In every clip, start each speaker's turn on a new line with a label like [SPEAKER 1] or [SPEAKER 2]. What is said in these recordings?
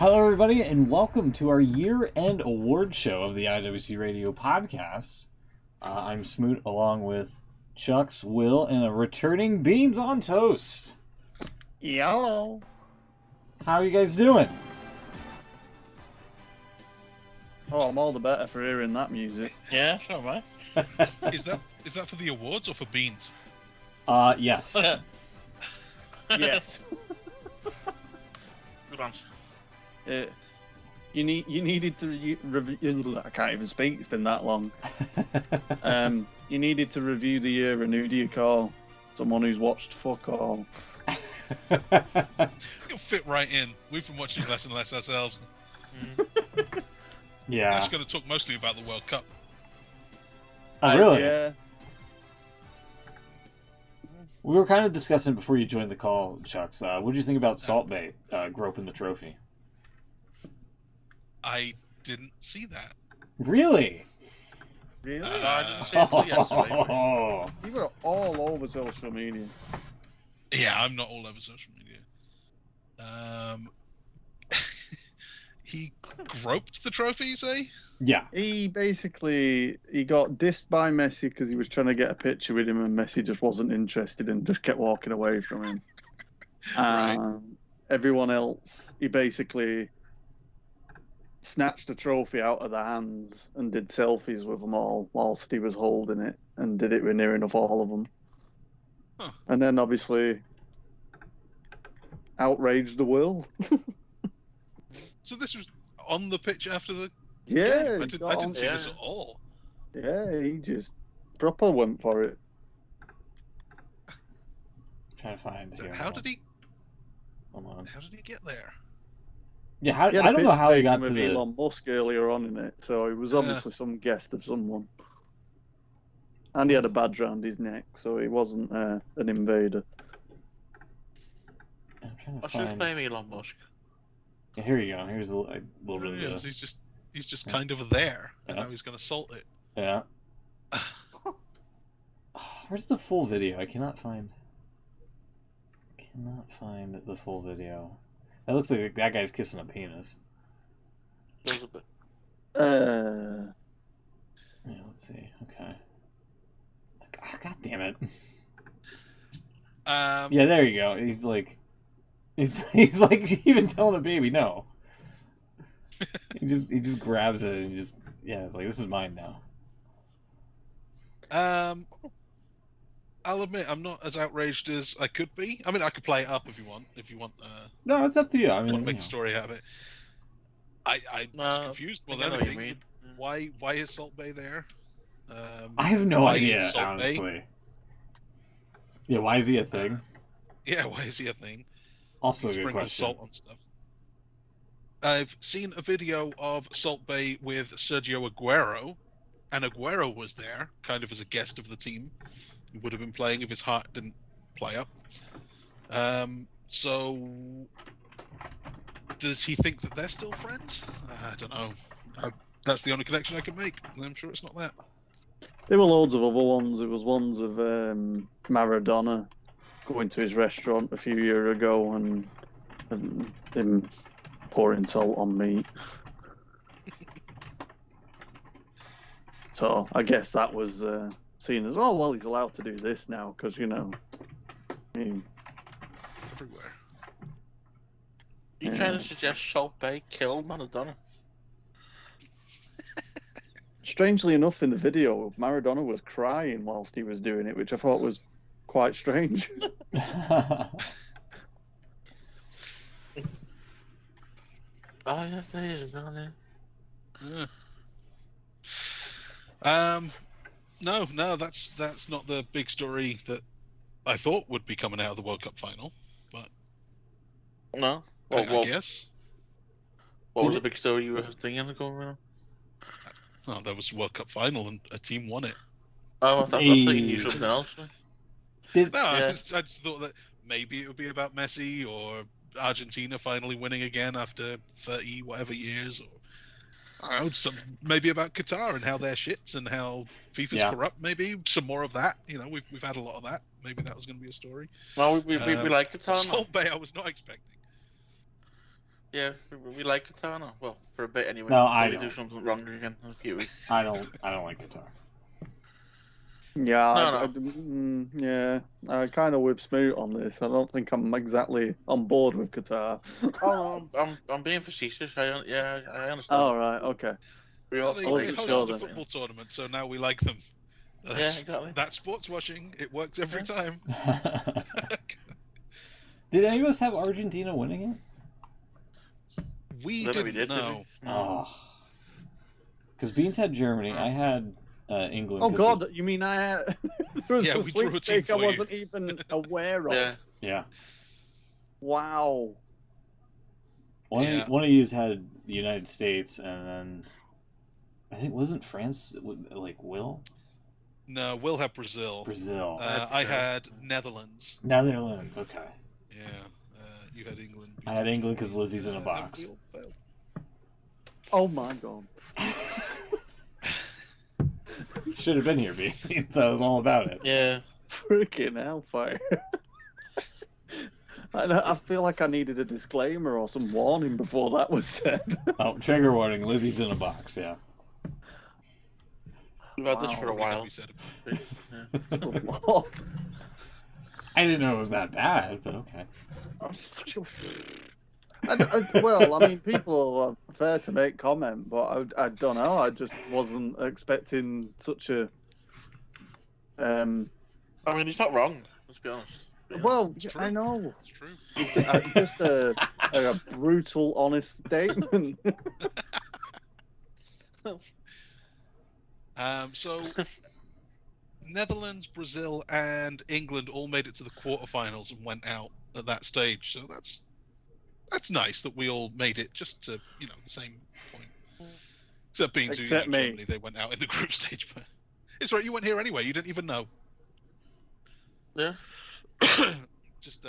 [SPEAKER 1] Hello, everybody, and welcome to our year-end award show of the IWC Radio podcast. I'm Smoot, along with Chucks, Will, and a returning Beans on Toast.
[SPEAKER 2] Yo.
[SPEAKER 1] How are you guys doing?
[SPEAKER 2] Oh, I'm all the better for hearing that music.
[SPEAKER 3] Yeah, sure, man.
[SPEAKER 4] Is that for the awards or for Beans?
[SPEAKER 1] Yes.
[SPEAKER 2] Yes.
[SPEAKER 3] Good one.
[SPEAKER 2] You needed to review. I can't even speak. It's been that long. You needed to review the year, and who do you call? Someone who's watched fuck all.
[SPEAKER 4] You'll fit right in. We've been watching less and less ourselves.
[SPEAKER 1] Yeah.
[SPEAKER 4] I'm actually going to talk mostly about the World Cup.
[SPEAKER 1] Oh, really?
[SPEAKER 2] Yeah.
[SPEAKER 1] We were kind of discussing before you joined the call, Chucks. What did you think about Salt Bay groping the trophy?
[SPEAKER 4] I didn't see that.
[SPEAKER 1] Really?
[SPEAKER 2] Really?
[SPEAKER 3] No, I didn't see it until yesterday.
[SPEAKER 1] Oh.
[SPEAKER 2] You were all over social media.
[SPEAKER 4] Yeah, I'm not all over social media. He groped the trophy, you say?
[SPEAKER 1] Yeah.
[SPEAKER 2] He got dissed by Messi because he was trying to get a picture with him, and Messi just wasn't interested and just kept walking away from him.
[SPEAKER 4] Right.
[SPEAKER 2] Everyone else, he basically snatched the trophy out of their hands and did selfies with them all whilst he was holding it, and did it with near enough all of them.
[SPEAKER 4] Huh.
[SPEAKER 2] And then obviously outraged the world.
[SPEAKER 4] So this was on the pitch after the
[SPEAKER 2] Yeah,
[SPEAKER 4] game? I didn't see this
[SPEAKER 3] Yeah.
[SPEAKER 4] at all.
[SPEAKER 2] Yeah, he just proper went for it.
[SPEAKER 1] Trying to find here.
[SPEAKER 4] How did he
[SPEAKER 1] Hold on.
[SPEAKER 4] get there?
[SPEAKER 1] Yeah, I
[SPEAKER 2] He had a
[SPEAKER 1] don't know
[SPEAKER 2] picture
[SPEAKER 1] how he
[SPEAKER 2] taken
[SPEAKER 1] got to
[SPEAKER 2] with
[SPEAKER 1] the...
[SPEAKER 2] Elon Musk earlier on in it, so he was obviously some guest of someone. And he had a badge around his neck, so he wasn't an invader.
[SPEAKER 1] I'm trying to
[SPEAKER 3] I should
[SPEAKER 1] find...
[SPEAKER 3] blame Elon Musk.
[SPEAKER 1] Yeah, here you go. Here's a little bit
[SPEAKER 4] Yeah,
[SPEAKER 1] of the...
[SPEAKER 4] he's just kind of there, and
[SPEAKER 1] Yeah.
[SPEAKER 4] now he's going to salt it.
[SPEAKER 1] Yeah. Where's the full video? I cannot find the full video. It looks like that guy's kissing a penis.
[SPEAKER 3] Does a bit.
[SPEAKER 1] Yeah, let's see. Okay. God damn it. Yeah, there you go. He's like even telling a baby no. he just grabs it and it's like, this is mine now.
[SPEAKER 4] I'll admit I'm not as outraged as I could be. I mean, I could play it up if you want.
[SPEAKER 1] No, it's up to you. I
[SPEAKER 4] Want
[SPEAKER 1] mean,
[SPEAKER 4] to make a story out of it. I'm just confused more
[SPEAKER 3] I
[SPEAKER 4] than
[SPEAKER 3] know what you
[SPEAKER 4] anything.
[SPEAKER 3] mean.
[SPEAKER 4] Why is Salt Bay there?
[SPEAKER 1] I have no
[SPEAKER 4] why
[SPEAKER 1] idea,
[SPEAKER 4] is Salt Bay?
[SPEAKER 1] honestly. Yeah, why is he a thing?
[SPEAKER 4] Yeah, why is he a thing?
[SPEAKER 1] Also a good
[SPEAKER 4] Sprinkle
[SPEAKER 1] question.
[SPEAKER 4] salt on stuff. I've seen a video of Salt Bay with Sergio Aguero, and Aguero was there, kind of as a guest of the team. He would have been playing if his heart didn't play up. So, does he think that they're still friends? I don't know. That's the only connection I can make. I'm sure it's not that.
[SPEAKER 2] There were loads of other ones. There was ones of Maradona going to his restaurant a few years ago and him pouring salt on meat. So I guess that was seen as, oh, well, he's allowed to do this now because,
[SPEAKER 4] It's everywhere.
[SPEAKER 3] You trying to suggest Salt Bay killed Maradona?
[SPEAKER 2] strangely enough, in the video, Maradona was crying whilst he was doing it, which I thought was quite strange.
[SPEAKER 3] Oh, yeah, there is a man there.
[SPEAKER 4] Yeah. No, that's not the big story that I thought would be coming out of the World Cup final, but
[SPEAKER 3] No?
[SPEAKER 4] I guess.
[SPEAKER 3] What was the big story you were thinking of going around?
[SPEAKER 4] Oh, that was the World Cup final and a team won it.
[SPEAKER 3] Oh, I was thinking you something else.
[SPEAKER 4] No,
[SPEAKER 3] Yeah.
[SPEAKER 4] I just thought that maybe it would be about Messi or Argentina finally winning again after 30 whatever years, or I don't know, maybe about Qatar and how they're shits and how FIFA's corrupt. Maybe some more of that. We've had a lot of that. Maybe that was going to be a story.
[SPEAKER 3] No, we like it, Tom.
[SPEAKER 4] Salt Bay, I was not expecting.
[SPEAKER 3] Yeah, we like Qatar now. Well, for a bit anyway.
[SPEAKER 1] No,
[SPEAKER 3] until
[SPEAKER 1] I
[SPEAKER 3] we do
[SPEAKER 1] don't.
[SPEAKER 3] something wrong again in a few weeks.
[SPEAKER 1] I don't like guitar.
[SPEAKER 2] Yeah,
[SPEAKER 3] No.
[SPEAKER 2] yeah, I kind of with Smoot on this. I don't think I'm exactly on board with Qatar.
[SPEAKER 3] Oh, no, I'm being facetious. I understand.
[SPEAKER 2] All right, okay.
[SPEAKER 3] We
[SPEAKER 4] Well,
[SPEAKER 3] all
[SPEAKER 4] they
[SPEAKER 2] I wasn't
[SPEAKER 3] like
[SPEAKER 4] hosted
[SPEAKER 2] sure
[SPEAKER 4] a
[SPEAKER 2] then.
[SPEAKER 4] football tournament, so now we like them.
[SPEAKER 3] Yeah, exactly.
[SPEAKER 4] That's sports washing. It works every time.
[SPEAKER 1] Did any of us have Argentina winning it?
[SPEAKER 4] We
[SPEAKER 3] Then
[SPEAKER 4] didn't
[SPEAKER 3] we did, did
[SPEAKER 4] know.
[SPEAKER 3] we? No.
[SPEAKER 1] Oh, because Beans had Germany. I had England.
[SPEAKER 2] Oh
[SPEAKER 1] 'cause
[SPEAKER 2] God, you mean I? There was
[SPEAKER 4] Yeah,
[SPEAKER 2] a
[SPEAKER 4] we drew a team
[SPEAKER 2] sweepstake I
[SPEAKER 4] for you.
[SPEAKER 2] wasn't even aware of.
[SPEAKER 3] Yeah.
[SPEAKER 1] Yeah.
[SPEAKER 2] Wow.
[SPEAKER 4] Yeah.
[SPEAKER 1] One of you had the United States, and then I think wasn't France like Will?
[SPEAKER 4] No, we'll have Brazil.
[SPEAKER 1] Brazil.
[SPEAKER 4] I had Netherlands.
[SPEAKER 1] Netherlands. Okay.
[SPEAKER 4] Yeah. You had England.
[SPEAKER 1] I had England because Lizzie's in a box.
[SPEAKER 4] We all failed.
[SPEAKER 2] Oh my God.
[SPEAKER 1] Should have been here, Beans. That was all about it.
[SPEAKER 3] Yeah.
[SPEAKER 2] Freaking hellfire. I feel like I needed a disclaimer or some warning before that was said.
[SPEAKER 1] Oh, trigger warning. Lizzie's in a box. Yeah.
[SPEAKER 3] We've had this
[SPEAKER 2] Wow.
[SPEAKER 3] for a while.
[SPEAKER 4] We said
[SPEAKER 2] Good Lord.
[SPEAKER 1] I didn't know it was that bad, but okay.
[SPEAKER 2] Well, I mean, people are fair to make comment, but I don't know. I just wasn't expecting such a.
[SPEAKER 3] I mean, he's not wrong. Let's be honest.
[SPEAKER 2] Well,
[SPEAKER 4] It's true.
[SPEAKER 2] I know.
[SPEAKER 4] It's true.
[SPEAKER 2] It's just a brutal, honest statement.
[SPEAKER 4] So Netherlands, Brazil, and England all made it to the quarterfinals and went out at that stage. So that's nice that we all made it just to the same point. Except being to
[SPEAKER 2] Except me.
[SPEAKER 4] Germany, they went out in the group stage. But it's right, you weren't here anyway. You didn't even know.
[SPEAKER 3] Yeah.
[SPEAKER 4] Just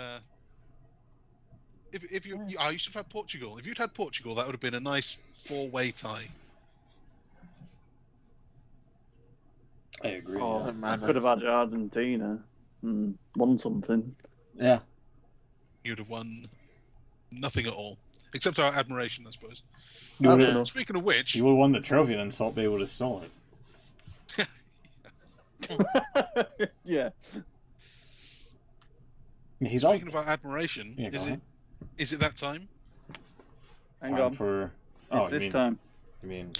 [SPEAKER 4] if you should have had Portugal. If you'd had Portugal, that would have been a nice four-way tie.
[SPEAKER 1] I agree.
[SPEAKER 2] Oh,
[SPEAKER 1] yeah.
[SPEAKER 2] I could have had Argentina and won something.
[SPEAKER 1] Yeah.
[SPEAKER 4] You'd have won nothing at all, except our admiration, I suppose.
[SPEAKER 1] You would have
[SPEAKER 2] Yeah.
[SPEAKER 4] Speaking of which,
[SPEAKER 1] won the trophy, and then Salt Bay would have stolen it.
[SPEAKER 2] Yeah.
[SPEAKER 1] He's all
[SPEAKER 4] speaking of our admiration,
[SPEAKER 1] Yeah, go ahead.
[SPEAKER 4] is it that time?
[SPEAKER 2] Hang
[SPEAKER 1] time
[SPEAKER 2] on.
[SPEAKER 1] for.
[SPEAKER 2] It's this time.
[SPEAKER 1] You mean?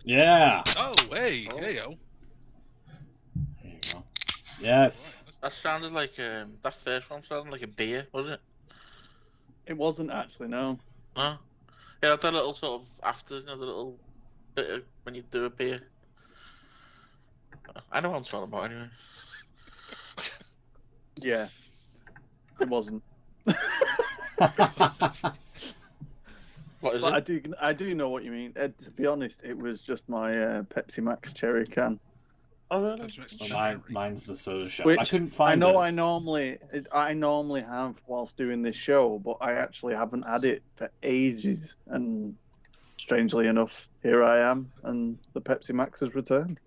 [SPEAKER 1] Yeah.
[SPEAKER 4] Oh, hey, yo.
[SPEAKER 1] There you go. Yes.
[SPEAKER 3] That sounded like that first one sounded like a beer, was it?
[SPEAKER 2] It wasn't actually, no.
[SPEAKER 3] No. Yeah, that little sort of after, the little bit of when you do a beer. I know what I'm talking about anyway.
[SPEAKER 2] Yeah. It wasn't.
[SPEAKER 3] What is
[SPEAKER 2] But
[SPEAKER 3] it?
[SPEAKER 2] I do know what you mean. To be honest, it was just my Pepsi Max cherry can.
[SPEAKER 3] Oh, really?
[SPEAKER 4] That's next to
[SPEAKER 1] Well,
[SPEAKER 4] Shanghai.
[SPEAKER 1] mine's the soda shop.
[SPEAKER 2] Which
[SPEAKER 1] I couldn't find
[SPEAKER 2] I know
[SPEAKER 1] it.
[SPEAKER 2] I normally have whilst doing this show, but I actually haven't had it for ages. And strangely enough, here I am, and the Pepsi Max has returned.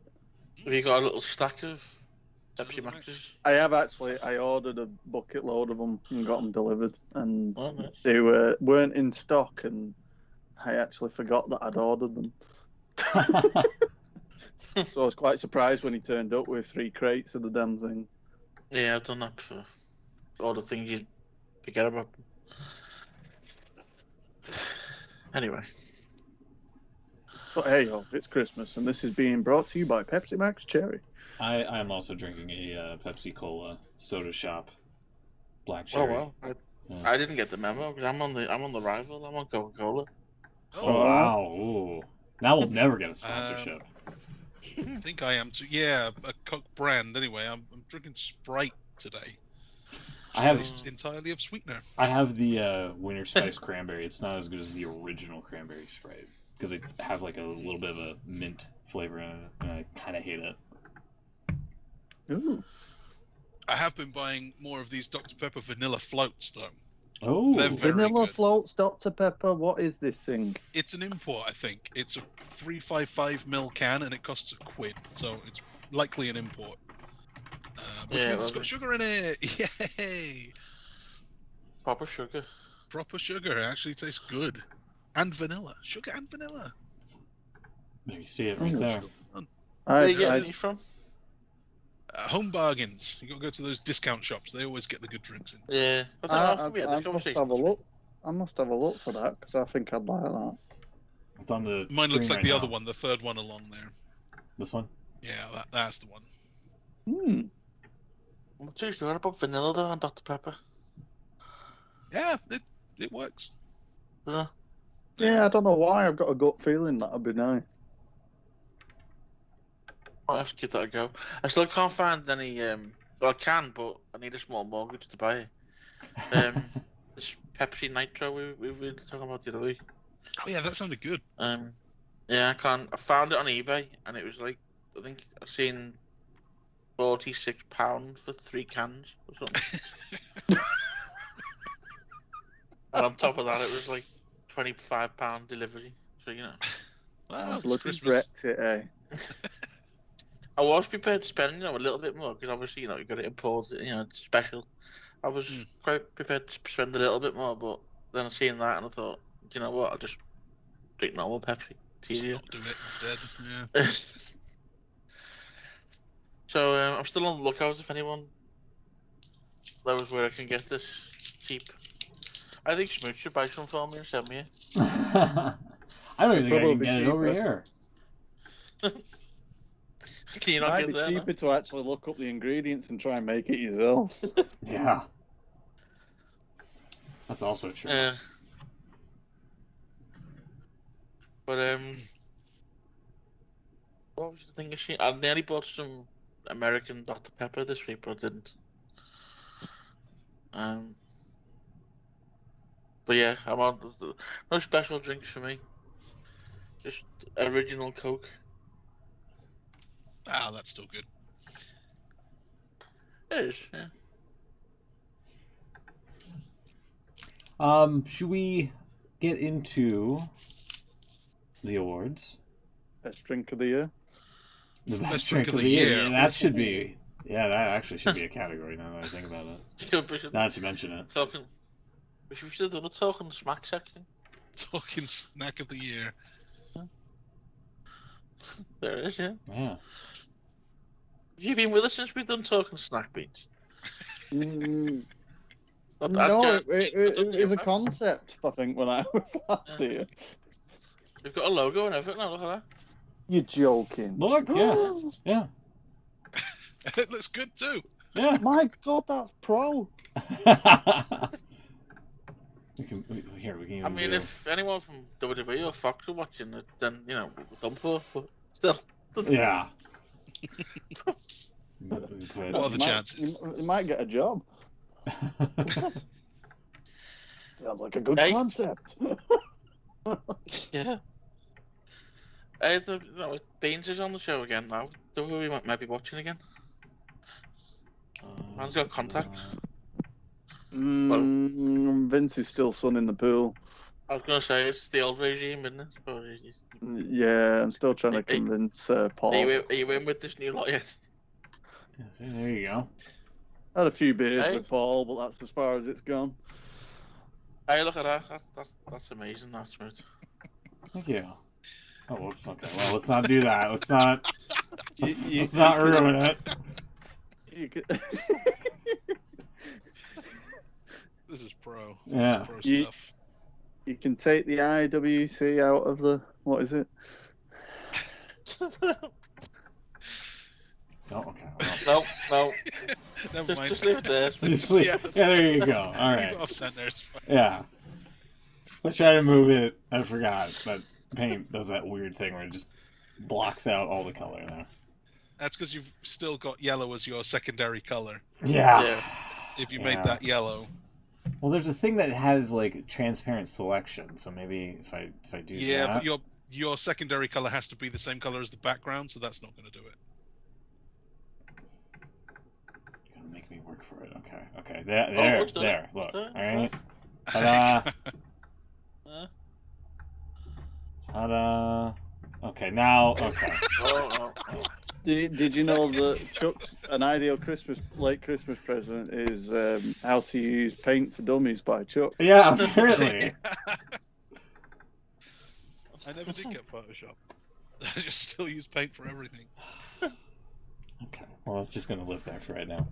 [SPEAKER 3] Have you got a little stack of Pepsi
[SPEAKER 4] Soda
[SPEAKER 3] Maxes?
[SPEAKER 2] I have actually. I ordered a bucket load of them and got them delivered, and
[SPEAKER 3] Oh, nice.
[SPEAKER 2] they weren't in stock, and I actually forgot that I'd ordered them. So I was quite surprised when he turned up with 3 crates of the damn thing.
[SPEAKER 3] Yeah, I've done that for all the things you forget about. Anyway.
[SPEAKER 2] But hey, yo, it's Christmas, and this is being brought to you by Pepsi Max Cherry.
[SPEAKER 1] I am also drinking a Pepsi Cola soda shop black
[SPEAKER 3] Oh
[SPEAKER 1] cherry.
[SPEAKER 3] well,
[SPEAKER 1] Yeah.
[SPEAKER 3] I didn't get the memo because I'm on the rival. I'm on Coca-Cola.
[SPEAKER 1] Oh wow! Ooh. Now we'll never get a sponsorship.
[SPEAKER 4] I think I am too. Yeah, a Coke brand. Anyway, I'm drinking Sprite today.
[SPEAKER 1] I have
[SPEAKER 4] Tastes entirely of sweetener.
[SPEAKER 1] I have the Winter Spice cranberry. It's not as good as the original cranberry Sprite because they have like a little bit of a mint flavor in it, and I kind of hate it.
[SPEAKER 2] Ooh.
[SPEAKER 4] I have been buying more of these Dr Pepper vanilla floats though.
[SPEAKER 1] Oh,
[SPEAKER 4] They're very
[SPEAKER 2] Vanilla
[SPEAKER 4] good.
[SPEAKER 2] floats, Dr. Pepper. What is this thing?
[SPEAKER 4] It's an import, I think. It's a 355ml can, and it costs £1, so it's likely an import. Which
[SPEAKER 3] Yeah,
[SPEAKER 4] means it's
[SPEAKER 3] well,
[SPEAKER 4] got sugar in it. Yay!
[SPEAKER 3] Proper sugar.
[SPEAKER 4] Proper sugar. It actually tastes good. and vanilla. Sugar and vanilla.
[SPEAKER 1] There you see it right there.
[SPEAKER 3] Where are you getting it from?
[SPEAKER 4] Home bargains. You got to go to those discount shops. They always get the good drinks in.
[SPEAKER 3] Yeah. I don't know. We had this conversation.
[SPEAKER 2] I must have a look for that because I think I'd like that.
[SPEAKER 1] It's on the
[SPEAKER 4] Mine looks like
[SPEAKER 1] right
[SPEAKER 4] the
[SPEAKER 1] now.
[SPEAKER 4] other one, the third one along there.
[SPEAKER 1] This one?
[SPEAKER 4] Yeah, that's the one.
[SPEAKER 2] Hmm.
[SPEAKER 3] I'm not too sure about vanilla though and Dr. Pepper.
[SPEAKER 4] Yeah, it works.
[SPEAKER 3] Yeah.
[SPEAKER 2] Yeah, I don't know why. I've got a gut feeling that'd be nice.
[SPEAKER 3] I'll have to give that a go. I still can't find any. Well, I can, but I need a small mortgage to buy it. This Pepsi Nitro we were talking about the other week.
[SPEAKER 4] Oh yeah, that sounded good.
[SPEAKER 3] Yeah, I can't. I found it on eBay, and it was like I think I've seen £46 for 3 cans or something. And on top of that, it was like £25 delivery. So you know.
[SPEAKER 4] Wow, it's
[SPEAKER 2] Bloody
[SPEAKER 4] Christmas.
[SPEAKER 2] Brexit, eh?
[SPEAKER 3] I was prepared to spend, a little bit more because obviously, you've got it imported, it's special. I was quite prepared to spend a little bit more, but then I seen that and I thought, you know what? I'll just drink normal Pepsi. It's
[SPEAKER 4] Just
[SPEAKER 3] easier.
[SPEAKER 4] not do it instead. Yeah.
[SPEAKER 3] So I'm still on the lookout if anyone knows where I can get this cheap. I think Smooch should buy some for me and send me it.
[SPEAKER 1] I don't even think I can get it over here.
[SPEAKER 3] Can you not
[SPEAKER 2] Might
[SPEAKER 3] get
[SPEAKER 2] be
[SPEAKER 3] there?
[SPEAKER 2] cheaper to actually look up the ingredients and try and make it yourself.
[SPEAKER 1] Yeah. That's also true.
[SPEAKER 3] But what was the thing? I nearly bought some American Dr. Pepper this week, but I didn't. But yeah, I'm on. No special drinks for me. Just original Coke.
[SPEAKER 4] Ah, that's still good.
[SPEAKER 3] It is, yeah.
[SPEAKER 1] Should we get into the awards?
[SPEAKER 2] Best drink of the year.
[SPEAKER 1] The best drink of the year. That should be. Yeah, that actually should be a category now that I think about it. Not to mention it.
[SPEAKER 3] We should have done a talking smack section.
[SPEAKER 4] Talking snack of the year.
[SPEAKER 3] There it is, yeah.
[SPEAKER 1] Yeah.
[SPEAKER 3] Have you been with us since we've done talking snack beats?
[SPEAKER 2] No, it was a concept, I think, when I was last here.
[SPEAKER 3] We've got a logo and everything now, look at that.
[SPEAKER 2] You're joking.
[SPEAKER 1] Look, yeah. Yeah.
[SPEAKER 4] It looks good too.
[SPEAKER 1] Yeah.
[SPEAKER 2] My God, that's pro.
[SPEAKER 1] we can even
[SPEAKER 3] I mean, if anyone from WWE or Fox are watching it, then, we're done for, but still.
[SPEAKER 1] Yeah.
[SPEAKER 4] What are the chances?
[SPEAKER 2] You might get a job. Sounds like a good concept.
[SPEAKER 3] Yeah. Beans is on the show again now. We might be watching again. Man's got contacts.
[SPEAKER 2] Vince is still sunning the pool.
[SPEAKER 3] I was going to say, it's the old regime, isn't it?
[SPEAKER 2] Yeah, I'm still trying to convince Paul.
[SPEAKER 3] Are you in with this new lot yet?
[SPEAKER 1] Yeah, see, there you go.
[SPEAKER 2] I had a few beers with Paul, but that's as far as it's gone.
[SPEAKER 3] Hey, look at that. That's amazing, that's smooth.
[SPEAKER 1] Thank you. Oh, whoops. Okay, well, let's not do that. Let's not. Let's not ruin it.
[SPEAKER 4] This is pro.
[SPEAKER 1] Yeah.
[SPEAKER 4] This is pro stuff.
[SPEAKER 2] You can take the IWC out of the. What is it?
[SPEAKER 1] No, okay. Well.
[SPEAKER 3] No.
[SPEAKER 4] Never mind.
[SPEAKER 3] Just leave it there.
[SPEAKER 1] Just leave. Yeah, there you go. All right.
[SPEAKER 4] Leave it off center. It's fine.
[SPEAKER 1] Yeah. Let's try to move it. I forgot, but paint does that weird thing where it just blocks out all the color now.
[SPEAKER 4] That's because you've still got yellow as your secondary color.
[SPEAKER 1] Yeah.
[SPEAKER 4] If you made that yellow.
[SPEAKER 1] Well, there's a thing that has like transparent selection, so maybe if I do that.
[SPEAKER 4] Yeah, but your secondary color has to be the same color as the background, so that's not going to do it.
[SPEAKER 1] You're gonna make me work for it. Okay. There. Look. All right. Ta-da. Ta-da. Okay, now. Okay.
[SPEAKER 3] Oh.
[SPEAKER 2] Did you know that Chuck's an ideal late Christmas present is How to Use Paint for Dummies by Chuck?
[SPEAKER 1] Yeah, apparently.
[SPEAKER 4] I never did get Photoshop. I just still use Paint for everything.
[SPEAKER 1] Okay, well, it's just gonna live there for right now.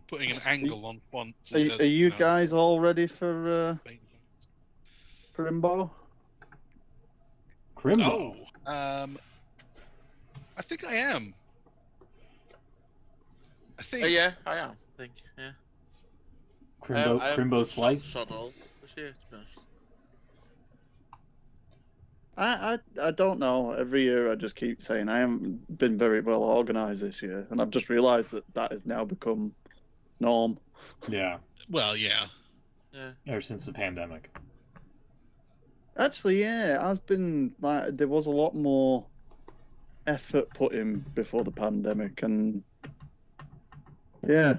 [SPEAKER 4] Putting an angle on fonts.
[SPEAKER 2] Are you guys all ready for Crimbo?
[SPEAKER 1] Crimbo.
[SPEAKER 4] Oh, I think I am. I think.
[SPEAKER 3] Yeah, I am. I think. Yeah.
[SPEAKER 1] Crimbo slice.
[SPEAKER 3] Sod all this year, to be honest.
[SPEAKER 2] I don't know. Every year I just keep saying I haven't been very well organised this year, and I've just realised that has now become norm.
[SPEAKER 1] Yeah.
[SPEAKER 4] Well, yeah.
[SPEAKER 3] Yeah.
[SPEAKER 1] Ever since the pandemic.
[SPEAKER 2] Actually, yeah, I've been like there was a lot more effort put in before the pandemic, and yeah,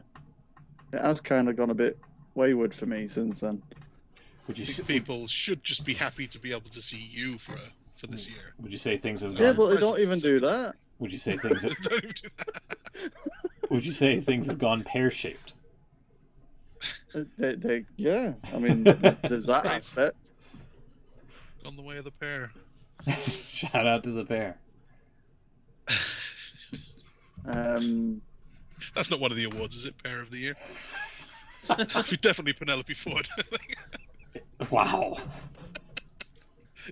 [SPEAKER 2] it has kind of gone a bit wayward for me since then.
[SPEAKER 1] Would you
[SPEAKER 4] I think people should just be happy to be able to see you for this year.
[SPEAKER 1] Would you say things have
[SPEAKER 2] Yeah,
[SPEAKER 1] gone?
[SPEAKER 2] but they don't even do that.
[SPEAKER 1] Would you say things?
[SPEAKER 4] Don't even do that.
[SPEAKER 1] Would you say things have gone pear-shaped?
[SPEAKER 2] Yeah. I mean, there's that
[SPEAKER 4] Right.
[SPEAKER 2] aspect.
[SPEAKER 4] On the way of the pair.
[SPEAKER 1] Shout out to the pair.
[SPEAKER 4] That's not one of the awards, is it? Pair of the year. Definitely Penelope Ford.
[SPEAKER 1] Wow.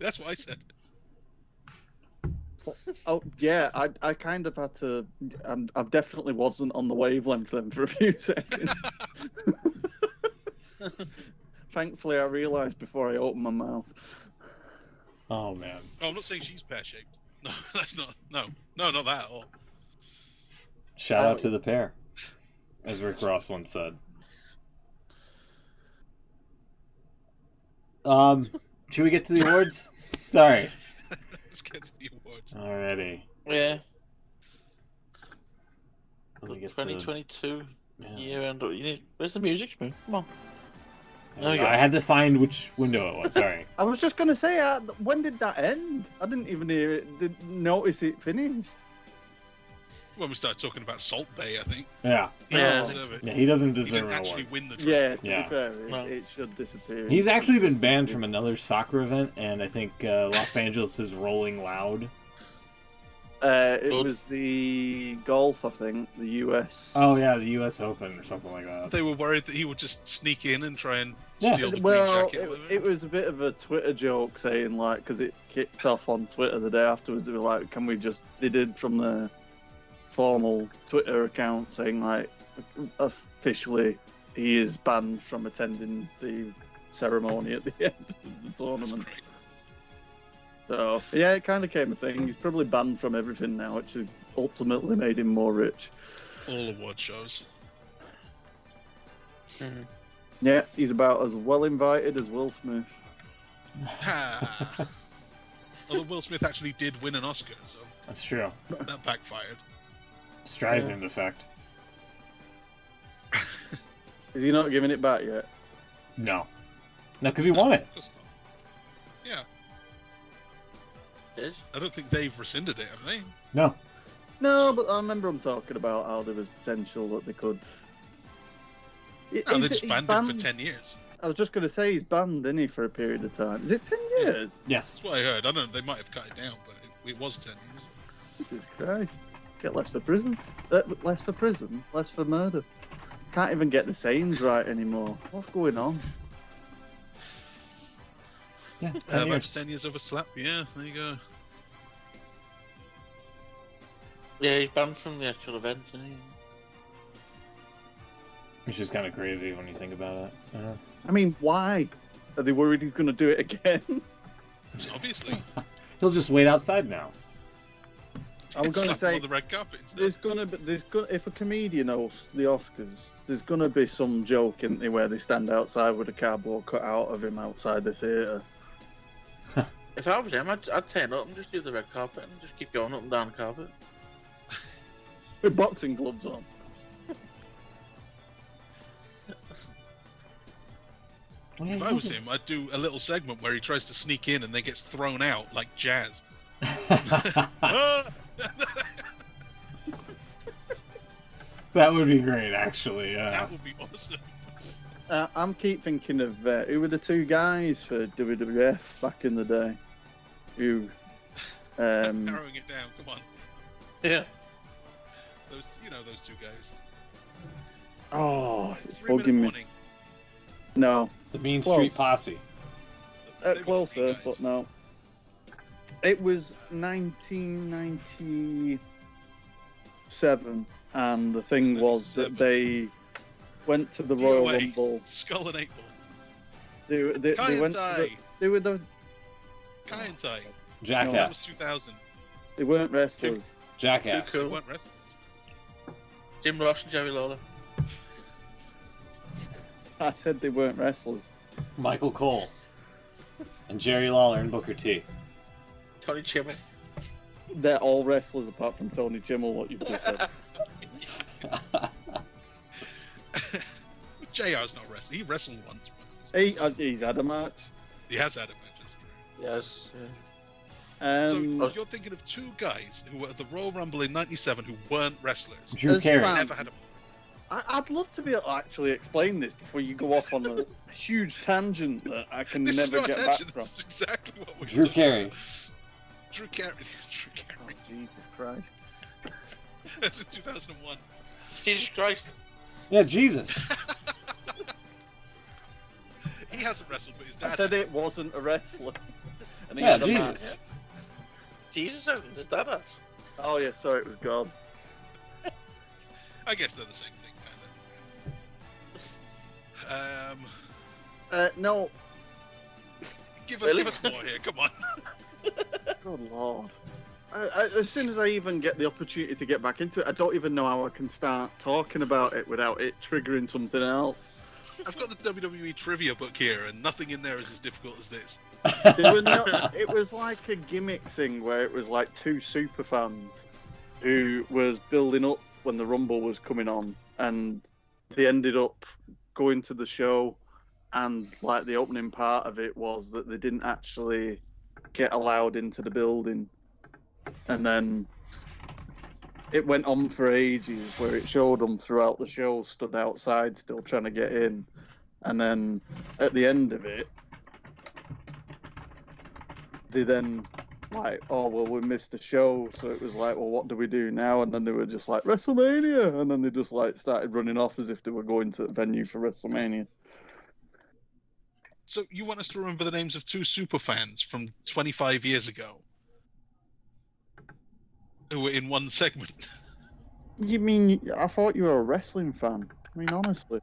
[SPEAKER 4] That's what I said.
[SPEAKER 2] Oh yeah, I kind of had to. I definitely wasn't on the wavelength then for a few seconds. Thankfully, I realised before I opened my mouth.
[SPEAKER 1] Oh man.
[SPEAKER 4] Oh, I'm not saying she's pear-shaped. No, that's not. No, not that at all.
[SPEAKER 1] Shout out to the pair, as Rick Ross once said. Should we get to the awards? Sorry.
[SPEAKER 4] Let's get to the awards.
[SPEAKER 1] Alrighty.
[SPEAKER 3] Yeah.
[SPEAKER 1] Let me get
[SPEAKER 3] 2022
[SPEAKER 1] Yeah.
[SPEAKER 3] year end. Where's the music, Spoon? Come on. There we
[SPEAKER 1] I
[SPEAKER 3] go.
[SPEAKER 1] had to find which window it was. Sorry.
[SPEAKER 2] I was just gonna say, when did that end? I didn't even hear it. Didn't notice it finished.
[SPEAKER 4] When we started talking about Salt Bay, I think.
[SPEAKER 1] Yeah.
[SPEAKER 4] He
[SPEAKER 3] Yeah.
[SPEAKER 4] doesn't deserve it.
[SPEAKER 1] Yeah, he doesn't
[SPEAKER 4] He
[SPEAKER 1] deserve
[SPEAKER 4] didn't
[SPEAKER 1] an
[SPEAKER 4] actually
[SPEAKER 1] award.
[SPEAKER 4] win the trophy.
[SPEAKER 2] Yeah, to
[SPEAKER 1] Yeah.
[SPEAKER 2] be fair,
[SPEAKER 3] No.
[SPEAKER 2] it should disappear.
[SPEAKER 1] He's actually been banned from another soccer event, and I think Los Angeles is Rolling Loud.
[SPEAKER 2] It
[SPEAKER 3] Good.
[SPEAKER 2] was the golf, I think, the US.
[SPEAKER 1] Oh yeah, the U.S. Open or something like that.
[SPEAKER 4] They were worried that he would just sneak in and try and
[SPEAKER 1] Yeah.
[SPEAKER 4] steal the
[SPEAKER 2] Well,
[SPEAKER 4] green jacket.
[SPEAKER 2] it was a bit of a Twitter joke saying, like, because it kicked off on Twitter the day afterwards. They were like, can we just. They did from the formal Twitter account saying, like, officially he is banned from attending the ceremony at the end of the
[SPEAKER 4] That's
[SPEAKER 2] tournament.
[SPEAKER 4] great.
[SPEAKER 2] So, yeah, it kind of came a thing. He's probably banned from everything now, which has ultimately made him more rich.
[SPEAKER 4] All award shows.
[SPEAKER 3] Mhm.
[SPEAKER 2] Yeah, he's about as well invited as Will Smith.
[SPEAKER 4] Ha! Although Will Smith actually did win an Oscar, so
[SPEAKER 1] That's true.
[SPEAKER 4] that backfired.
[SPEAKER 1] Streisand effect.
[SPEAKER 2] Is he not giving it back yet?
[SPEAKER 1] No. No, because he won it.
[SPEAKER 4] Of course not. Yeah,
[SPEAKER 3] Is?
[SPEAKER 4] I don't think they've rescinded it, have they?
[SPEAKER 1] No.
[SPEAKER 2] No, but I remember him talking about how there was potential that they could.
[SPEAKER 4] No, they just
[SPEAKER 2] He's
[SPEAKER 4] banned him for 10 years.
[SPEAKER 2] I was just going to say he's banned, isn't he, for a period of time? Is it 10 years?
[SPEAKER 1] Yes.
[SPEAKER 4] That's what I heard. I don't know, they might have cut it down, but it was 10 years.
[SPEAKER 2] Jesus Christ. Get less for prison. Less for prison? Less for murder. Can't even get the sayings right anymore. What's going on?
[SPEAKER 1] Yeah. 10
[SPEAKER 4] About
[SPEAKER 1] years.
[SPEAKER 4] 10 years of a slap, yeah, there you go.
[SPEAKER 3] Yeah, he's banned from the actual event, isn't he?
[SPEAKER 1] Which is kind of crazy when you think about it.
[SPEAKER 2] I mean, why? Are they worried he's going to do it again?
[SPEAKER 4] Obviously.
[SPEAKER 1] He'll just wait outside now.
[SPEAKER 2] I'm going to
[SPEAKER 4] Slap him
[SPEAKER 2] say
[SPEAKER 4] on the red carpet instead.
[SPEAKER 2] if a comedian hosts the Oscars, there's going to be some joke, isn't there, where they stand outside with a cardboard cut out of him outside the theatre.
[SPEAKER 3] If I was him, I'd turn up and just do the red carpet and just keep going up and down the carpet.
[SPEAKER 2] With boxing gloves on.
[SPEAKER 1] Well, yeah,
[SPEAKER 4] If
[SPEAKER 1] he
[SPEAKER 4] I was
[SPEAKER 1] wasn't-
[SPEAKER 4] him, I'd do a little segment where he tries to sneak in and then gets thrown out like Jazz. Ah!
[SPEAKER 1] That would be great, actually. Yeah.
[SPEAKER 4] That would be awesome.
[SPEAKER 2] I'm keep thinking of who were the two guys for WWF back in the day? Who?
[SPEAKER 4] Narrowing it down. Come on.
[SPEAKER 3] Yeah.
[SPEAKER 4] Those two guys.
[SPEAKER 2] Oh, it's
[SPEAKER 4] 3 Minute
[SPEAKER 2] bugging me.
[SPEAKER 4] Warning.
[SPEAKER 2] No,
[SPEAKER 1] The Mean
[SPEAKER 2] Close.
[SPEAKER 1] Street Posse.
[SPEAKER 4] They were the
[SPEAKER 2] closer,
[SPEAKER 4] guys.
[SPEAKER 2] but no. It was 1997, and the thing was that
[SPEAKER 4] 97.
[SPEAKER 2] they went to the Royal
[SPEAKER 4] DOA.
[SPEAKER 2] Rumble.
[SPEAKER 4] Skull and Eight Ball.
[SPEAKER 2] They
[SPEAKER 4] Kai
[SPEAKER 2] went.
[SPEAKER 4] and
[SPEAKER 2] To the,
[SPEAKER 4] Tai.
[SPEAKER 2] they were the.
[SPEAKER 4] Kai and Tai. That was
[SPEAKER 1] Jackass.
[SPEAKER 4] 2000.
[SPEAKER 2] They weren't wrestlers.
[SPEAKER 1] Jackass.
[SPEAKER 3] Cool.
[SPEAKER 4] They weren't wrestlers.
[SPEAKER 3] Jim Ross and Jerry Lawler.
[SPEAKER 2] I said they weren't wrestlers.
[SPEAKER 1] Michael Cole. And Jerry Lawler and Booker T.
[SPEAKER 3] Tony Chimmel.
[SPEAKER 2] They're all wrestlers apart from Tony Chimmel. What you've just said.
[SPEAKER 4] JR's not wrestling. He wrestled once.
[SPEAKER 2] He's had a match.
[SPEAKER 4] He has had a match.
[SPEAKER 3] Yes.
[SPEAKER 4] So
[SPEAKER 2] Um,
[SPEAKER 4] you're thinking of two guys who were at the Royal Rumble in '97 who weren't wrestlers.
[SPEAKER 1] Drew
[SPEAKER 2] As
[SPEAKER 1] Carey.
[SPEAKER 2] fan-
[SPEAKER 4] Never had a.
[SPEAKER 2] I'd love to be able to actually explain this before you go off on a huge tangent that I can
[SPEAKER 4] This is
[SPEAKER 2] never
[SPEAKER 4] no
[SPEAKER 2] get back
[SPEAKER 4] attention.
[SPEAKER 2] from.
[SPEAKER 4] This is exactly what we're
[SPEAKER 1] Drew
[SPEAKER 4] talking
[SPEAKER 1] Carey.
[SPEAKER 4] about. Drew Carey. Drew
[SPEAKER 2] Oh,
[SPEAKER 4] Carey.
[SPEAKER 2] Jesus Christ.
[SPEAKER 4] That's in 2001.
[SPEAKER 3] Jesus Christ.
[SPEAKER 1] Yeah, Jesus.
[SPEAKER 4] He hasn't wrestled, but his
[SPEAKER 2] I
[SPEAKER 4] dad.
[SPEAKER 2] said
[SPEAKER 4] has.
[SPEAKER 2] it wasn't a wrestler. And he
[SPEAKER 1] Yeah,
[SPEAKER 2] had a
[SPEAKER 1] Jesus.
[SPEAKER 2] match.
[SPEAKER 3] Jesus hasn't. His dad has.
[SPEAKER 2] Oh, yeah, sorry, it was God.
[SPEAKER 4] I guess they're the same thing, kind
[SPEAKER 2] No,
[SPEAKER 4] give
[SPEAKER 3] Really?
[SPEAKER 4] us more here. Come on.
[SPEAKER 2] good lord. As soon as I even get the opportunity to get back into it, I don't even know how I can start talking about it without it triggering something else.
[SPEAKER 4] I've got the WWE trivia book here, and nothing in there is as difficult as this.
[SPEAKER 2] It was like a gimmick thing where it was like two super fans who was building up when the Rumble was coming on, and they ended up going to the show, and like the opening part of it was that they didn't actually get allowed into the building, and then it went on for ages where it showed them throughout the show stood outside still trying to get in, and then at the end of it they then like, oh well, we missed the show, so it was like, well, what do we do now? And then they were just like, WrestleMania, and then they just like started running off as if they were going to the venue for WrestleMania.
[SPEAKER 4] So you want us to remember the names of two super fans from 25 years ago who were in one segment?
[SPEAKER 2] You mean, I thought you were a wrestling fan. I mean, honestly.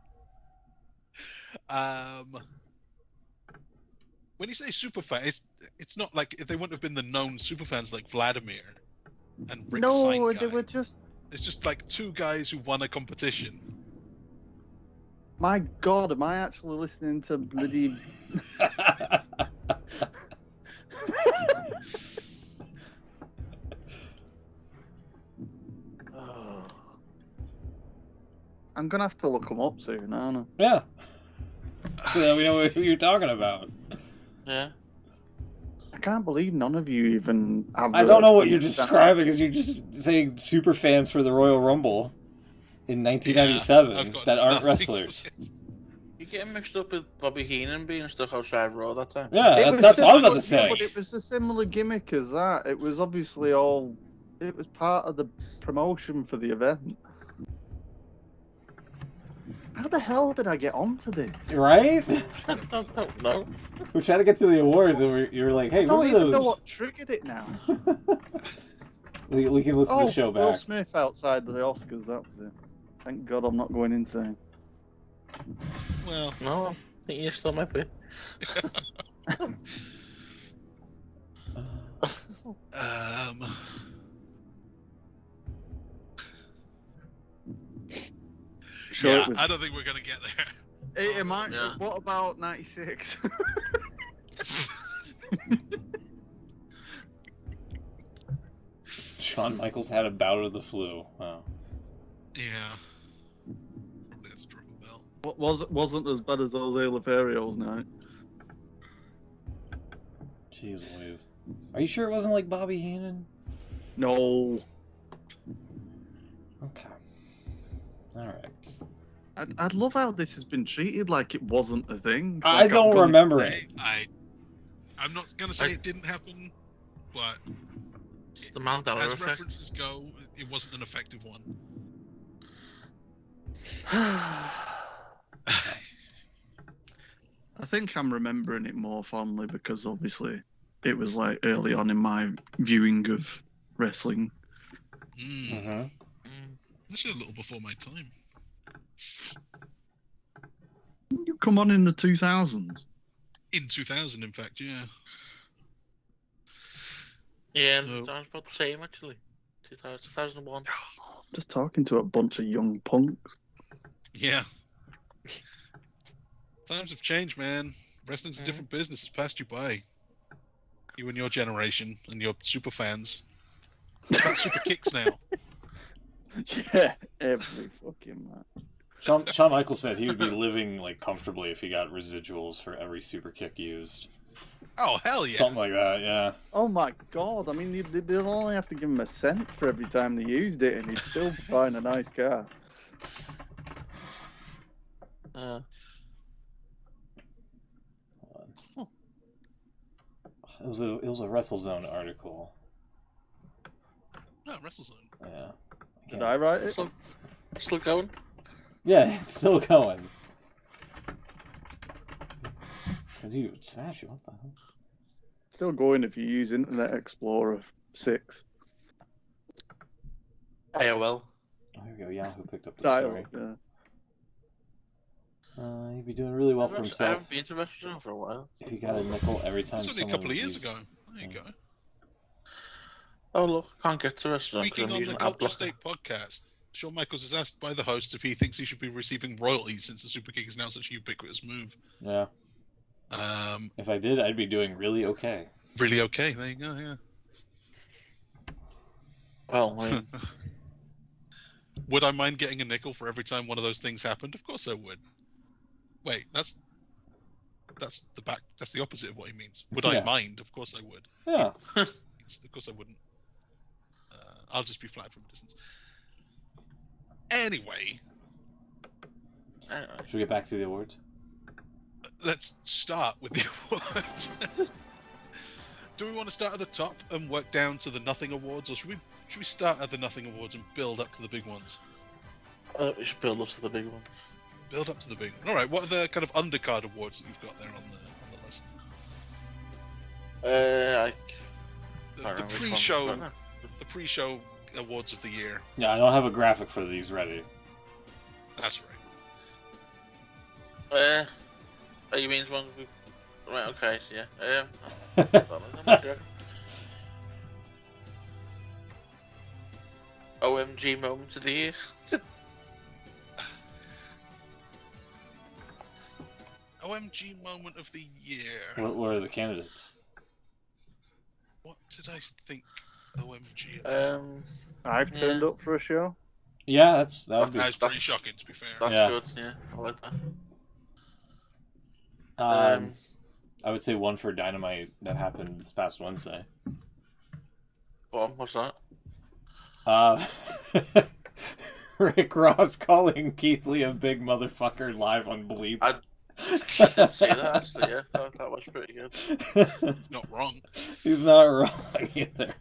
[SPEAKER 4] When you say super fan, it's not like they wouldn't have been the known super fans like Vladimir and Rick
[SPEAKER 2] No,
[SPEAKER 4] Stein
[SPEAKER 2] they
[SPEAKER 4] guy.
[SPEAKER 2] were just,
[SPEAKER 4] It's just like two guys who won a competition.
[SPEAKER 2] my God, am I actually listening to bloody... Oh. I'm gonna have to look them up soon, aren't I?
[SPEAKER 1] Yeah. So that we know who you're talking about.
[SPEAKER 3] Yeah.
[SPEAKER 2] I can't believe none of you even have...
[SPEAKER 1] I don't know what you're describing because you're just saying super fans for the Royal Rumble in 1997
[SPEAKER 4] Yeah, I've got
[SPEAKER 1] that aren't
[SPEAKER 4] nothing
[SPEAKER 1] wrestlers.
[SPEAKER 4] for this.
[SPEAKER 3] You're getting mixed up with Bobby Heenan being stuck outside Raw that time.
[SPEAKER 1] Yeah,
[SPEAKER 2] It
[SPEAKER 1] that's what I was about to
[SPEAKER 2] similar-
[SPEAKER 1] say.
[SPEAKER 2] But it was a similar gimmick as that. It was obviously all... It was part of the promotion for the event. How the hell did I get onto this?
[SPEAKER 1] Right?
[SPEAKER 3] I don't know.
[SPEAKER 1] We're trying to get to the awards and you were like, hey,
[SPEAKER 2] I don't
[SPEAKER 1] what are
[SPEAKER 2] even know
[SPEAKER 1] those?
[SPEAKER 2] what triggered it now.
[SPEAKER 1] We can listen to the show
[SPEAKER 2] Will
[SPEAKER 1] back.
[SPEAKER 2] Smith outside the Oscars, that was it. Thank God I'm not going insane.
[SPEAKER 4] Well,
[SPEAKER 3] No, I think you still might be.
[SPEAKER 2] Sure,
[SPEAKER 4] yeah,
[SPEAKER 2] it was...
[SPEAKER 4] I don't think we're gonna get there.
[SPEAKER 2] Hey, am I...
[SPEAKER 3] Yeah.
[SPEAKER 2] What about 96?
[SPEAKER 1] Shawn Michaels had a bout of the flu. Wow.
[SPEAKER 4] Yeah. Probably has to drop a belt.
[SPEAKER 2] What wasn't as bad as Jose Loperio's night.
[SPEAKER 1] Jeez Louise. Are you sure it wasn't like Bobby Heenan?
[SPEAKER 2] No.
[SPEAKER 1] Okay. Alright.
[SPEAKER 2] I love how this has been treated like it wasn't a thing.
[SPEAKER 1] I
[SPEAKER 2] Like,
[SPEAKER 1] don't remember it.
[SPEAKER 4] I'm not gonna say it didn't happen, but
[SPEAKER 3] The Mandela
[SPEAKER 4] as
[SPEAKER 3] effect.
[SPEAKER 4] references go, it wasn't an effective one.
[SPEAKER 2] I think I'm remembering it more fondly because obviously it was like early on in my viewing of wrestling.
[SPEAKER 1] Mhm.
[SPEAKER 4] Actually, a little before my time.
[SPEAKER 2] You come on in the 2000s.
[SPEAKER 4] In 2000, in fact, yeah.
[SPEAKER 3] Yeah,
[SPEAKER 4] So-
[SPEAKER 3] I was about the same actually. 2001.
[SPEAKER 2] Just talking to a bunch of young punks.
[SPEAKER 4] Yeah. Times have changed, man. Wrestling's a different business. It's passed you by. You and your generation and your super fans. What about super kicks now?
[SPEAKER 2] Yeah, every fucking match.
[SPEAKER 1] Shawn Michaels said he would be living like comfortably if he got residuals for every super kick used.
[SPEAKER 4] Oh, hell yeah.
[SPEAKER 1] Something like that, yeah.
[SPEAKER 2] Oh my god! I mean, they'd only have to give him a cent for every time they used it, and he'd still be buying a nice car.
[SPEAKER 1] It was a WrestleZone article.
[SPEAKER 4] No, WrestleZone.
[SPEAKER 1] Yeah.
[SPEAKER 2] Did I write it?
[SPEAKER 3] Still going?
[SPEAKER 1] Yeah, it's still going. Dude, smash you! What the hell?
[SPEAKER 2] Still going if you use Internet Explorer 6.
[SPEAKER 3] AOL.
[SPEAKER 1] Oh, here we go. Yahoo picked up the
[SPEAKER 2] Dial
[SPEAKER 1] story.
[SPEAKER 2] up, yeah.
[SPEAKER 1] He'd be doing really well for
[SPEAKER 3] I
[SPEAKER 1] himself
[SPEAKER 3] haven't been to restaurant for a while.
[SPEAKER 1] if he got a nickel every time
[SPEAKER 4] It was only a
[SPEAKER 1] someone
[SPEAKER 4] couple of years
[SPEAKER 1] used-
[SPEAKER 4] ago. There you go.
[SPEAKER 3] Oh look, can't get to restaurant because
[SPEAKER 4] Speaking
[SPEAKER 3] I'm
[SPEAKER 4] on the
[SPEAKER 3] using
[SPEAKER 4] Culture
[SPEAKER 3] AdBlocker.
[SPEAKER 4] State podcast, Shawn Michaels is asked by the host if he thinks he should be receiving royalties since the Super Kick is now such a ubiquitous move.
[SPEAKER 1] Yeah. If I did, I'd be doing really okay.
[SPEAKER 4] Really okay. There you go. Yeah.
[SPEAKER 3] Well, I mean,
[SPEAKER 4] Would I mind getting a nickel for every time one of those things happened? Of course I would. Wait, that's the opposite of what he means. Would I
[SPEAKER 1] Yeah.
[SPEAKER 4] mind? Of course I would.
[SPEAKER 1] Yeah.
[SPEAKER 4] Of course I wouldn't. I'll just be flagged from a distance. Anyway,
[SPEAKER 1] Should we get back to the awards?
[SPEAKER 4] let's start with the awards. Do we want to start at the top and work down to the nothing awards, or should we start at the nothing awards and build up to the big ones?
[SPEAKER 3] we should build up to the big one.
[SPEAKER 4] Build up to the big one. All right. What are the kind of undercard awards that you've got there on the list?
[SPEAKER 3] I
[SPEAKER 4] The
[SPEAKER 3] can't remember which
[SPEAKER 4] pre-show,
[SPEAKER 3] one.
[SPEAKER 4] the pre-show awards of the year.
[SPEAKER 1] Yeah, I don't have a graphic for these ready.
[SPEAKER 4] That's right.
[SPEAKER 3] Oh, you mean one? Right. Okay. So yeah. Let me check. OMG moment of the year.
[SPEAKER 4] OMG moment of the year.
[SPEAKER 1] What are the candidates?
[SPEAKER 4] What did I think? OMG. About?
[SPEAKER 2] I've turned up for a show.
[SPEAKER 1] Yeah, that would be.
[SPEAKER 4] That's pretty shocking, to be fair.
[SPEAKER 3] That's
[SPEAKER 1] Yeah.
[SPEAKER 3] good. Yeah, I like that.
[SPEAKER 1] I would say one for Dynamite that happened this past Wednesday.
[SPEAKER 3] What's that?
[SPEAKER 1] Rick Ross calling Keith Lee a big motherfucker live on Bleep.
[SPEAKER 3] I didn't see that actually. Yeah, that was pretty good.
[SPEAKER 4] He's not wrong.
[SPEAKER 1] He's not wrong either.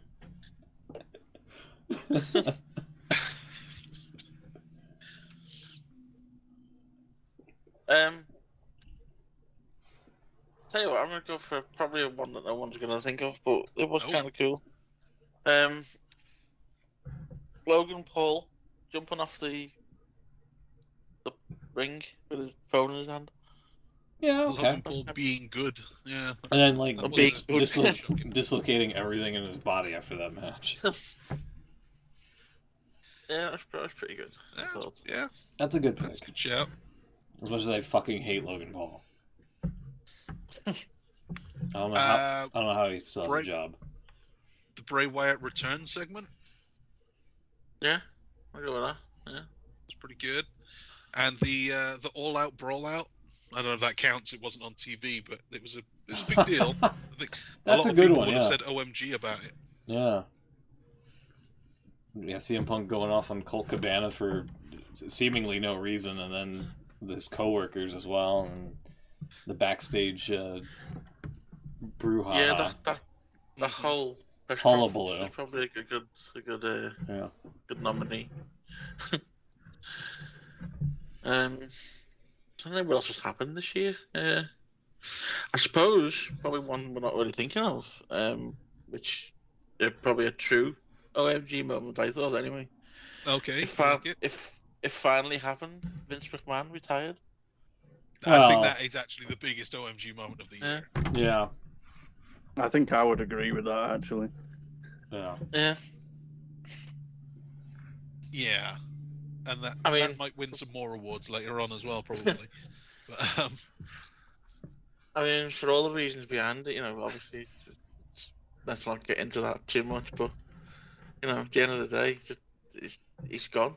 [SPEAKER 3] Tell you what, I'm gonna go for probably one that no one's gonna think of, but it was
[SPEAKER 4] Oh.
[SPEAKER 3] kind of cool. Logan Paul jumping off the ring with his phone in his hand.
[SPEAKER 1] Yeah, okay.
[SPEAKER 4] Logan Paul being good. Yeah.
[SPEAKER 1] And then like
[SPEAKER 4] That
[SPEAKER 3] big
[SPEAKER 4] was
[SPEAKER 3] good.
[SPEAKER 1] dislocating everything in his body after that match.
[SPEAKER 3] Yeah, that was pretty good. I thought.
[SPEAKER 4] Yeah.
[SPEAKER 1] That's a good
[SPEAKER 4] That's a
[SPEAKER 1] pick.
[SPEAKER 4] good shout.
[SPEAKER 1] As much as I fucking hate Logan Paul. I don't know how he still has a
[SPEAKER 4] Bray-
[SPEAKER 1] job.
[SPEAKER 4] The Bray Wyatt return segment
[SPEAKER 3] Yeah, I'll go with that. Yeah.
[SPEAKER 4] was pretty good. And the All Out Brawl Out. I don't know if that counts. It wasn't on TV, but it was a big deal. I think
[SPEAKER 1] That's
[SPEAKER 4] a
[SPEAKER 1] a
[SPEAKER 4] lot
[SPEAKER 1] good
[SPEAKER 4] of people
[SPEAKER 1] one,
[SPEAKER 4] would have
[SPEAKER 1] yeah.
[SPEAKER 4] said OMG about it.
[SPEAKER 1] Yeah. Yeah, CM Punk going off on Colt Cabana for seemingly no reason, and then his coworkers as well, and the backstage brouhaha.
[SPEAKER 3] Yeah, that whole press
[SPEAKER 1] Hullabaloo.
[SPEAKER 3] conference is probably a good nominee. I don't know what else has happened this year. I suppose probably one we're not really thinking of, which is probably a true OMG moment. I thought anyway.
[SPEAKER 4] Okay.
[SPEAKER 3] If finally happened, Vince McMahon retired.
[SPEAKER 4] I think that is actually the biggest OMG moment of the year.
[SPEAKER 1] Yeah.
[SPEAKER 2] I think I would agree with that, actually.
[SPEAKER 1] Yeah.
[SPEAKER 3] Yeah.
[SPEAKER 4] Yeah. And that might win some more awards later on as well, probably. But,
[SPEAKER 3] I mean, for all the reasons behind it, obviously, let's not get into that too much. But at the end of the day, he's gone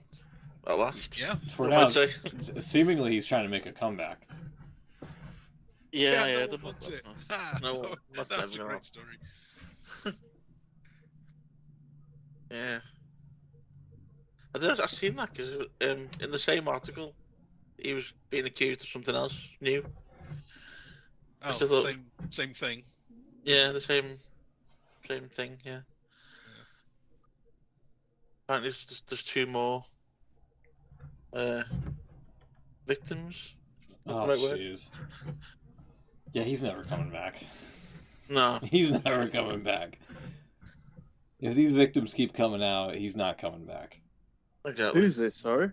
[SPEAKER 3] at last.
[SPEAKER 4] Yeah.
[SPEAKER 1] For now, seemingly he's trying to make a comeback.
[SPEAKER 3] Yeah.
[SPEAKER 4] That's it.
[SPEAKER 3] No,
[SPEAKER 4] that's a great story.
[SPEAKER 3] Yeah. I've seen that because in the same article, he was being accused of something else new.
[SPEAKER 4] Oh, same thing.
[SPEAKER 3] Yeah, the same thing. Yeah. Apparently, there's 2 more victims.
[SPEAKER 1] Oh, jeez. Yeah, he's never coming back.
[SPEAKER 3] No.
[SPEAKER 1] He's never coming back. If these victims keep coming out, he's not coming back.
[SPEAKER 3] Exactly.
[SPEAKER 2] Who's this, sorry?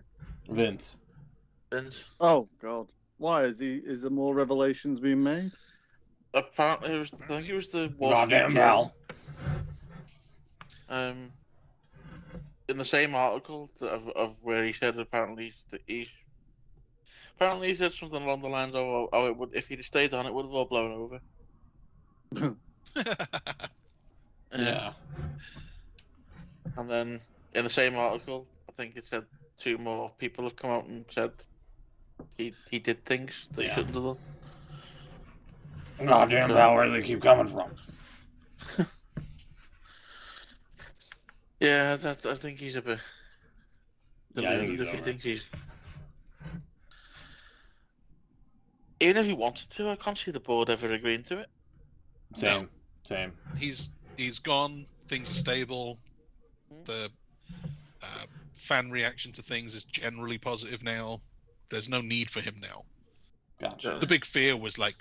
[SPEAKER 1] Vince.
[SPEAKER 2] Oh, God. Why? Is there more revelations being made?
[SPEAKER 3] Apparently, I think it was the Wall
[SPEAKER 1] Goddamn
[SPEAKER 3] Street
[SPEAKER 1] Journal.
[SPEAKER 3] In the same article of where he said apparently he said something along the lines of, "Oh, it would, if he'd stayed on, it would have all blown over."
[SPEAKER 1] Yeah.
[SPEAKER 3] And then in the same article, I think it said 2 more people have come out and said he did things that he shouldn't have done.
[SPEAKER 1] Goddamn hell, where do they keep coming from?
[SPEAKER 3] Yeah, I think he's a bit deluded if he
[SPEAKER 1] over.
[SPEAKER 3] thinks he's. Even if he wanted to, I can't see the board ever agreeing to it.
[SPEAKER 1] Same.
[SPEAKER 4] He's gone. Things are stable. The fan reaction to things is generally positive now. There's no need for him now.
[SPEAKER 1] Gotcha.
[SPEAKER 4] The big fear was like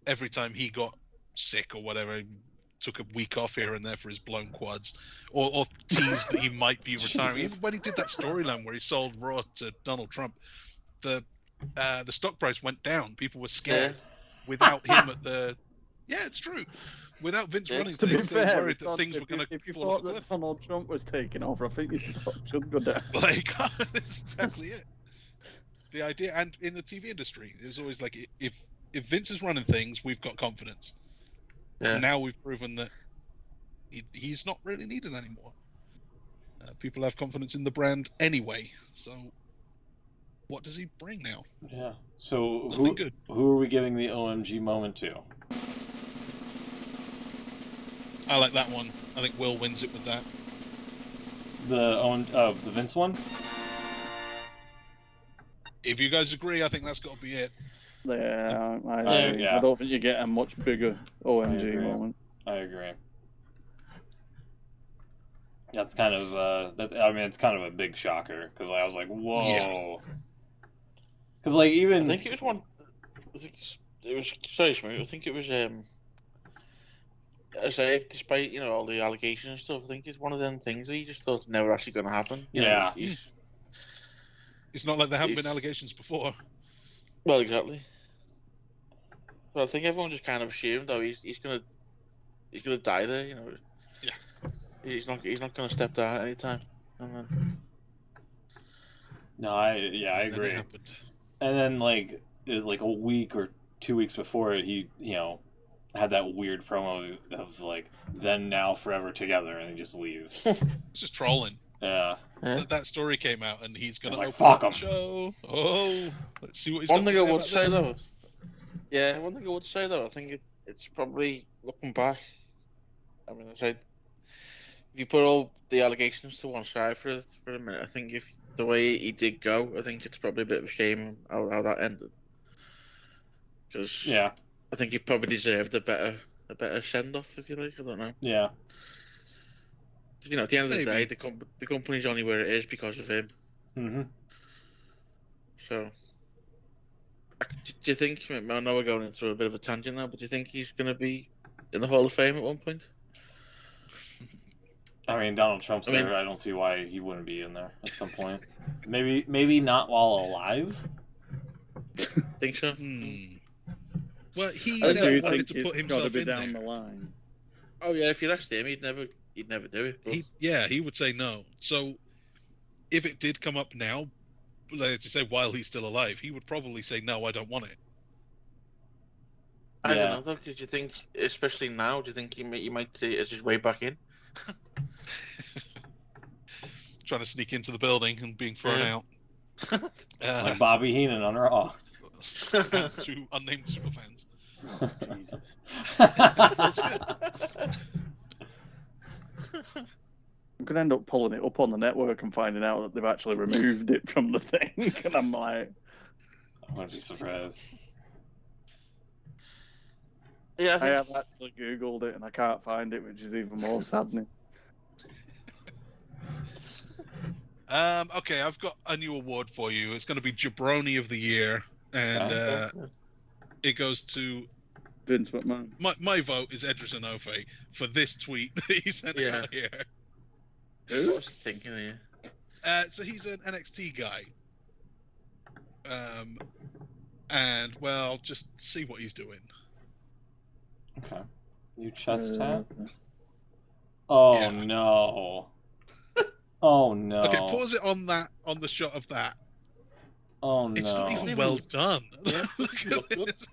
[SPEAKER 4] every time he got sick or whatever, he took a week off here and there for his blown quads, or teased that he might be retiring. Even when he did that storyline where he sold Raw to Donald Trump, the stock price went down. People were scared without him at the. Yeah, it's true. Without Vince running
[SPEAKER 2] To be
[SPEAKER 4] things, they were
[SPEAKER 2] fair,
[SPEAKER 4] worried that things were going to.
[SPEAKER 2] If you thought that Donald Trump was taking over, I think your stock should go down.
[SPEAKER 4] Like, that's exactly it. The idea, and in the TV industry, it was always like, if Vince is running things, we've got confidence. Yeah. Now we've proven that he's not really needed anymore. People have confidence in the brand anyway. So, what does he bring now?
[SPEAKER 1] Yeah. So who are we giving the OMG moment to?
[SPEAKER 4] I like that one. I think Will wins it with that.
[SPEAKER 1] The Vince one?
[SPEAKER 4] If you guys agree, I think that's got to be it.
[SPEAKER 2] Yeah, I don't think you get a much bigger OMG moment.
[SPEAKER 1] I agree. That's kind of it's kind of a big shocker because I was like, whoa. Because like even
[SPEAKER 3] I think it was one. I think it was. Sorry, Smooth. I think it was. I say, despite all the allegations and stuff, I think it's one of them things that you just thought never actually going to happen.
[SPEAKER 4] It's not like there haven't been allegations before.
[SPEAKER 3] Well, exactly. But I think everyone just kind of assumed, he's gonna die there.
[SPEAKER 4] Yeah.
[SPEAKER 3] He's not gonna step down at any time.
[SPEAKER 1] No, I agree. And then like it was like a week or 2 weeks before it, he had that weird promo of like then now forever together, and he just leaves.
[SPEAKER 4] It's just trolling.
[SPEAKER 1] Yeah.
[SPEAKER 4] That story came out, and he's gonna
[SPEAKER 1] like, fuck him.
[SPEAKER 4] Show. Oh, let's see what he's.
[SPEAKER 3] One thing I would say though. Yeah, one thing I would say though, I think it's probably looking back. I mean, I said if you put all the allegations to one side for a minute, I think if the way he did go, I think it's probably a bit of a shame how that ended. Because
[SPEAKER 1] Yeah.
[SPEAKER 3] I think he probably deserved a better send off, if you like. I don't know.
[SPEAKER 1] Yeah.
[SPEAKER 3] At the end of the day,
[SPEAKER 4] Maybe.
[SPEAKER 3] the company's only where it is because of him.
[SPEAKER 1] Mm-hmm.
[SPEAKER 3] So, do you think? I know we're going into a bit of a tangent now, but do you think he's going to be in the Hall of Fame at one point?
[SPEAKER 1] I mean, Donald Trump's
[SPEAKER 3] I mean-
[SPEAKER 1] there. I don't see why he wouldn't be in there at some point. Maybe not while alive.
[SPEAKER 3] Think so?
[SPEAKER 4] Well, he
[SPEAKER 2] I
[SPEAKER 4] never
[SPEAKER 2] do
[SPEAKER 4] wanted
[SPEAKER 2] think
[SPEAKER 4] to put
[SPEAKER 2] it's got to
[SPEAKER 4] himself
[SPEAKER 2] be
[SPEAKER 4] in
[SPEAKER 2] down
[SPEAKER 4] there.
[SPEAKER 2] the line.
[SPEAKER 3] Oh yeah, if you asked him, he'd never do it. But...
[SPEAKER 4] He would say no. So if it did come up now, let's say while he's still alive, he would probably say no, I don't want it.
[SPEAKER 3] I
[SPEAKER 1] Yeah.
[SPEAKER 3] don't know though. Because you think, especially now, do you think he might see it as his way back in?
[SPEAKER 4] Trying to sneak into the building and being thrown
[SPEAKER 3] Yeah.
[SPEAKER 4] out.
[SPEAKER 1] Like Bobby Heenan on Raw.
[SPEAKER 4] And two unnamed superfans.
[SPEAKER 2] I'm gonna end up pulling it up on the network and finding out that they've actually removed it from the thing, and I'm like,
[SPEAKER 1] I wouldn't be surprised.
[SPEAKER 3] Yeah,
[SPEAKER 2] I have actually Googled it and I can't find it, which is even more saddening.
[SPEAKER 4] Okay, I've got a new award for you. It's going to be Jabroni of the Year, and it goes to
[SPEAKER 2] Vince McMahon.
[SPEAKER 4] my vote is Edris Enofe for this tweet that he sent out here.
[SPEAKER 3] What was he thinking here?
[SPEAKER 4] So he's an NXT guy. And well, just see what he's doing.
[SPEAKER 1] Okay. New chest tat? Oh
[SPEAKER 4] Yeah.
[SPEAKER 1] no. Oh no.
[SPEAKER 4] Okay, pause it on the shot of that.
[SPEAKER 1] Oh no.
[SPEAKER 4] It's not even well done.
[SPEAKER 3] Yeah,
[SPEAKER 4] Look at this.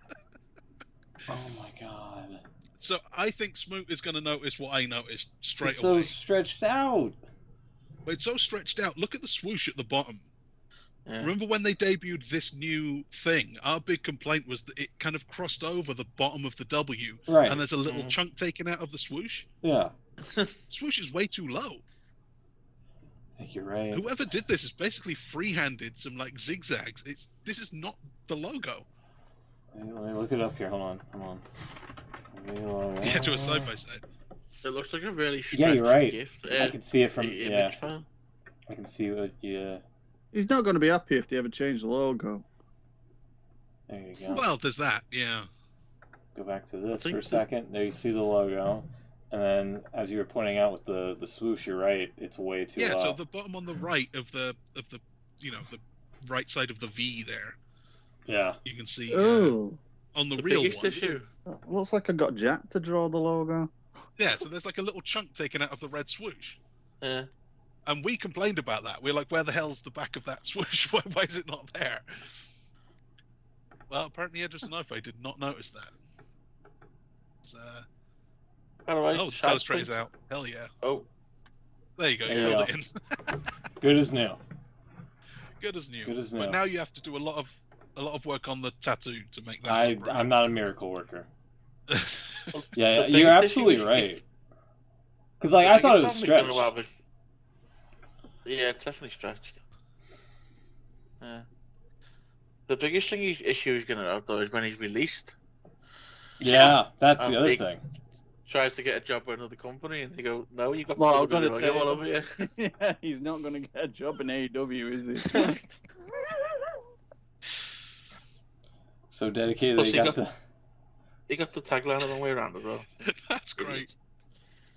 [SPEAKER 1] Oh my god.
[SPEAKER 4] So I think Smoot is going to notice what I noticed straight
[SPEAKER 1] It's
[SPEAKER 4] away.
[SPEAKER 1] so stretched out.
[SPEAKER 4] But it's so stretched out. Look at the swoosh at the bottom.
[SPEAKER 3] Yeah.
[SPEAKER 4] Remember when they debuted this new thing? Our big complaint was that it kind of crossed over the bottom of the W,
[SPEAKER 1] Right.
[SPEAKER 4] and there's a little chunk taken out of the swoosh.
[SPEAKER 1] Yeah.
[SPEAKER 4] Swoosh is way too low.
[SPEAKER 1] I think you're right.
[SPEAKER 4] Whoever did this is basically free-handed some like zigzags. This is not the logo.
[SPEAKER 1] Let me look it up here. Hold on.
[SPEAKER 4] Yeah, do a side by side.
[SPEAKER 3] It looks like a really stretched
[SPEAKER 1] Yeah, you're right.
[SPEAKER 3] gift.
[SPEAKER 1] I can see it from
[SPEAKER 3] image file.
[SPEAKER 1] I can see what you.
[SPEAKER 2] He's not going to be happy if they ever change the logo.
[SPEAKER 1] There you go.
[SPEAKER 4] Well, there's that. Yeah.
[SPEAKER 1] Go back to this
[SPEAKER 3] think
[SPEAKER 1] for a second. There you see the logo, and then as you were pointing out with the swoosh, you're right. It's way too
[SPEAKER 4] Yeah.
[SPEAKER 1] low.
[SPEAKER 4] So the bottom on the right of the the right side of the V there,
[SPEAKER 1] Yeah.
[SPEAKER 4] you can see
[SPEAKER 2] Oh,
[SPEAKER 4] on the
[SPEAKER 3] The
[SPEAKER 4] real
[SPEAKER 3] biggest
[SPEAKER 4] one.
[SPEAKER 3] issue.
[SPEAKER 2] looks like I got Jack to draw the logo.
[SPEAKER 4] Yeah. So there's like a little chunk taken out of the red swoosh.
[SPEAKER 3] Yeah.
[SPEAKER 4] And we complained about that. We're like, where the hell's the back of that swoosh? Why is it not there? Well, apparently Edris Enofe did not notice that. So,
[SPEAKER 3] By the way,
[SPEAKER 4] oh, the
[SPEAKER 3] side
[SPEAKER 4] illustrate is
[SPEAKER 3] point-
[SPEAKER 4] out. Hell yeah.
[SPEAKER 3] Oh,
[SPEAKER 4] There you go.
[SPEAKER 1] There
[SPEAKER 4] You
[SPEAKER 1] you
[SPEAKER 4] filled
[SPEAKER 1] go.
[SPEAKER 4] it in.
[SPEAKER 1] Good as new.
[SPEAKER 4] Good as new.
[SPEAKER 1] Good as
[SPEAKER 4] But
[SPEAKER 1] new.
[SPEAKER 4] now you have to do a lot of work on the tattoo to make that. look right.
[SPEAKER 1] I'm not a miracle worker.
[SPEAKER 3] the
[SPEAKER 1] Yeah,
[SPEAKER 3] biggest
[SPEAKER 1] you're
[SPEAKER 3] issue
[SPEAKER 1] absolutely
[SPEAKER 3] is-
[SPEAKER 1] right. Because like
[SPEAKER 3] the
[SPEAKER 1] I thought it was
[SPEAKER 3] biggest problem
[SPEAKER 1] stretched.
[SPEAKER 3] you're gonna have is- Yeah, it's definitely stretched. Yeah. The biggest issue he's gonna have though is when he's released.
[SPEAKER 1] Yeah, that's the other
[SPEAKER 3] Big-
[SPEAKER 1] thing.
[SPEAKER 3] Tries to get a job with another company, and they go, "No, you got
[SPEAKER 2] Well, I'm
[SPEAKER 3] WWE
[SPEAKER 2] gonna
[SPEAKER 3] logo
[SPEAKER 2] say-
[SPEAKER 3] all over you."
[SPEAKER 2] Yeah, he's not going to get a job in AEW, is he?
[SPEAKER 1] So dedicated.
[SPEAKER 3] Plus
[SPEAKER 1] They
[SPEAKER 3] he
[SPEAKER 1] got
[SPEAKER 3] got-
[SPEAKER 1] the.
[SPEAKER 3] He got the tagline the wrong way around as well.
[SPEAKER 4] That's great.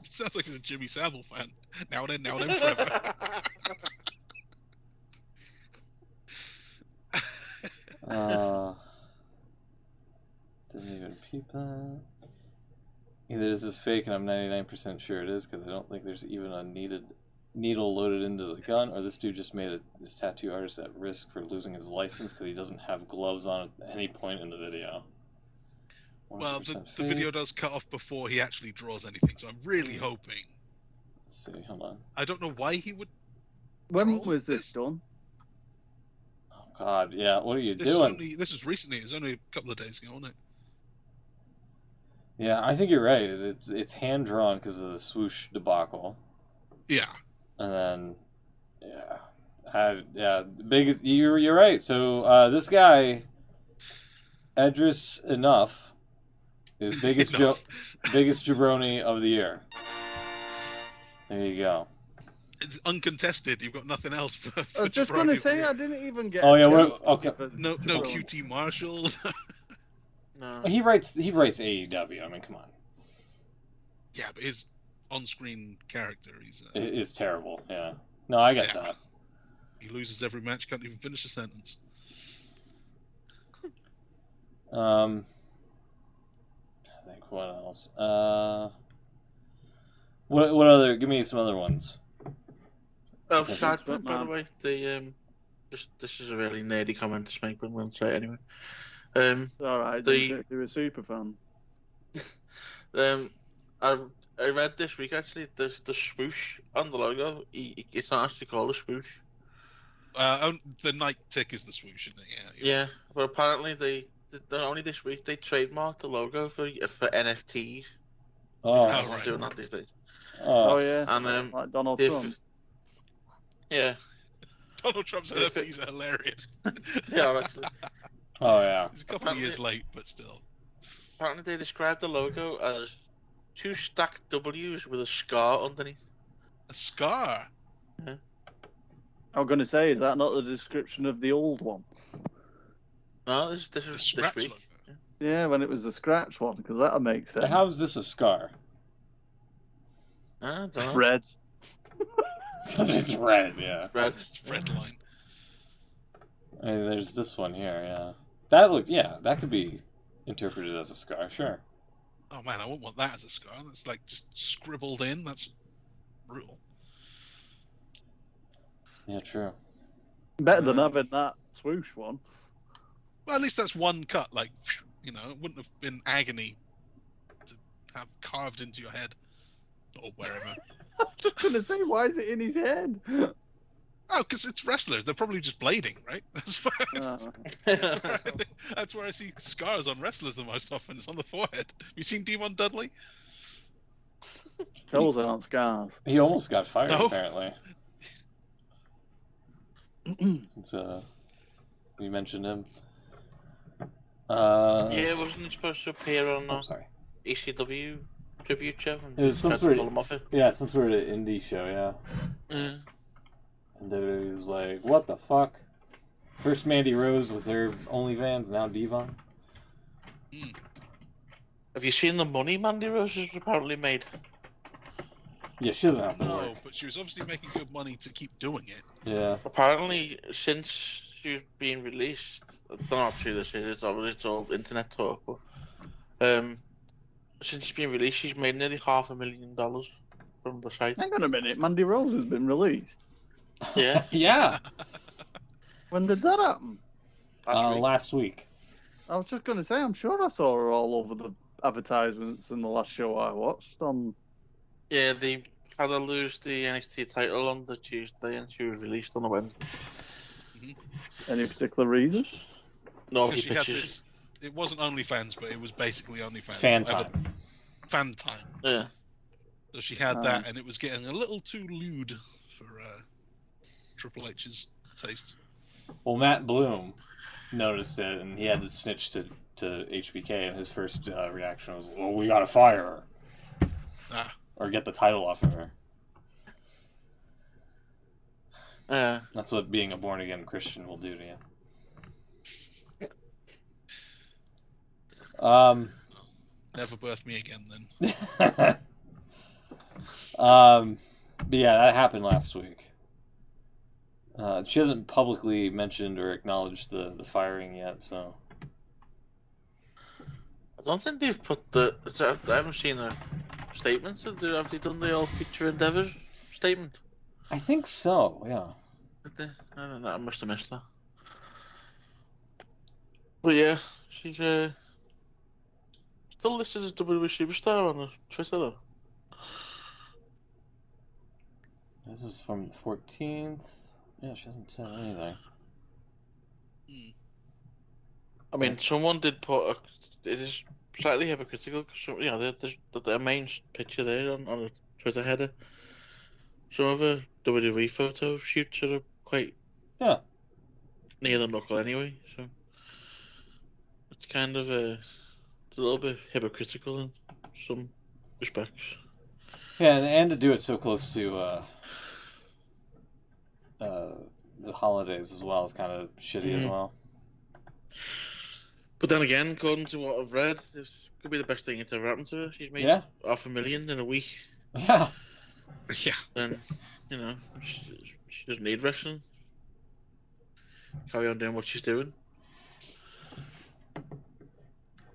[SPEAKER 4] Sounds like he's a Jimmy Savile fan. Now then, forever.
[SPEAKER 1] Didn't even peep that. Either this is fake, and I'm 99% sure it is, because I don't think there's even a needle loaded into the gun, or this dude just made this tattoo artist at risk for losing his license because he doesn't have gloves on at any point in the video.
[SPEAKER 4] Well,
[SPEAKER 1] 100%
[SPEAKER 4] the
[SPEAKER 1] fake.
[SPEAKER 4] video does cut off before he actually draws anything, so I'm really hoping.
[SPEAKER 1] Let's see, hold on.
[SPEAKER 4] I don't know why he would.
[SPEAKER 2] When
[SPEAKER 4] Troll
[SPEAKER 2] was
[SPEAKER 4] this?
[SPEAKER 2] this done?
[SPEAKER 1] Oh God, yeah. What are you
[SPEAKER 4] This
[SPEAKER 1] doing?
[SPEAKER 4] this was recently. It was only a couple of days ago, wasn't it?
[SPEAKER 1] Yeah, I think you're right. It's hand drawn because of the swoosh debacle,
[SPEAKER 4] Yeah.
[SPEAKER 1] and then yeah, Yeah, biggest. You're right. So this guy, Edris Enough, is biggest biggest jabroni of the year. There you go.
[SPEAKER 4] It's uncontested. You've got nothing else for
[SPEAKER 2] I was just going to say,
[SPEAKER 4] Jabroni.
[SPEAKER 2] I didn't even get
[SPEAKER 1] Oh,
[SPEAKER 2] a
[SPEAKER 1] yeah,
[SPEAKER 2] chance to
[SPEAKER 1] okay.
[SPEAKER 2] give a
[SPEAKER 4] No
[SPEAKER 2] jabroni.
[SPEAKER 4] QT Marshall.
[SPEAKER 3] No.
[SPEAKER 1] He writes AEW. I mean, come on.
[SPEAKER 4] Yeah, but his on-screen character,
[SPEAKER 1] It's terrible. Yeah. No, I get that.
[SPEAKER 4] he loses every match, can't even finish a sentence.
[SPEAKER 1] I think what else? What other? Give me some other ones.
[SPEAKER 3] Oh,
[SPEAKER 1] Attention.
[SPEAKER 3] side point, by the way. This is a really nerdy comment to make, but I'm going to say it anyway.
[SPEAKER 2] All right,
[SPEAKER 3] the-
[SPEAKER 2] you're a super fan.
[SPEAKER 3] I read this week actually. The swoosh on the logo. It's not actually called a swoosh.
[SPEAKER 4] The night tick is the swoosh, isn't it? Yeah.
[SPEAKER 3] Yeah, but apparently they only this week they trademarked the logo for NFTs.
[SPEAKER 1] Oh,
[SPEAKER 3] Everyone's
[SPEAKER 4] right.
[SPEAKER 3] doing that these days.
[SPEAKER 2] Oh yeah,
[SPEAKER 3] And
[SPEAKER 2] like Donald
[SPEAKER 3] they've-
[SPEAKER 2] Trump.
[SPEAKER 3] Yeah,
[SPEAKER 4] Donald Trump's
[SPEAKER 3] If
[SPEAKER 4] NFTs are hilarious.
[SPEAKER 3] yeah. Actually,
[SPEAKER 1] Oh yeah.
[SPEAKER 4] He's a couple of years late, but still.
[SPEAKER 3] apparently they described the logo as 2 stacked W's with a scar underneath.
[SPEAKER 4] A scar.
[SPEAKER 2] I'm going to say, is that not the description of the old one?
[SPEAKER 3] No, this
[SPEAKER 4] A
[SPEAKER 3] is this
[SPEAKER 4] scratch
[SPEAKER 3] week.
[SPEAKER 4] logo.
[SPEAKER 2] Yeah, when it was the scratch one, because that'll make sense.
[SPEAKER 1] How is this a scar?
[SPEAKER 3] I don't know.
[SPEAKER 2] Red.
[SPEAKER 1] Because it's red. Yeah.
[SPEAKER 3] Red.
[SPEAKER 4] It's red line.
[SPEAKER 1] I mean, there's this one here. Yeah. That could be interpreted as a scar. Sure.
[SPEAKER 4] Oh man, I wouldn't want that as a scar. That's like just scribbled in. That's brutal.
[SPEAKER 1] Yeah. True.
[SPEAKER 2] Better than having that swoosh one.
[SPEAKER 4] Well, at least that's one cut. Like, you know, it wouldn't have been agony to have carved into your head or wherever.
[SPEAKER 2] I'm just going to say, why is it in his head?
[SPEAKER 4] Oh, because it's wrestlers. They're probably just blading, right? That's where I see scars on wrestlers the most often. It's on the forehead. Have you seen Devon Dudley?
[SPEAKER 2] Those aren't scars.
[SPEAKER 1] He almost got fired
[SPEAKER 4] No.
[SPEAKER 1] apparently. Since we mentioned him.
[SPEAKER 3] Yeah, wasn't he supposed to appear on
[SPEAKER 1] I'm sorry.
[SPEAKER 3] ECW tribute show? And
[SPEAKER 1] It was some
[SPEAKER 3] tried to
[SPEAKER 1] sort of-
[SPEAKER 3] pull him off it.
[SPEAKER 1] Yeah, some sort of indie show. Yeah.
[SPEAKER 3] Yeah.
[SPEAKER 1] And WWE was like, "What the fuck?" First Mandy Rose with her OnlyFans, now Devon.
[SPEAKER 3] Have you seen the money Mandy Rose has apparently made?
[SPEAKER 1] Yeah, she doesn't have to
[SPEAKER 4] No,
[SPEAKER 1] work.
[SPEAKER 4] but she was obviously making good money to keep doing it.
[SPEAKER 1] Yeah.
[SPEAKER 3] Apparently, since she's been released, I don't know how true this is. It's all internet talk. But, since she's been released, she's made nearly $500,000 from the site.
[SPEAKER 2] Hang on a minute, Mandy Rose has been released.
[SPEAKER 3] Yeah,
[SPEAKER 1] Yeah.
[SPEAKER 2] When did that happen?
[SPEAKER 1] Last week.
[SPEAKER 2] I was just going to say, I'm sure I saw her all over the advertisements in the last show I watched on.
[SPEAKER 3] yeah. They had her lose the NXT title on the Tuesday, and she was released on the Wednesday.
[SPEAKER 2] Any particular reason?
[SPEAKER 3] No,
[SPEAKER 4] Because
[SPEAKER 3] he
[SPEAKER 4] she had
[SPEAKER 3] pictures.
[SPEAKER 4] this. It wasn't OnlyFans, but it was basically OnlyFans.
[SPEAKER 1] Fan
[SPEAKER 4] whatever-
[SPEAKER 1] time.
[SPEAKER 4] Fan time.
[SPEAKER 3] Yeah.
[SPEAKER 4] So she had that, and it was getting a little too lewd for Triple H's taste.
[SPEAKER 1] Well, Matt Bloom noticed it, and he had to snitch to HBK, and his first reaction was, "Well, we gotta fire her, or get the title off of her." That's what being a born again Christian will do to you.
[SPEAKER 4] Never birth me again, then.
[SPEAKER 1] But yeah, that happened last week. She hasn't publicly mentioned or acknowledged the firing yet, so.
[SPEAKER 3] I don't think they've put the. I haven't seen a statement. Have they done the All Future Endeavours statement?
[SPEAKER 1] I think so, yeah.
[SPEAKER 3] Did they? I don't know. I must have missed that. But yeah, she's still listed as WWE Superstar on the Twitter though.
[SPEAKER 1] This is from the 14th. Yeah, she hasn't said anything.
[SPEAKER 3] I mean, someone did put it is slightly hypocritical because you know the main picture there on a Twitter header. Some of her WWE photo shoots are quite
[SPEAKER 1] Yeah.
[SPEAKER 3] near the knuckle anyway. So it's kind of it's a little bit hypocritical in some respects.
[SPEAKER 1] Yeah, and to do it so close to the holidays as well is kind of shitty as well.
[SPEAKER 3] But then again, according to what I've read, this could be the best thing that's ever happened to her. She's made $500,000 in a week.
[SPEAKER 1] Yeah.
[SPEAKER 4] Yeah.
[SPEAKER 3] Then, she doesn't need wrestling. Carry on doing what she's doing.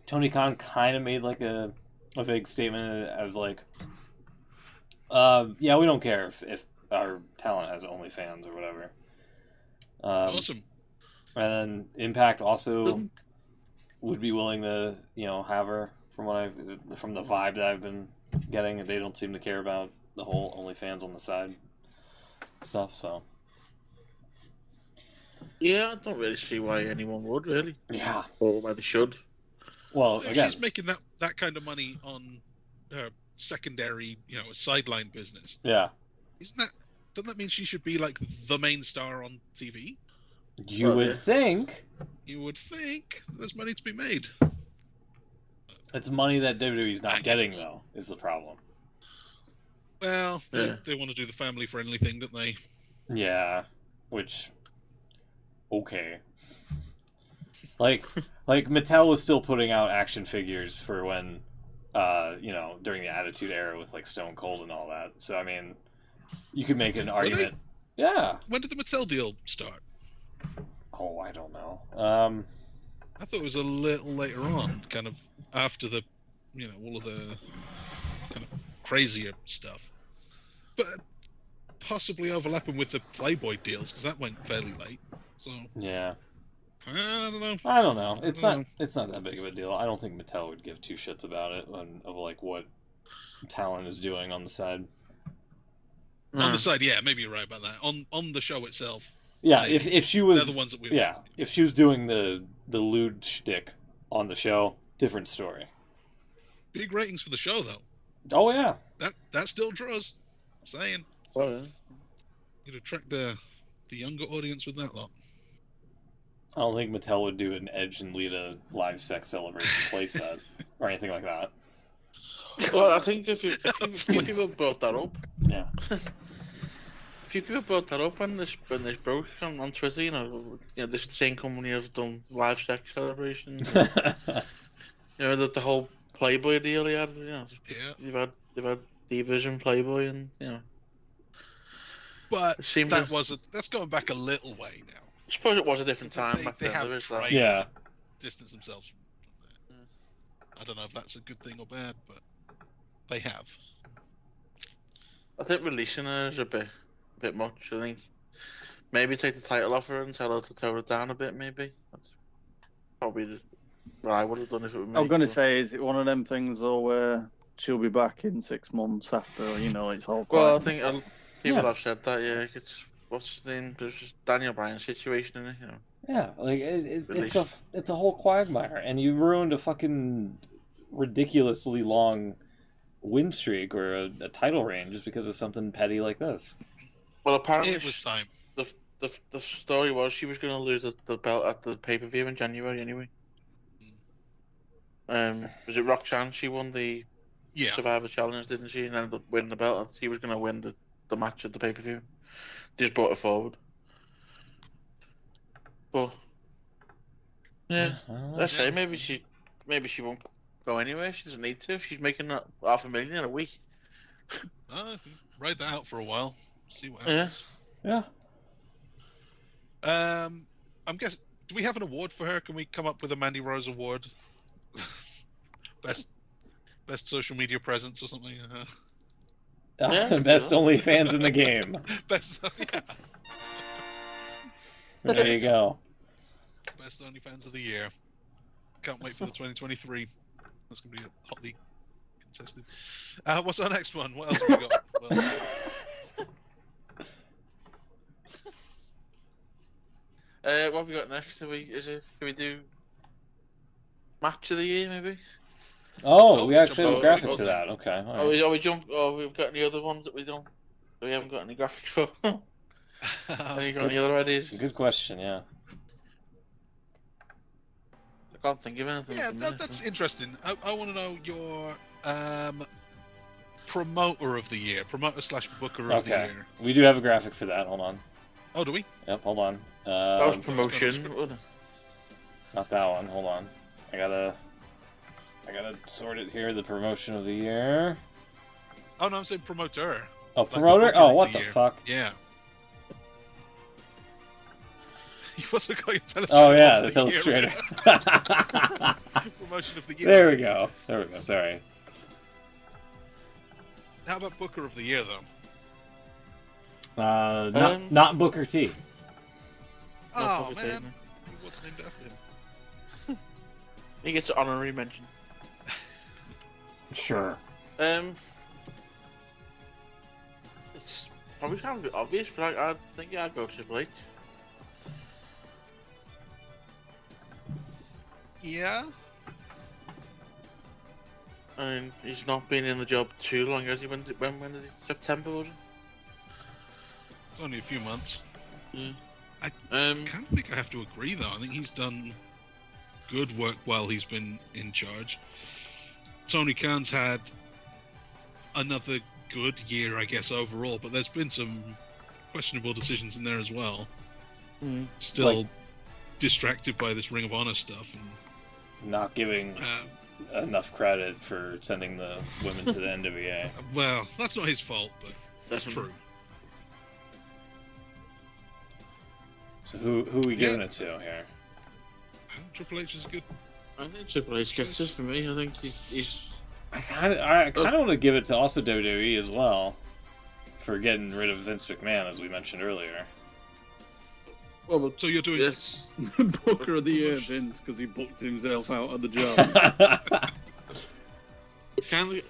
[SPEAKER 1] Tony Khan kind of made like a vague statement as like, yeah, we don't care if our talent has OnlyFans or whatever.
[SPEAKER 4] Awesome.
[SPEAKER 1] And then Impact also would be willing to, have her from the vibe that I've been getting. They don't seem to care about the whole OnlyFans on the side stuff, so.
[SPEAKER 3] Yeah, I don't really see why anyone would, really.
[SPEAKER 1] Yeah.
[SPEAKER 3] Or why they should.
[SPEAKER 1] Well,
[SPEAKER 4] if
[SPEAKER 1] again,
[SPEAKER 4] she's making that kind of money on her secondary, sideline business.
[SPEAKER 1] Yeah.
[SPEAKER 4] Doesn't that mean she should be like the main star on TV?
[SPEAKER 1] You would think.
[SPEAKER 4] You would think there's money to be made.
[SPEAKER 1] It's money that WWE's not getting, though, is the problem.
[SPEAKER 4] Well, they want to do the family-friendly thing, don't they?
[SPEAKER 1] Yeah, which... Okay. Like Mattel was still putting out action figures for when, during the Attitude Era with, like, Stone Cold and all that. So, I mean, you could make an argument. Yeah.
[SPEAKER 4] When did the Mattel deal start?
[SPEAKER 1] Oh, I don't know.
[SPEAKER 4] I thought it was a little later on, kind of after the, all of the kind of crazier stuff. But possibly overlapping with the Playboy deals, because that went fairly late. So
[SPEAKER 1] yeah.
[SPEAKER 4] I don't know.
[SPEAKER 1] I don't know. It's not that big of a deal. I don't think Mattel would give two shits about it of like what talent is doing on the side.
[SPEAKER 4] On the side, yeah, maybe you're right about that. On the show itself.
[SPEAKER 1] Yeah, if she was
[SPEAKER 4] they're the ones that we
[SPEAKER 1] if she was doing the lewd shtick on the show, different story.
[SPEAKER 4] Big ratings for the show though.
[SPEAKER 1] Oh yeah.
[SPEAKER 4] That still draws. I'm saying.
[SPEAKER 3] Oh yeah.
[SPEAKER 4] You'd attract the younger audience with that lot.
[SPEAKER 1] I don't think Mattel would do an Edge and Lita live sex celebration playset or anything like that.
[SPEAKER 3] Well, I think if few people brought that up.
[SPEAKER 1] Yeah.
[SPEAKER 3] A few people brought that up when this broke on Twitter. This same company have done live sex celebrations. The whole Playboy deal he had.
[SPEAKER 4] Yeah.
[SPEAKER 3] They've had Divas and Playboy, and
[SPEAKER 4] But that's going back a little way now.
[SPEAKER 3] I suppose it was a different time back then.
[SPEAKER 4] They have tried to distance themselves from that. I don't know if that's a good thing or bad, but they have.
[SPEAKER 3] I think releasing her is a bit much. I think maybe take the title off her and tell her to tone it down a bit. Maybe that's probably what I would have done if it were me.
[SPEAKER 2] I'm going to say, is it one of them things though where she'll be back in 6 months after it's all quiet?
[SPEAKER 3] Well, I think people have said that. Yeah, it's what's his name? There's just Daniel Bryan's situation in it.
[SPEAKER 1] Yeah, like it's a whole quagmire, and you ruined a fucking ridiculously long win streak or a title reign just because of something petty like this.
[SPEAKER 3] Well, apparently
[SPEAKER 4] it was time.
[SPEAKER 3] The story was she was going to lose the belt at the pay-per-view in January anyway. Was it Roxanne? She won the Survivor Challenge, didn't she? And ended up winning the belt. And she was going to win the match at the pay-per-view. They just brought it forward. But yeah, let's say maybe she won't go anywhere. She doesn't need to. If she's making that $500,000 in a week.
[SPEAKER 4] Ride that out for a while. See what happens.
[SPEAKER 1] Yeah.
[SPEAKER 4] I'm guessing. Do we have an award for her? Can we come up with a Mandy Rose award? Best social media presence or something.
[SPEAKER 1] Best OnlyFans in the game.
[SPEAKER 4] Best. Yeah.
[SPEAKER 1] There you go.
[SPEAKER 4] Best OnlyFans of the year. Can't wait for the 2023. That's going to be hotly contested. What's our next one? What else have we got?
[SPEAKER 3] What have we got next? Can we do match of the year maybe?
[SPEAKER 1] Oh, we actually have a graphic to that. Okay.
[SPEAKER 3] Right. We've got any other ones that we haven't got any graphics for? Have you got any other ideas?
[SPEAKER 1] Good question. Yeah.
[SPEAKER 3] I can't think of anything.
[SPEAKER 4] Yeah,
[SPEAKER 3] at the minute,
[SPEAKER 4] that's
[SPEAKER 3] so.
[SPEAKER 4] interesting. I want to know your promoter of the year, promoter/booker of the
[SPEAKER 1] Okay.
[SPEAKER 4] year.
[SPEAKER 1] We do have a graphic for that. Hold on.
[SPEAKER 4] Oh, do we?
[SPEAKER 1] Yep. Hold on.
[SPEAKER 3] That was
[SPEAKER 4] Um,
[SPEAKER 3] promotion.
[SPEAKER 1] Not that one. Hold on. I gotta sort it here. The promotion of the year.
[SPEAKER 4] Oh no, I'm saying promoter.
[SPEAKER 1] Oh,
[SPEAKER 4] the
[SPEAKER 1] promoter.
[SPEAKER 4] booker
[SPEAKER 1] Oh,
[SPEAKER 4] of
[SPEAKER 1] what
[SPEAKER 4] the
[SPEAKER 1] the
[SPEAKER 4] year.
[SPEAKER 1] fuck?
[SPEAKER 4] Yeah. You also got your telestrator.
[SPEAKER 1] Oh yeah,
[SPEAKER 4] of
[SPEAKER 1] the
[SPEAKER 4] the year.
[SPEAKER 1] telestrator.
[SPEAKER 4] Promotion of the year.
[SPEAKER 1] There we go. There we go. Sorry.
[SPEAKER 4] How about Booker of the Year, though?
[SPEAKER 1] Not Booker T.
[SPEAKER 4] Oh,
[SPEAKER 3] Booker T,
[SPEAKER 4] man.
[SPEAKER 3] no.
[SPEAKER 4] What's named after him?
[SPEAKER 3] He gets an honorary mention.
[SPEAKER 1] Sure.
[SPEAKER 3] It's probably sounds a bit obvious, but I think I'd go Triple H.
[SPEAKER 4] Yeah?
[SPEAKER 3] I mean, he's not been in the job too long, has he? When did he? September, was it?
[SPEAKER 4] It's only a few months.
[SPEAKER 3] Yeah.
[SPEAKER 4] I
[SPEAKER 3] Um,
[SPEAKER 4] kind of think I have to agree, though. I think he's done good work while he's been in charge. Tony Khan's had another good year, I guess, overall, but there's been some questionable decisions in there as well. Still distracted by this Ring of Honor stuff. And
[SPEAKER 1] Not giving enough credit for sending the women to the NWA.
[SPEAKER 4] well, that's not his fault, but that's true.
[SPEAKER 1] So who are we giving it to here?
[SPEAKER 4] Triple H is good.
[SPEAKER 3] I think Triple H gets this for me. I think he's
[SPEAKER 1] I kind of want to give it to also WWE as well for getting rid of Vince McMahon, as we mentioned earlier.
[SPEAKER 3] well,
[SPEAKER 4] So you're doing
[SPEAKER 3] yes.
[SPEAKER 2] Booker of the Year, Vince, because he booked himself out of the job.
[SPEAKER 3] Kind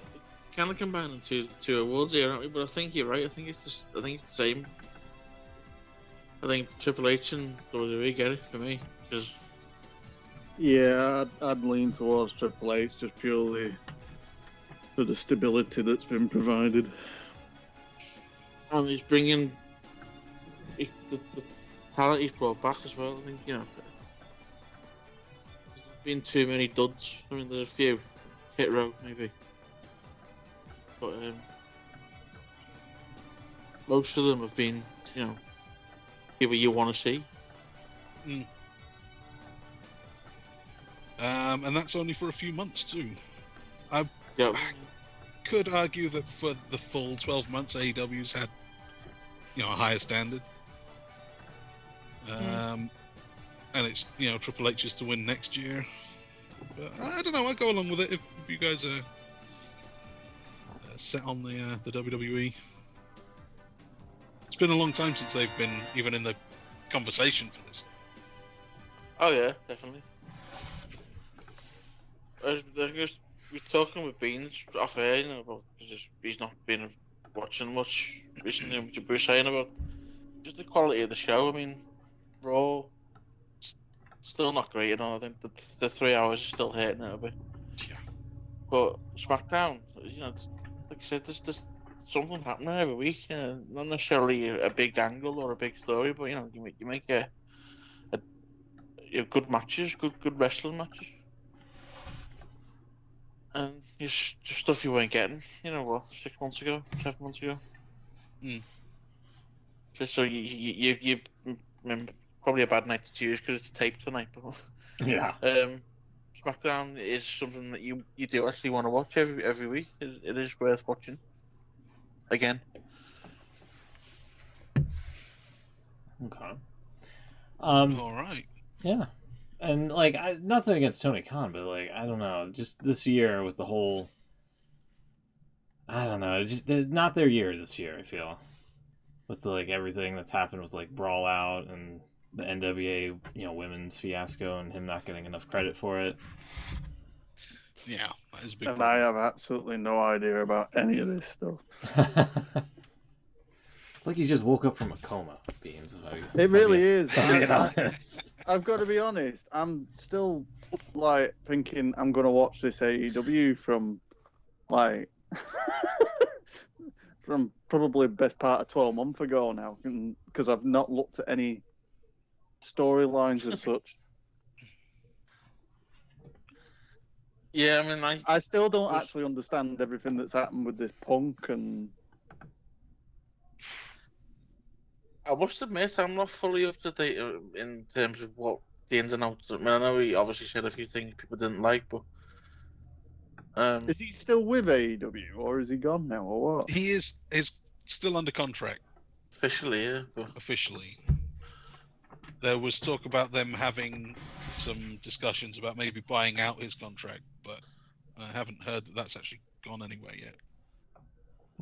[SPEAKER 3] of combining two awards here, aren't we? But I think you're right. I think it's the same. I think Triple H and WWE get it for me because
[SPEAKER 2] Yeah, I'd lean towards Triple H just purely for the stability that's been provided.
[SPEAKER 3] and he's bringing the talent he's brought back as well. I think there's been too many duds. I mean, there's a few hit row maybe, but most of them have been people you want to see.
[SPEAKER 4] and that's only for a few months too.
[SPEAKER 3] Yeah.
[SPEAKER 4] Could argue that for the full 12 months, AEW's had, a higher standard. And it's, Triple H is to win next year. But I don't know. I'll go along with it if you guys are set on the WWE. It's been a long time since they've been even in the conversation for this.
[SPEAKER 3] Oh yeah, definitely. We're talking with Beans off air, about he's not been watching much recently. What you were saying about just the quality of the show. I mean, Raw still not great, I think the 3 hours is still hurting it a bit.
[SPEAKER 4] Yeah.
[SPEAKER 3] But SmackDown, like I said, there's something happening every week. Not necessarily a big angle or a big story, but you make a good matches, good wrestling matches. And it's just stuff you weren't getting, 6 months ago, 7 months ago. So you probably a bad night to choose because it's taped tonight, but
[SPEAKER 1] Yeah.
[SPEAKER 3] SmackDown is something that you do actually want to watch every week. It is worth watching. Again.
[SPEAKER 1] Okay.
[SPEAKER 4] All right.
[SPEAKER 1] Yeah. And nothing against Tony Khan, but I don't know, just this year with the whole, I don't know, it's just not their year this year. I feel with everything that's happened with Brawl Out and the NWA, women's fiasco and him not getting enough credit for it.
[SPEAKER 4] Yeah, that is a big
[SPEAKER 2] And
[SPEAKER 4] problem.
[SPEAKER 2] I have absolutely no idea about any of this stuff.
[SPEAKER 1] It's like you just woke up from a coma, Beans.
[SPEAKER 2] It really is.
[SPEAKER 1] I've
[SPEAKER 2] I've got to be honest. I'm still thinking I'm going to watch this AEW from from probably best part of 12 months ago now, because I've not looked at any storylines as such.
[SPEAKER 3] Yeah, I mean,
[SPEAKER 2] I still don't actually understand everything that's happened with this Punk, and
[SPEAKER 3] I must admit, I'm not fully up to date in terms of what the ins and outs. I mean, I know he obviously said a few things people didn't like, but
[SPEAKER 2] is he still with AEW, or is he gone now, or what?
[SPEAKER 4] He is still under contract
[SPEAKER 3] officially, yeah. But
[SPEAKER 4] officially. There was talk about them having some discussions about maybe buying out his contract, but I haven't heard that that's actually gone anywhere yet.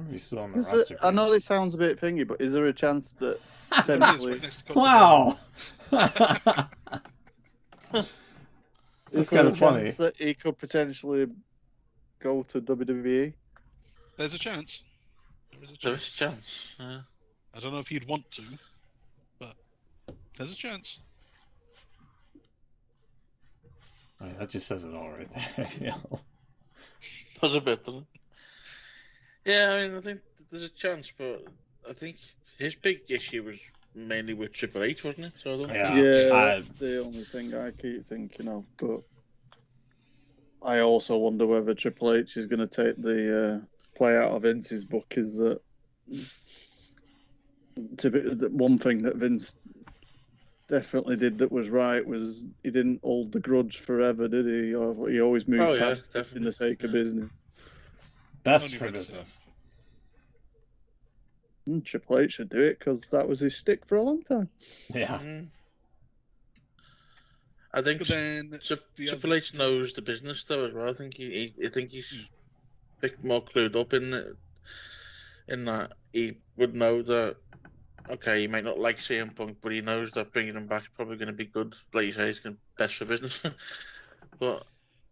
[SPEAKER 1] He's still on the roster.
[SPEAKER 2] I know this sounds a bit thingy, but is there a chance that
[SPEAKER 4] There is,
[SPEAKER 2] potentially
[SPEAKER 4] right next to Cody
[SPEAKER 1] Wow.
[SPEAKER 2] is
[SPEAKER 1] That's
[SPEAKER 2] there
[SPEAKER 1] kind
[SPEAKER 2] a
[SPEAKER 1] of funny.
[SPEAKER 2] chance that he could potentially go to WWE?
[SPEAKER 4] There's a chance. There is a
[SPEAKER 3] there's
[SPEAKER 4] chance.
[SPEAKER 3] a chance. Yeah.
[SPEAKER 4] I don't know if he'd want to, but there's a chance.
[SPEAKER 1] I mean, that just says it all right there, I feel.
[SPEAKER 3] Does a bit, doesn't it? Yeah, I mean, I think there's a chance, but I think his big issue was mainly with Triple H, wasn't it? So I don't
[SPEAKER 1] Yeah.
[SPEAKER 3] think...
[SPEAKER 2] That's the only thing I keep thinking of. But I also wonder whether Triple H is going to take the play out of Vince's book. Is that one thing that Vince definitely did that was right was he didn't hold the grudge forever, did he? Or he always moved past it in the sake of business.
[SPEAKER 1] Best
[SPEAKER 4] Only
[SPEAKER 1] for
[SPEAKER 4] right
[SPEAKER 1] business.
[SPEAKER 2] Triple H should do it because that was his stick for a long time.
[SPEAKER 1] Yeah.
[SPEAKER 3] I think
[SPEAKER 4] But then
[SPEAKER 3] Triple H knows the business though as well. I think he's a bit more clued up in that he would know that. Okay, he might not like CM Punk, but he knows that bringing him back is probably going to be good. Like you say, it's going to be best for business. But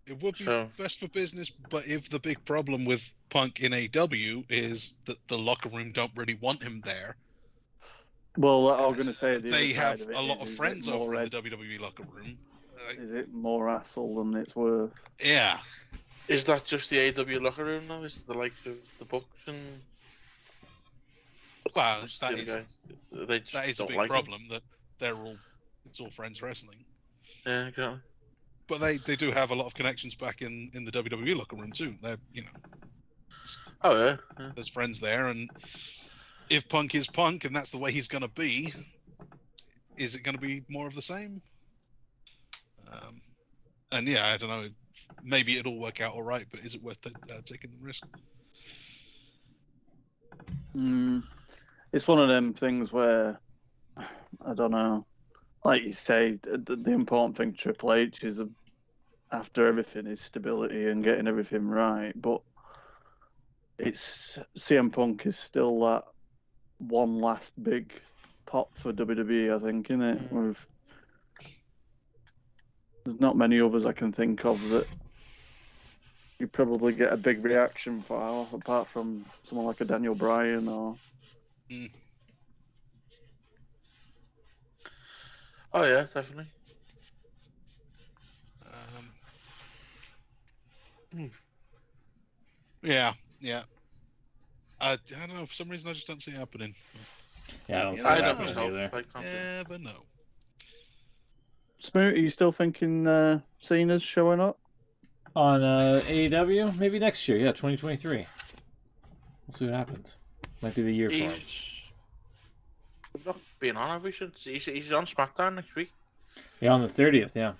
[SPEAKER 4] it would be best for business, but if the big problem with Punk in AW is that the locker room don't really want him there.
[SPEAKER 2] Well, I was going to say
[SPEAKER 4] they have a lot of friends over in the WWE locker room.
[SPEAKER 2] Is it more hassle than it's worth?
[SPEAKER 4] Yeah.
[SPEAKER 3] Is that just the AW locker room now? Is it the likes of the Bucks and?
[SPEAKER 4] Well, that is a big
[SPEAKER 3] like
[SPEAKER 4] problem that it's all friends wrestling.
[SPEAKER 3] Yeah, exactly.
[SPEAKER 4] But they do have a lot of connections back in the WWE locker room too. They're
[SPEAKER 3] Oh yeah.
[SPEAKER 4] There's friends there, and if Punk is Punk and that's the way he's gonna be, is it gonna be more of the same? And yeah, I don't know. Maybe it'll work out all right, but is it worth taking the risk?
[SPEAKER 2] It's one of them things where I don't know. Like you say, the important thing Triple H is after everything is stability and getting everything right. But it's CM Punk is still that one last big pop for WWE, I think, isn't it? There's not many others I can think of that you probably get a big reaction for, apart from someone like a Daniel Bryan or.
[SPEAKER 3] Oh yeah, definitely.
[SPEAKER 4] Yeah. I don't know. For some reason, I just don't see it happening.
[SPEAKER 1] Yeah, I don't see
[SPEAKER 3] I
[SPEAKER 1] it
[SPEAKER 3] don't
[SPEAKER 1] happening
[SPEAKER 3] know.
[SPEAKER 1] either.
[SPEAKER 4] Never know.
[SPEAKER 2] Smoot, are you still thinking Cena's showing up?
[SPEAKER 1] On AEW? Maybe next year, yeah, 2023. We'll see what happens. Might be the year for him.
[SPEAKER 3] He's not being on, have we? He's on SmackDown next week.
[SPEAKER 1] Yeah, on the 30th, yeah.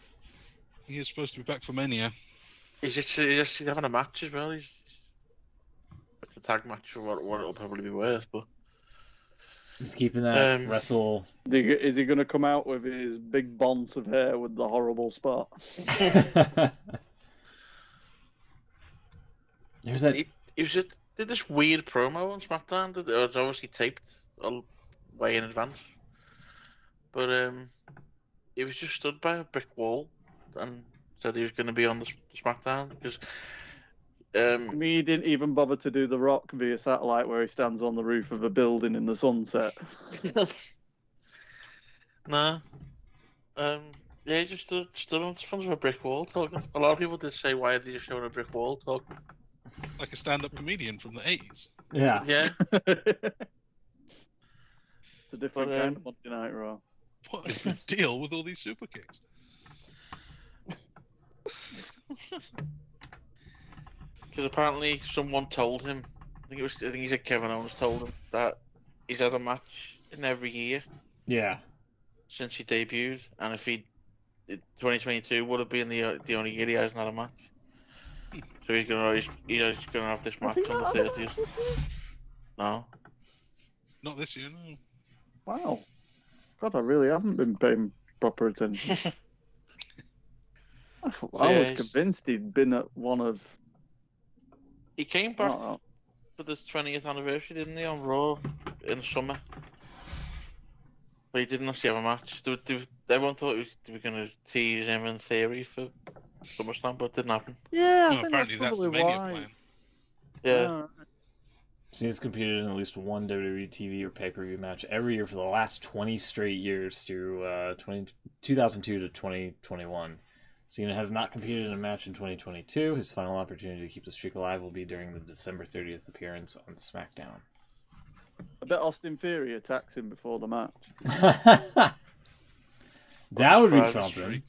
[SPEAKER 4] He is supposed to be back for Mania.
[SPEAKER 3] He's just having a match as well. It's a tag match for what it'll probably be worth, but
[SPEAKER 1] He's keeping that wrestle.
[SPEAKER 2] Is he going to come out with his big bonds of hair with the horrible spot?
[SPEAKER 1] There's that.
[SPEAKER 3] He did this weird promo on SmackDown. It was obviously taped way in advance, but he was just stood by a brick wall and said he was going to be on the SmackDown because.
[SPEAKER 2] He didn't even bother to do the Rock via satellite where he stands on the roof of a building in the sunset.
[SPEAKER 3] No. Yeah, he just stood in front of a brick wall talking. A lot of people did say, why did you show a brick wall talking?
[SPEAKER 4] Like a stand-up comedian from the 80s.
[SPEAKER 1] Yeah.
[SPEAKER 3] Yeah.
[SPEAKER 2] It's a different
[SPEAKER 3] But,
[SPEAKER 2] kind of Monday Night Raw.
[SPEAKER 4] What is the deal with all these super kicks?
[SPEAKER 3] Because apparently someone told him, I think he said Kevin Owens told him that he's had a match in every year
[SPEAKER 1] Yeah.
[SPEAKER 3] since he debuted, and if 2022 would have been the only year he hasn't had a match. So he's gonna have this
[SPEAKER 2] Has
[SPEAKER 3] match
[SPEAKER 2] he
[SPEAKER 3] on the
[SPEAKER 2] not had a match
[SPEAKER 3] 30th.
[SPEAKER 2] this year?
[SPEAKER 3] No.
[SPEAKER 4] Not this year, no.
[SPEAKER 2] Wow. God, I really haven't been paying proper attention. I was convinced he'd been at one of.
[SPEAKER 3] He came back
[SPEAKER 2] Oh,
[SPEAKER 3] for this 20th anniversary, didn't he, on Raw in the summer? But he didn't actually have a match. Everyone thought they were going to tease him in theory for SummerSlam, but it didn't happen.
[SPEAKER 2] yeah, I
[SPEAKER 4] No,
[SPEAKER 2] think
[SPEAKER 4] apparently that's the
[SPEAKER 2] probably
[SPEAKER 4] Mania
[SPEAKER 2] why.
[SPEAKER 4] plan.
[SPEAKER 3] Yeah.
[SPEAKER 1] He's competed in at least one WWE TV or pay-per-view match every year for the last 20 straight years through 2002 to 2021. Cena has not competed in a match in 2022. His final opportunity to keep the streak alive will be during the December 30th appearance on SmackDown.
[SPEAKER 2] I bet Austin Theory attacks him before the match.
[SPEAKER 1] That would be
[SPEAKER 3] Surprise
[SPEAKER 1] something.
[SPEAKER 4] streak.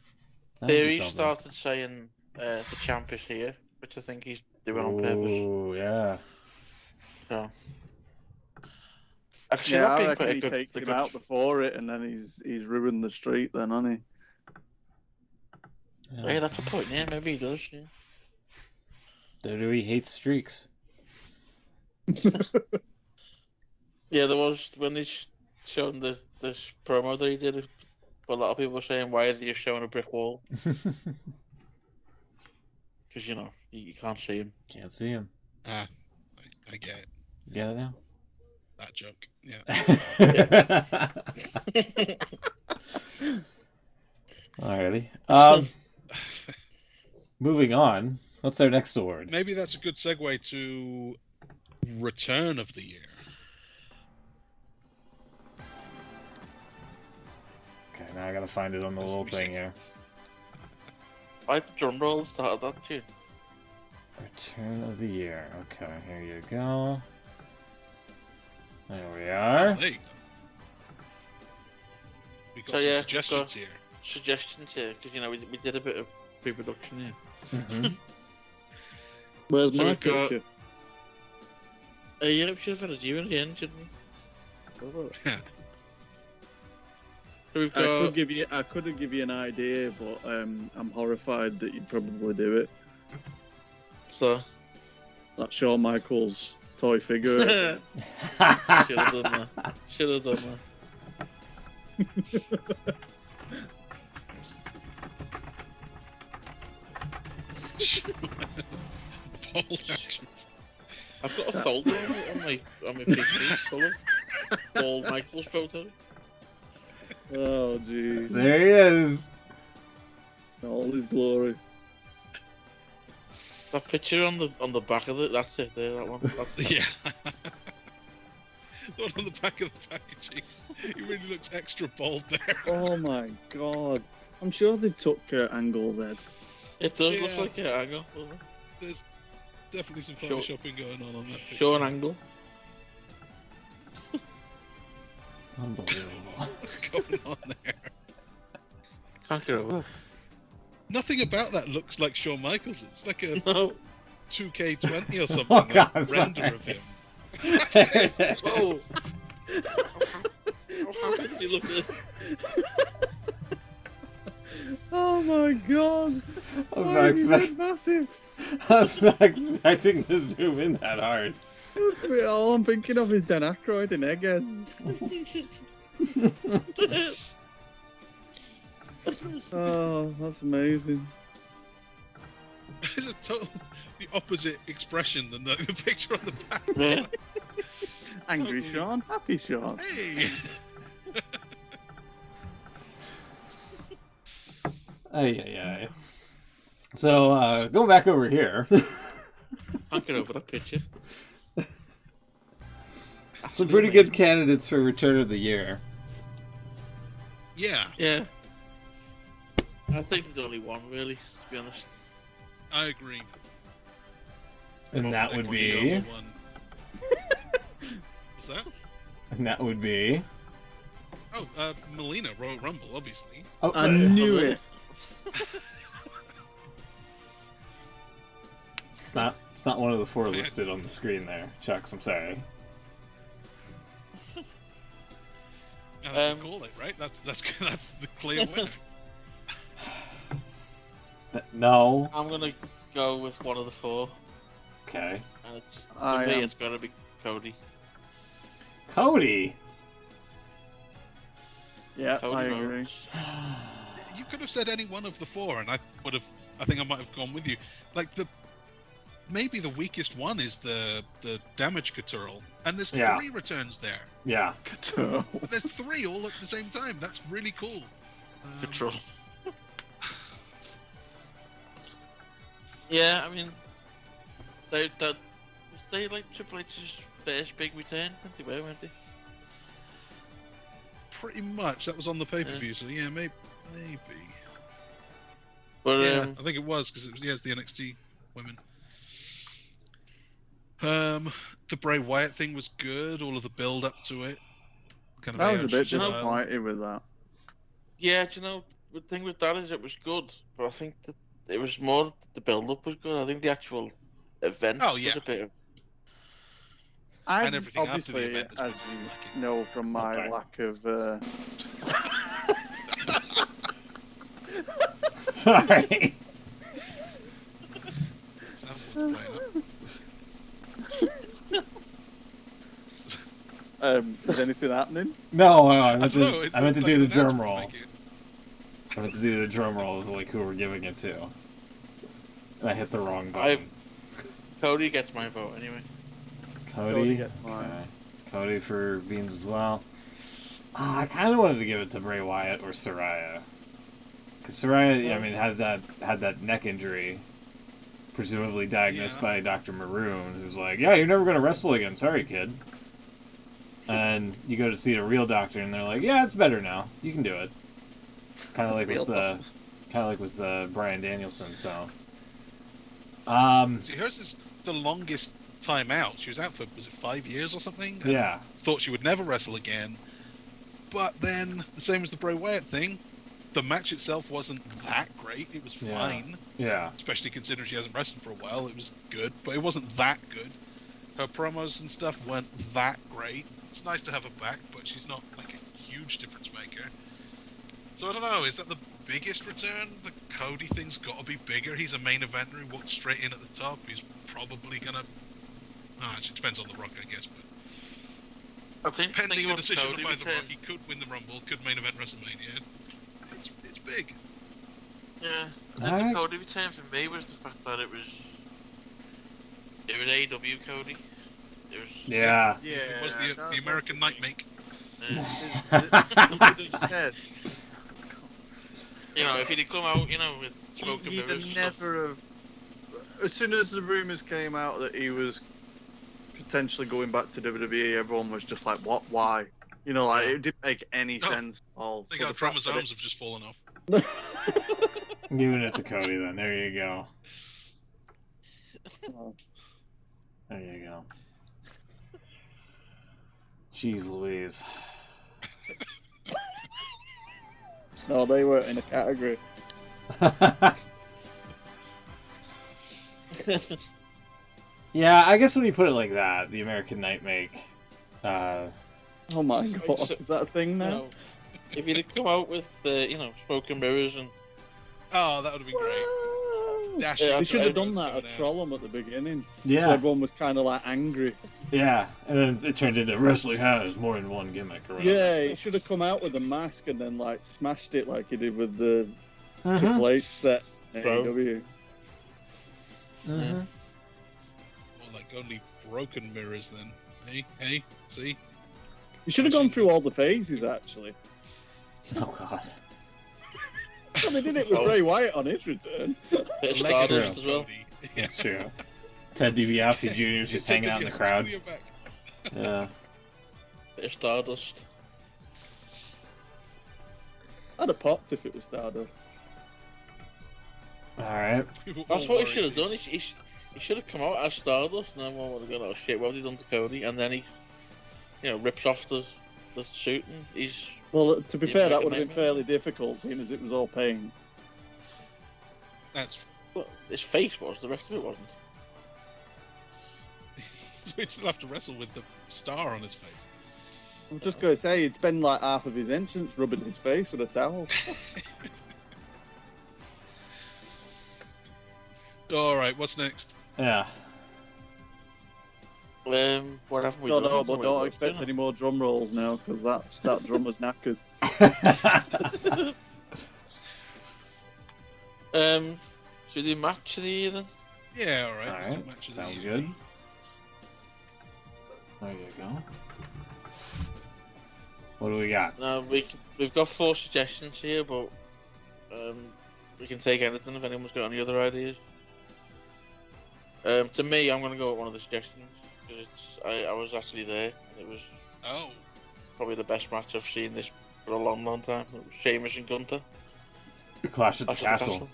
[SPEAKER 3] Theory started saying the champ is here, which I think he's doing on purpose.
[SPEAKER 1] Oh, yeah.
[SPEAKER 3] So. I can see
[SPEAKER 2] Yeah,
[SPEAKER 3] that
[SPEAKER 2] I
[SPEAKER 3] being
[SPEAKER 2] reckon
[SPEAKER 3] quite
[SPEAKER 2] he
[SPEAKER 3] a good.
[SPEAKER 2] takes
[SPEAKER 3] a
[SPEAKER 2] him
[SPEAKER 3] good-
[SPEAKER 2] out before it, and then he's ruined the streak. Then, hasn't
[SPEAKER 3] Hey, that's a point. Yeah, maybe he does. Yeah.
[SPEAKER 1] WWE hates streaks.
[SPEAKER 2] he?
[SPEAKER 3] Yeah, there was when they showed this promo that he did. A lot of people were saying, "Why is he just showing a brick wall?" Because you can't see him.
[SPEAKER 1] Can't see him.
[SPEAKER 4] I get it.
[SPEAKER 1] You get it now?
[SPEAKER 4] That joke. Yeah.
[SPEAKER 1] Alrighty. Moving on. What's our next award?
[SPEAKER 4] Maybe that's a good segue to Return of the Year.
[SPEAKER 1] Okay, now I gotta find it on the little thing here.
[SPEAKER 3] I like the drum roll started that tune.
[SPEAKER 1] Return of the Year. Okay, here you go. There we
[SPEAKER 4] Oh,
[SPEAKER 1] are.
[SPEAKER 4] there you go. We got
[SPEAKER 3] So,
[SPEAKER 4] some
[SPEAKER 3] yeah,
[SPEAKER 4] suggestions here.
[SPEAKER 3] Suggestions here, because we did a bit of pre-production here.
[SPEAKER 1] Mhm.
[SPEAKER 2] Where's
[SPEAKER 3] So
[SPEAKER 2] my
[SPEAKER 3] we've got-
[SPEAKER 2] picture?
[SPEAKER 3] Yeah, we should have had a you in the end, shouldn't we? So we've
[SPEAKER 2] I
[SPEAKER 3] got.
[SPEAKER 2] could give you an idea, but I'm horrified that you'd probably do it.
[SPEAKER 3] So.
[SPEAKER 2] That Shawn Michaels toy figure.
[SPEAKER 3] Should have done that. Should have done that.
[SPEAKER 4] Bold action.
[SPEAKER 3] I've got a folder on my PC full of all Michael's photos.
[SPEAKER 2] Oh, jeez.
[SPEAKER 1] There he is.
[SPEAKER 2] All his glory.
[SPEAKER 3] That picture on the back of it, that's it there, that one. That's
[SPEAKER 4] Yeah. The one on the back of the packaging. He really looks extra bold there.
[SPEAKER 2] Oh my god. I'm sure they took Angle's head.
[SPEAKER 3] It does look
[SPEAKER 4] Yeah.
[SPEAKER 3] like an angle. doesn't it?
[SPEAKER 4] There's definitely some
[SPEAKER 3] Sure.
[SPEAKER 4] photoshopping going on that picture.
[SPEAKER 3] Show an angle.
[SPEAKER 1] Unbelievable.
[SPEAKER 4] What's going on there?
[SPEAKER 3] Can't get over.
[SPEAKER 4] Nothing about that looks like Shawn Michaels. It's like a
[SPEAKER 3] No.
[SPEAKER 4] 2K20 or something.
[SPEAKER 1] Oh,
[SPEAKER 4] like
[SPEAKER 1] God,
[SPEAKER 4] render
[SPEAKER 1] sorry.
[SPEAKER 4] of him.
[SPEAKER 1] There it is.
[SPEAKER 3] Whoa. How happy did you look at this?
[SPEAKER 2] Oh my god.
[SPEAKER 1] I was
[SPEAKER 2] Why
[SPEAKER 1] not
[SPEAKER 2] is his head
[SPEAKER 1] expecting.
[SPEAKER 2] massive?
[SPEAKER 1] I was not expecting to zoom in that hard.
[SPEAKER 2] All I'm thinking of is Dan Aykroyd in Eggheads. Oh, that's amazing.
[SPEAKER 4] It's a total the opposite expression than the picture on the back.
[SPEAKER 3] Yeah.
[SPEAKER 2] Angry Sean, happy Sean.
[SPEAKER 4] Hey!
[SPEAKER 1] Ay. So, going back over here.
[SPEAKER 3] Can't get over that picture.
[SPEAKER 1] Some pretty good candidates for Return of the Year.
[SPEAKER 4] Yeah,
[SPEAKER 3] Yeah. I think there's only one, really, to be honest.
[SPEAKER 4] I agree.
[SPEAKER 1] And that would
[SPEAKER 4] Probably
[SPEAKER 1] be...
[SPEAKER 4] the only one. What's that?
[SPEAKER 1] And that would be.
[SPEAKER 4] Oh, Melina, Royal Rumble, obviously.
[SPEAKER 1] Oh,
[SPEAKER 2] I knew it.
[SPEAKER 1] It's not one of the four listed on the screen there, Chucks. I'm sorry.
[SPEAKER 4] Call it, right? That's the clear winner.
[SPEAKER 1] No.
[SPEAKER 3] I'm gonna go with one of the four,
[SPEAKER 1] Okay.
[SPEAKER 3] and it's
[SPEAKER 2] I
[SPEAKER 3] for me.
[SPEAKER 2] am.
[SPEAKER 3] It's gotta be Cody.
[SPEAKER 1] Cody.
[SPEAKER 2] Yeah,
[SPEAKER 3] Cody
[SPEAKER 2] I agree.
[SPEAKER 3] Rhodes.
[SPEAKER 4] You could have said any one of the four, and I think I might have gone with you. Like maybe the weakest one is the damage Caturl, and there's 3 returns there.
[SPEAKER 1] Yeah.
[SPEAKER 4] But there's 3 all at the same time. That's really cool.
[SPEAKER 3] Control. Yeah, I mean, they like Triple H's first big return, I think they were, weren't they?
[SPEAKER 4] Pretty much. That was on the pay-per-view, so yeah, maybe.
[SPEAKER 3] But
[SPEAKER 4] Yeah, I think it was because it's the NXT women. The Bray Wyatt thing was good. All of the build up to it. Kind of
[SPEAKER 2] I was a bit
[SPEAKER 3] you know-
[SPEAKER 2] disappointed with that.
[SPEAKER 3] yeah, do you know, the thing with that is it was good, but I think that it was more the build up was good. I think the actual event
[SPEAKER 4] Oh, yeah.
[SPEAKER 3] was a bit of.
[SPEAKER 2] I
[SPEAKER 4] And everything after the
[SPEAKER 2] obviously,
[SPEAKER 4] event has
[SPEAKER 2] as
[SPEAKER 4] been
[SPEAKER 2] you
[SPEAKER 4] lacking.
[SPEAKER 2] know from my
[SPEAKER 1] Okay.
[SPEAKER 2] lack of
[SPEAKER 1] Sorry.
[SPEAKER 4] Someone's playing up.
[SPEAKER 2] is anything happening?
[SPEAKER 1] No, I
[SPEAKER 4] I
[SPEAKER 1] meant
[SPEAKER 4] don't know.
[SPEAKER 1] I meant to
[SPEAKER 4] like
[SPEAKER 1] do
[SPEAKER 4] an
[SPEAKER 1] the drum
[SPEAKER 4] announcement to
[SPEAKER 1] roll.
[SPEAKER 4] make it.
[SPEAKER 1] I meant to do the drum roll of like who we're giving it to. And I hit the wrong button.
[SPEAKER 3] Cody gets my vote anyway.
[SPEAKER 1] Cody.
[SPEAKER 2] gets mine.
[SPEAKER 1] Okay. Cody for Beans as well. I kind of wanted to give it to Bray Wyatt or Saraya. Because Saraya, I mean, had that neck injury, presumably diagnosed
[SPEAKER 4] Yeah.
[SPEAKER 1] by Dr. Maroon, who's like, yeah, you're never going to wrestle again. Sorry, kid. And you go to see a real doctor, and they're like, yeah, it's better now. You can do it. Kind of like
[SPEAKER 3] Real
[SPEAKER 1] with the Bryan Danielson. So,
[SPEAKER 4] See, hers is the longest time out. She was out for, was it 5 years or something? And
[SPEAKER 1] yeah,
[SPEAKER 4] thought she would never wrestle again. But then, the same as the Bray Wyatt thing, the match itself wasn't that great. It was fine.
[SPEAKER 1] yeah,
[SPEAKER 4] Especially considering she hasn't wrestled for a while. It was good, but it wasn't that good. Her promos and stuff weren't that great. It's nice to have her back, but she's not like a huge difference maker. So I don't know, is that the biggest return? The Cody thing's got to be bigger. He's a main eventer. He walked straight in at the top. He's probably gonna. It depends on The Rock, I guess. But
[SPEAKER 3] I think
[SPEAKER 4] pending a
[SPEAKER 3] what
[SPEAKER 4] decision
[SPEAKER 3] Cody
[SPEAKER 4] by The Rock,
[SPEAKER 3] returns-
[SPEAKER 4] he could win the Rumble, could main event WrestleMania. It's big.
[SPEAKER 3] Yeah, I think
[SPEAKER 1] Alright.
[SPEAKER 3] the Cody return for me was the fact that it was AEW Cody. It was
[SPEAKER 1] yeah.
[SPEAKER 2] Yeah,
[SPEAKER 4] It was the American Nightmake.
[SPEAKER 2] Said,
[SPEAKER 3] you know, if he'd come out, you know, with smoke and
[SPEAKER 2] he'd
[SPEAKER 3] mirrors and
[SPEAKER 2] have
[SPEAKER 3] stuff.
[SPEAKER 2] never have. As soon as the rumors came out that he was potentially going back to WWE, everyone was just like, "What? Why?" You know, like it didn't make any
[SPEAKER 4] Oh,
[SPEAKER 2] sense at all.
[SPEAKER 4] I think
[SPEAKER 2] So
[SPEAKER 4] our
[SPEAKER 2] the fact that
[SPEAKER 4] chromosomes have just fallen off.
[SPEAKER 1] Giving it to Cody then. There you go.
[SPEAKER 2] Oh.
[SPEAKER 1] There you go. Jeez Louise.
[SPEAKER 2] No, they weren't in a category.
[SPEAKER 1] Yeah, I guess when you put it like that, the American Nightmake.
[SPEAKER 2] Oh my god,
[SPEAKER 3] so-
[SPEAKER 2] is that a thing
[SPEAKER 3] You
[SPEAKER 2] now?
[SPEAKER 3] know, if he'd have come out with, you know, smoke and mirrors and
[SPEAKER 4] Oh, that would have been great.
[SPEAKER 2] Wow.
[SPEAKER 4] Dashing
[SPEAKER 3] Yeah,
[SPEAKER 2] They should have
[SPEAKER 4] through
[SPEAKER 2] done
[SPEAKER 4] the
[SPEAKER 2] that
[SPEAKER 4] roads
[SPEAKER 2] at
[SPEAKER 4] going out.
[SPEAKER 2] Trollum at the beginning. So
[SPEAKER 1] Yeah,
[SPEAKER 2] everyone was kind of like angry.
[SPEAKER 1] yeah, and then it turned into wrestling has more than one gimmick or whatever.
[SPEAKER 2] Yeah, he should have come out with a mask and then like smashed it like he did with the
[SPEAKER 1] Mhm.
[SPEAKER 2] Triple H set.
[SPEAKER 3] Bro.
[SPEAKER 2] AEW.
[SPEAKER 1] Mhm.
[SPEAKER 4] Or like only broken mirrors then. Hey, see?
[SPEAKER 2] You should have gone through all the phases actually.
[SPEAKER 1] Oh god.
[SPEAKER 2] Well, they did it with
[SPEAKER 3] Oh.
[SPEAKER 2] Bray Wyatt on his return.
[SPEAKER 3] bit of
[SPEAKER 4] Legacy
[SPEAKER 3] Stardust
[SPEAKER 4] of
[SPEAKER 3] as well.
[SPEAKER 4] Cody.
[SPEAKER 1] That's true. Ted DiBiase Jr. is just hanging out in the crowd.
[SPEAKER 4] You're back.
[SPEAKER 1] Yeah.
[SPEAKER 3] Bit of Stardust.
[SPEAKER 2] I'd have popped if it was Stardust.
[SPEAKER 1] All right.
[SPEAKER 4] We were
[SPEAKER 3] That's
[SPEAKER 4] all
[SPEAKER 3] what he should have done.
[SPEAKER 4] worried.
[SPEAKER 3] He should have come out as Stardust, and everyone would have gone, "Oh shit, what have they done to Cody?" And then he rips off the suit and he's.
[SPEAKER 2] Well, to be
[SPEAKER 3] He's
[SPEAKER 2] fair, that
[SPEAKER 3] like a
[SPEAKER 2] would have been
[SPEAKER 3] nightmare.
[SPEAKER 2] fairly difficult, seeing as it was all paint.
[SPEAKER 4] That's
[SPEAKER 3] Well, his face was, the rest of it wasn't.
[SPEAKER 4] so he'd still have to wrestle with the star on his face.
[SPEAKER 2] I'm just going to say, he'd spend like half of his entrance rubbing his face with a towel.
[SPEAKER 4] All right, what's next?
[SPEAKER 1] Yeah.
[SPEAKER 3] What haven't we
[SPEAKER 2] Don't
[SPEAKER 3] done?
[SPEAKER 2] know, but don't
[SPEAKER 3] We
[SPEAKER 2] expect
[SPEAKER 3] done
[SPEAKER 2] any more drum rolls now, because that drum was knackered.
[SPEAKER 3] Should we do match of the year then?
[SPEAKER 4] Yeah, all right.
[SPEAKER 1] All
[SPEAKER 4] let's do
[SPEAKER 1] right.
[SPEAKER 4] match of the
[SPEAKER 1] Sounds
[SPEAKER 4] year.
[SPEAKER 1] good. There you go. What do we got?
[SPEAKER 3] We've got 4 suggestions here, but we can take anything if anyone's got any other ideas. To me, I'm going to go with one of the suggestions because I was actually there and it was
[SPEAKER 4] Oh,
[SPEAKER 3] probably the best match I've seen this for a long, long time. It was Sheamus and Gunther.
[SPEAKER 1] Clash at the
[SPEAKER 3] Clash
[SPEAKER 1] Castle.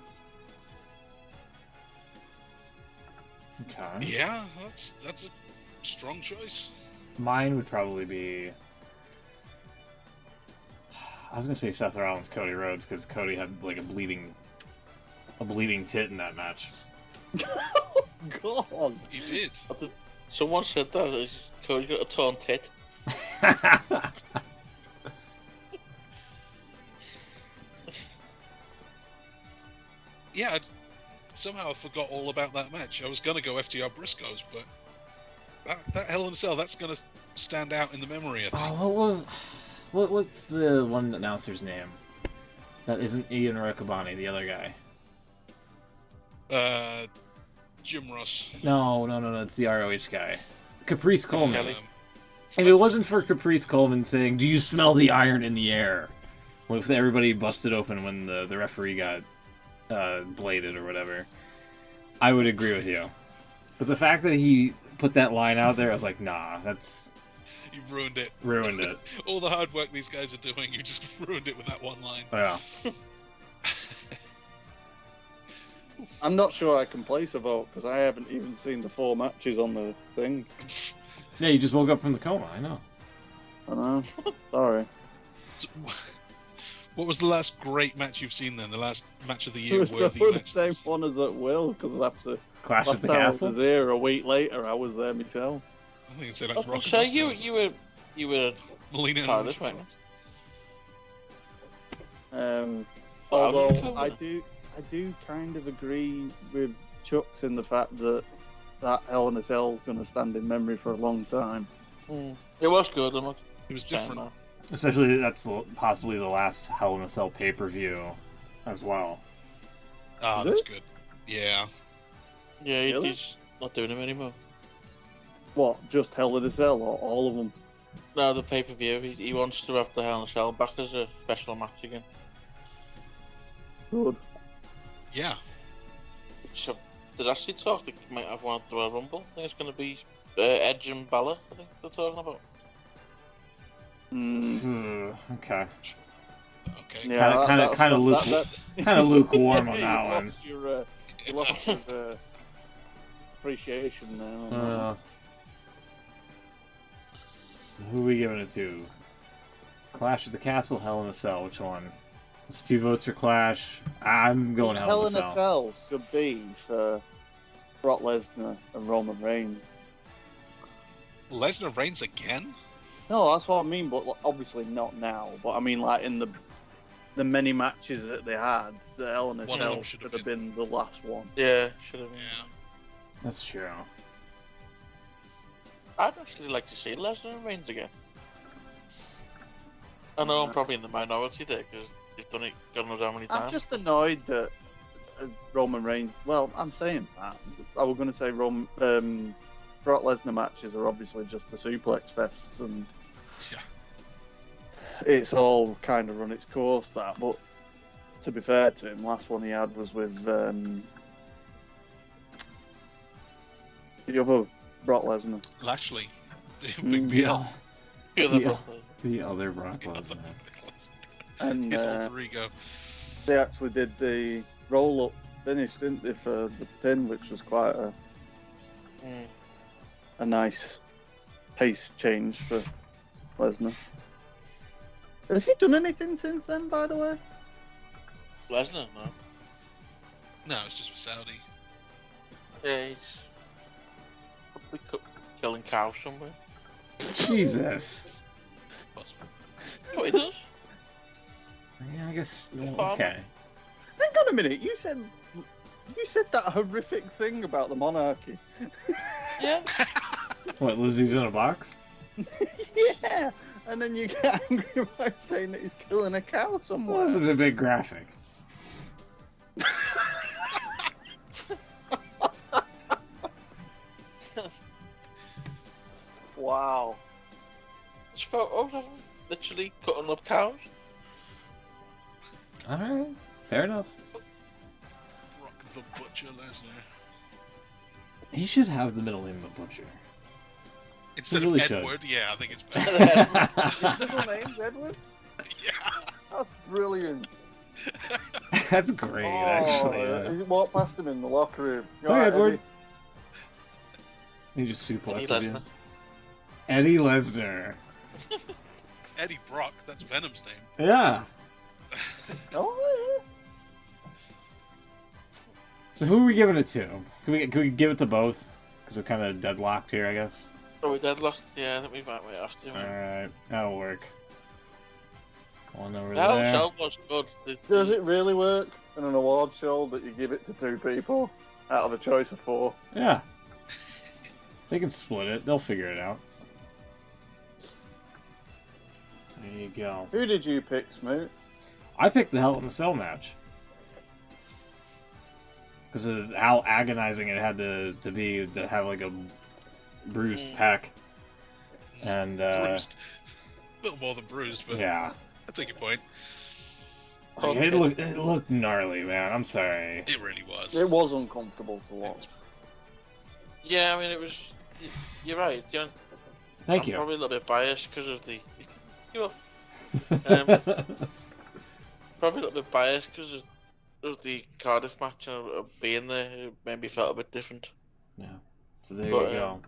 [SPEAKER 1] Okay.
[SPEAKER 4] yeah, that's a strong choice.
[SPEAKER 1] Mine would probably be. I was gonna say Seth Rollins, Cody Rhodes, because Cody had like a bleeding tit in that match.
[SPEAKER 2] God!
[SPEAKER 4] You did.
[SPEAKER 3] Someone said that Cody got a torn tit.
[SPEAKER 4] Yeah, somehow I forgot all about that match. I was gonna go FTR Briscoes, but that Hell in a Cell, that's gonna stand out in the memory, I think.
[SPEAKER 1] What's the one announcer's name? That isn't Ian Riccaboni, the other guy.
[SPEAKER 4] Jim Ross.
[SPEAKER 1] No, it's the ROH guy. Caprice Coleman.
[SPEAKER 3] Kelly.
[SPEAKER 1] If it wasn't for Caprice Coleman saying, "Do you smell the iron in the air?" With everybody busted open when the referee got bladed or whatever, I would agree with you. But the fact that he put that line out there, I was like, nah, that's
[SPEAKER 4] You ruined it.
[SPEAKER 1] ruined it.
[SPEAKER 4] All the hard work these guys are doing, you just ruined it with that one line.
[SPEAKER 1] Yeah.
[SPEAKER 2] I'm not sure I can place a vote, because I haven't even seen the 4 matches on the thing.
[SPEAKER 1] Yeah, you just woke up from the coma, I know.
[SPEAKER 2] I know. Sorry.
[SPEAKER 4] So, what was the last great match you've seen then? The last match of the
[SPEAKER 2] It
[SPEAKER 4] year
[SPEAKER 2] was
[SPEAKER 4] worthy
[SPEAKER 2] the
[SPEAKER 4] match?
[SPEAKER 2] same one as at Will, because after
[SPEAKER 1] Clash at
[SPEAKER 2] last
[SPEAKER 1] the
[SPEAKER 2] time I
[SPEAKER 1] Castle?
[SPEAKER 2] was here, a week later, I was there myself.
[SPEAKER 4] I think it's like
[SPEAKER 3] I was
[SPEAKER 4] Rock
[SPEAKER 3] going to
[SPEAKER 4] and
[SPEAKER 3] say,
[SPEAKER 4] Briscoes.
[SPEAKER 3] you were
[SPEAKER 4] Melina and
[SPEAKER 3] part of this,
[SPEAKER 4] Briscoes.
[SPEAKER 3] Well,
[SPEAKER 2] Um,
[SPEAKER 3] I'm
[SPEAKER 2] although
[SPEAKER 3] cool
[SPEAKER 2] I
[SPEAKER 3] with
[SPEAKER 2] do kind of agree with Chuck's in the fact that Hell in a Cell is going to stand in memory for a long time.
[SPEAKER 3] It was good, I'm not
[SPEAKER 4] It was
[SPEAKER 3] saying
[SPEAKER 4] different.
[SPEAKER 3] that.
[SPEAKER 1] Especially that's possibly the last Hell in a Cell pay-per-view as well.
[SPEAKER 4] Ah,
[SPEAKER 2] Is
[SPEAKER 4] that's
[SPEAKER 2] it?
[SPEAKER 4] good. Yeah.
[SPEAKER 3] Yeah,
[SPEAKER 2] Really?
[SPEAKER 3] he's not doing them anymore.
[SPEAKER 2] What, just Hell in a Cell or all of them?
[SPEAKER 3] No, the pay-per-view, he wants to have the Hell in a Cell back as a special match again.
[SPEAKER 2] Good.
[SPEAKER 4] Yeah.
[SPEAKER 3] So, there's actually talk that might have one at the Royal Rumble. I think it's going to be Edge and Balor, I think they're talking about.
[SPEAKER 1] Okay.
[SPEAKER 4] Okay.
[SPEAKER 2] Yeah,
[SPEAKER 1] Kinda lukewarm on that one.
[SPEAKER 2] You lost your appreciation now.
[SPEAKER 1] So who are we giving it to? Clash at the Castle, Hell in a Cell. Which one? It's 2 votes for Clash. I'm going Hell in a Cell.
[SPEAKER 2] Cell should be for Brock Lesnar and Roman Reigns.
[SPEAKER 4] Lesnar reigns again?
[SPEAKER 2] No, that's what I mean, but obviously not now. But I mean, like in the many matches that they had, the Hell in a
[SPEAKER 4] One of
[SPEAKER 2] Cell
[SPEAKER 4] them
[SPEAKER 2] should have been the last one.
[SPEAKER 3] Yeah, should have been.
[SPEAKER 4] Yeah.
[SPEAKER 1] That's true.
[SPEAKER 3] I'd actually like to see Lesnar and Reigns again. I know I'm probably in the minority there because they've done it God knows how many times.
[SPEAKER 2] I'm just annoyed that Roman Reigns. Well, I'm saying that. I was going to say Brock Lesnar matches are obviously just the suplex fests, and
[SPEAKER 4] Yeah.
[SPEAKER 2] it's all kind of run its course. That, but to be fair to him, last one he had was with the other Brock Lesnar.
[SPEAKER 4] Lashley. Big BL.
[SPEAKER 3] The other
[SPEAKER 1] Yeah.
[SPEAKER 3] Brock Lesnar.
[SPEAKER 1] The other Brock Lesnar.
[SPEAKER 2] And
[SPEAKER 4] His alter ego.
[SPEAKER 2] they actually did the roll-up finish, didn't they, for the pin, which was quite a nice pace change for Lesnar. Has he done anything since then, by the way?
[SPEAKER 3] Lesnar, no.
[SPEAKER 4] No, it's just for Saudi.
[SPEAKER 3] Yeah, he's probably killing cows somewhere.
[SPEAKER 1] Jesus.
[SPEAKER 4] Possible.
[SPEAKER 3] That's what he does.
[SPEAKER 1] Yeah, I guess.
[SPEAKER 3] farmer.
[SPEAKER 1] Okay.
[SPEAKER 2] Hang on a minute. You said that horrific thing about the monarchy.
[SPEAKER 3] Yeah.
[SPEAKER 1] What? Lizzie's in a box?
[SPEAKER 2] Yeah. And then you get angry by saying that he's killing a cow
[SPEAKER 1] Well,
[SPEAKER 2] somewhere.
[SPEAKER 1] that's a bit graphic.
[SPEAKER 2] Wow.
[SPEAKER 3] There's photos of him literally cutting up cows.
[SPEAKER 1] All right. Fair enough.
[SPEAKER 4] Rock the Butcher Lesnar.
[SPEAKER 1] He should have the middle name of Butcher.
[SPEAKER 4] Instead
[SPEAKER 1] really
[SPEAKER 4] of
[SPEAKER 1] should.
[SPEAKER 4] Edward, yeah, I think it's better.
[SPEAKER 2] His middle name's Edward?
[SPEAKER 4] Yeah.
[SPEAKER 2] That's brilliant.
[SPEAKER 1] That's great, actually. Yeah.
[SPEAKER 2] You walk past him in the locker room. You
[SPEAKER 1] Hi,
[SPEAKER 2] alright,
[SPEAKER 1] Edward.
[SPEAKER 2] Eddie?
[SPEAKER 1] He just
[SPEAKER 3] Eddie
[SPEAKER 1] suplexes you.
[SPEAKER 3] Lesnar.
[SPEAKER 1] Eddie Lesnar.
[SPEAKER 4] Eddie Brock, that's Venom's name.
[SPEAKER 1] Yeah.
[SPEAKER 2] Oh,
[SPEAKER 1] So who are we giving it to? Can we give it to both? Because we're kind of deadlocked here, I guess.
[SPEAKER 3] Oh, we deadlocked? Yeah, I think we might have to.
[SPEAKER 1] Alright, that'll work. One over
[SPEAKER 3] That whole
[SPEAKER 1] there.
[SPEAKER 3] show was good.
[SPEAKER 2] Does it really work in an award show that you give it to two people out of a choice of four?
[SPEAKER 1] Yeah. They can split it. They'll figure it out. There you go.
[SPEAKER 2] Who did you pick, Smoot?
[SPEAKER 1] I picked the Hell in the Cell match. Because of how agonizing it had to be to have like a bruised pec. And,
[SPEAKER 4] Bruised. A little more than bruised, but
[SPEAKER 1] yeah.
[SPEAKER 4] I take your point.
[SPEAKER 1] Like, it looked gnarly, man. I'm sorry.
[SPEAKER 4] It really was.
[SPEAKER 2] It was uncomfortable to watch.
[SPEAKER 3] Yeah, I mean, it was. You're right. You know,
[SPEAKER 1] Thank
[SPEAKER 3] I'm
[SPEAKER 1] you.
[SPEAKER 3] probably a little bit biased because of the. You know, probably a little bit biased because of the Cardiff match and being there. It made me felt a bit different.
[SPEAKER 1] Yeah. So there
[SPEAKER 3] But,
[SPEAKER 1] you go.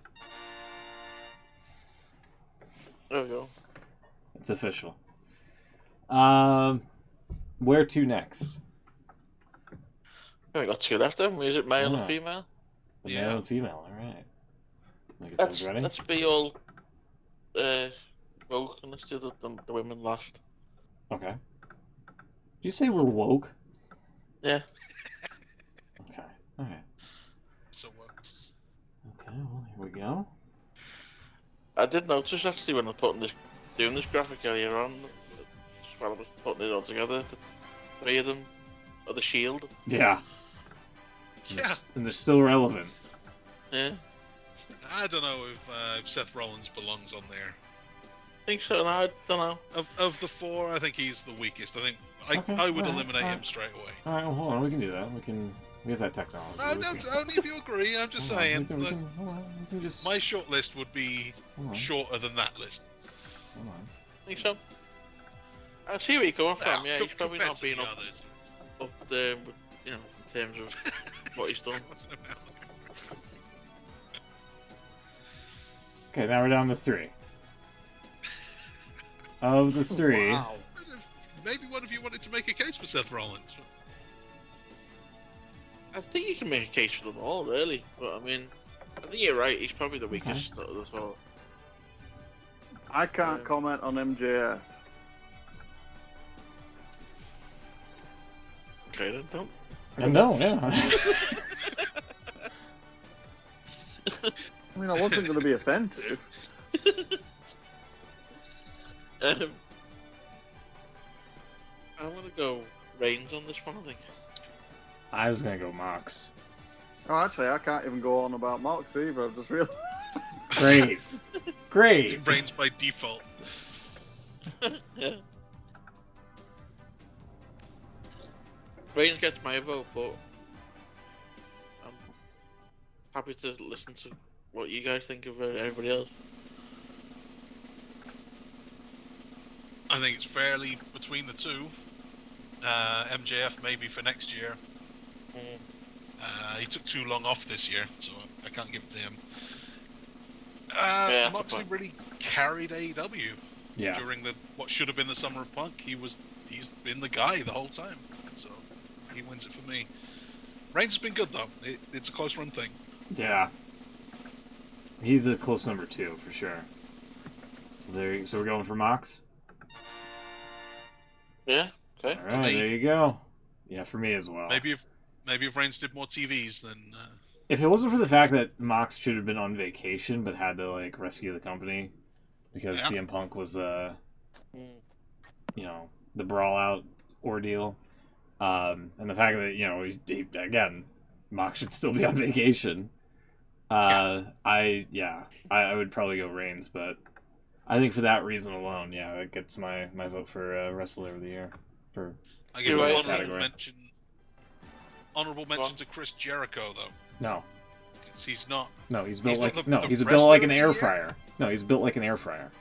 [SPEAKER 3] There we go.
[SPEAKER 1] It's official. Where to next?
[SPEAKER 3] We got two left, haven't we? Is it male
[SPEAKER 1] Yeah.
[SPEAKER 3] and female?
[SPEAKER 1] The
[SPEAKER 4] Yeah.
[SPEAKER 1] male and female, alright. Get those ready.
[SPEAKER 3] Let's be all woke and let's do the women last.
[SPEAKER 1] Okay. Did you say we're woke?
[SPEAKER 3] Yeah.
[SPEAKER 1] Okay. Alright.
[SPEAKER 4] So,
[SPEAKER 1] Okay, well, here we go.
[SPEAKER 3] I did notice actually when I was doing this graphic earlier on, while I was putting it all together, the three of them are the Shield.
[SPEAKER 1] Yeah.
[SPEAKER 4] yeah.
[SPEAKER 1] And they're still relevant.
[SPEAKER 3] Yeah.
[SPEAKER 4] I don't know if Seth Rollins belongs on there.
[SPEAKER 3] I think so, and I don't know.
[SPEAKER 4] Of the four, I think he's the weakest. I think
[SPEAKER 1] Okay,
[SPEAKER 4] I would
[SPEAKER 1] alright,
[SPEAKER 4] eliminate him
[SPEAKER 1] alright.
[SPEAKER 4] straight away.
[SPEAKER 1] Alright, well, hold on. We can do that. We have that technology.
[SPEAKER 4] No,
[SPEAKER 1] We
[SPEAKER 4] no,
[SPEAKER 1] can-
[SPEAKER 4] only if you agree. I'm just
[SPEAKER 1] hold on,
[SPEAKER 4] saying.
[SPEAKER 1] we
[SPEAKER 4] Like,
[SPEAKER 1] can, hold on, we can just...
[SPEAKER 4] my short list would be
[SPEAKER 1] Hold on,
[SPEAKER 4] shorter than that list.
[SPEAKER 1] hold on.
[SPEAKER 3] I think so. I see where you're coming from, yeah, he's probably
[SPEAKER 4] compared
[SPEAKER 3] not
[SPEAKER 4] to
[SPEAKER 3] being
[SPEAKER 4] the
[SPEAKER 3] up
[SPEAKER 4] others.
[SPEAKER 3] there, with, you know, in terms of what he's done.
[SPEAKER 4] Wasn't about-
[SPEAKER 1] Okay, now we're down to three. Of the three...
[SPEAKER 2] Wow.
[SPEAKER 4] Maybe one of you wanted to make a case for Seth Rollins.
[SPEAKER 3] I think you can make a case for them all, really. But I mean, I think you're right. He's probably the weakest out of the four.
[SPEAKER 2] I can't comment on MJF.
[SPEAKER 3] Okay, then don't.
[SPEAKER 1] No, yeah.
[SPEAKER 2] I mean, I wasn't going to be offensive.
[SPEAKER 3] I'm gonna go Reigns on this one, I think.
[SPEAKER 1] I was gonna go Mox.
[SPEAKER 2] Oh, actually, I can't even go on about Mox either. I've just realized.
[SPEAKER 1] Great. Great.
[SPEAKER 4] It reigns by default.
[SPEAKER 3] Yeah. Reigns gets my vote, but I'm happy to listen to what you guys think of everybody else.
[SPEAKER 4] I think it's fairly between the two. MJF maybe for next year.
[SPEAKER 3] Mm.
[SPEAKER 4] He took too long off this year, so I can't give it to him.
[SPEAKER 3] Yeah, that's a
[SPEAKER 4] Moxley
[SPEAKER 3] point.
[SPEAKER 4] really carried AEW
[SPEAKER 1] Yeah.
[SPEAKER 4] during what should have been the Summer of Punk. He's been the guy the whole time, so he wins it for me. Reigns has been good though. It's a close run thing.
[SPEAKER 1] Yeah. He's a close number 2 for sure. So we're going for Mox.
[SPEAKER 3] Yeah. Okay.
[SPEAKER 1] All right, there you go. Yeah, for me as well.
[SPEAKER 4] Maybe if Reigns did more TVs, then.
[SPEAKER 1] If it wasn't for the fact that Mox should have been on vacation but had to like rescue the company because CM Punk was the brawl out ordeal, and the fact that he, again, Mox should still be on vacation. I would probably go Reigns, but I think for that reason alone, that gets my vote for Wrestler of the Year.
[SPEAKER 4] I give
[SPEAKER 3] an
[SPEAKER 4] honorable mention to Chris Jericho though.
[SPEAKER 1] No.
[SPEAKER 4] He's not.
[SPEAKER 1] No, he's built
[SPEAKER 4] he's
[SPEAKER 1] built like an air fryer. No, he's built like an air fryer.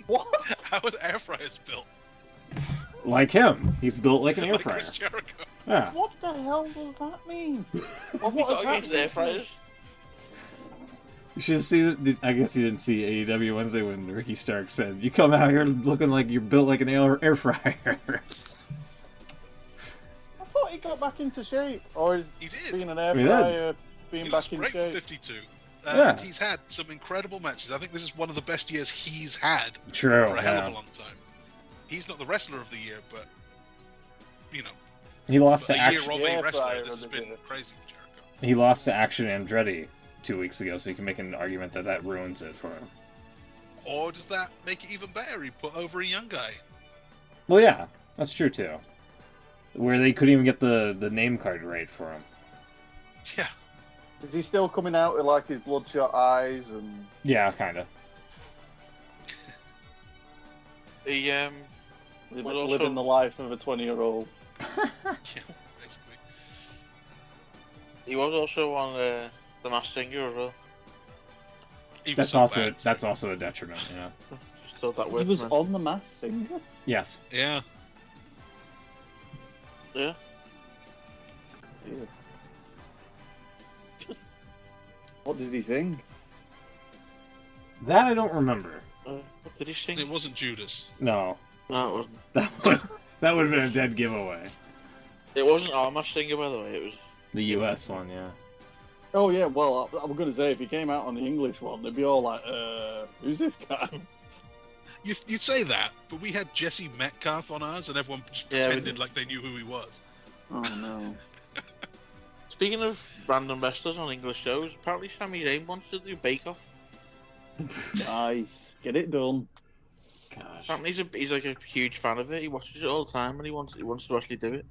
[SPEAKER 2] What?
[SPEAKER 4] How are the air fryers built?
[SPEAKER 1] Like him, he's built like an air
[SPEAKER 4] Like
[SPEAKER 1] fryer.
[SPEAKER 4] Chris Jericho.
[SPEAKER 1] Yeah.
[SPEAKER 2] What the hell does that mean?
[SPEAKER 3] What have you got against air fryers?
[SPEAKER 1] You should have seen it. I guess you didn't see AEW Wednesday when Ricky Stark said, "You come out here looking like you're built like an air fryer."
[SPEAKER 2] I thought he got back into shape, or is
[SPEAKER 4] He did.
[SPEAKER 2] being an air
[SPEAKER 1] He did.
[SPEAKER 2] fryer being
[SPEAKER 4] He
[SPEAKER 2] back
[SPEAKER 4] looks
[SPEAKER 2] in
[SPEAKER 4] great for
[SPEAKER 2] shape?
[SPEAKER 4] 52.
[SPEAKER 1] Yeah.
[SPEAKER 4] And he's had some incredible matches. I think this is one of the best years he's had
[SPEAKER 1] True.
[SPEAKER 4] for a hell of a long time. He's not the wrestler of the year, but
[SPEAKER 1] He lost
[SPEAKER 4] a
[SPEAKER 1] to
[SPEAKER 4] year
[SPEAKER 1] Action.
[SPEAKER 4] of
[SPEAKER 2] Yeah,
[SPEAKER 4] a wrestler.
[SPEAKER 2] Fryer
[SPEAKER 4] This has
[SPEAKER 2] of the
[SPEAKER 4] been
[SPEAKER 2] year.
[SPEAKER 4] crazy for Jericho.
[SPEAKER 1] He lost to Action Andretti 2 weeks ago, so you can make an argument that ruins it for him.
[SPEAKER 4] Or does that make it even better? He put over a young guy.
[SPEAKER 1] Well, yeah, that's true too. Where they couldn't even get the name card right for him.
[SPEAKER 4] Yeah.
[SPEAKER 2] Is he still coming out with like his bloodshot eyes and?
[SPEAKER 1] Yeah, kind of.
[SPEAKER 3] He was also
[SPEAKER 2] living the life of a 20-year-old.
[SPEAKER 4] Yeah, basically.
[SPEAKER 3] He was also on the Masked Singer as well.
[SPEAKER 4] He was
[SPEAKER 1] That's
[SPEAKER 4] so
[SPEAKER 1] also
[SPEAKER 4] bad.
[SPEAKER 1] that's also a detriment. Yeah.
[SPEAKER 3] Just thought that
[SPEAKER 2] He
[SPEAKER 3] worth
[SPEAKER 2] was
[SPEAKER 3] man.
[SPEAKER 2] on the Masked Singer.
[SPEAKER 1] Yes.
[SPEAKER 4] Yeah.
[SPEAKER 3] Yeah.
[SPEAKER 2] Yeah. What did he sing?
[SPEAKER 1] That I don't remember.
[SPEAKER 3] What did he sing?
[SPEAKER 4] It wasn't Judas.
[SPEAKER 1] No.
[SPEAKER 3] No, it wasn't.
[SPEAKER 1] That would have been a dead giveaway.
[SPEAKER 3] It wasn't our Masked Singer, by the way. It was.
[SPEAKER 1] The US one, yeah.
[SPEAKER 2] Oh yeah, well, I was going to say if he came out on the English one, they'd be all like, who's this guy?
[SPEAKER 4] You say that, but we had Jesse Metcalf on ours, and everyone just
[SPEAKER 3] Yeah, we
[SPEAKER 4] pretended
[SPEAKER 3] did.
[SPEAKER 4] like they knew who he was.
[SPEAKER 2] Oh no.
[SPEAKER 3] Speaking of random wrestlers on English shows, apparently Sami Zayn wants to do Bake Off.
[SPEAKER 2] Nice. Get it done.
[SPEAKER 1] Gosh.
[SPEAKER 3] Apparently he's like a huge fan of it. He watches it all the time, and he wants to actually do it.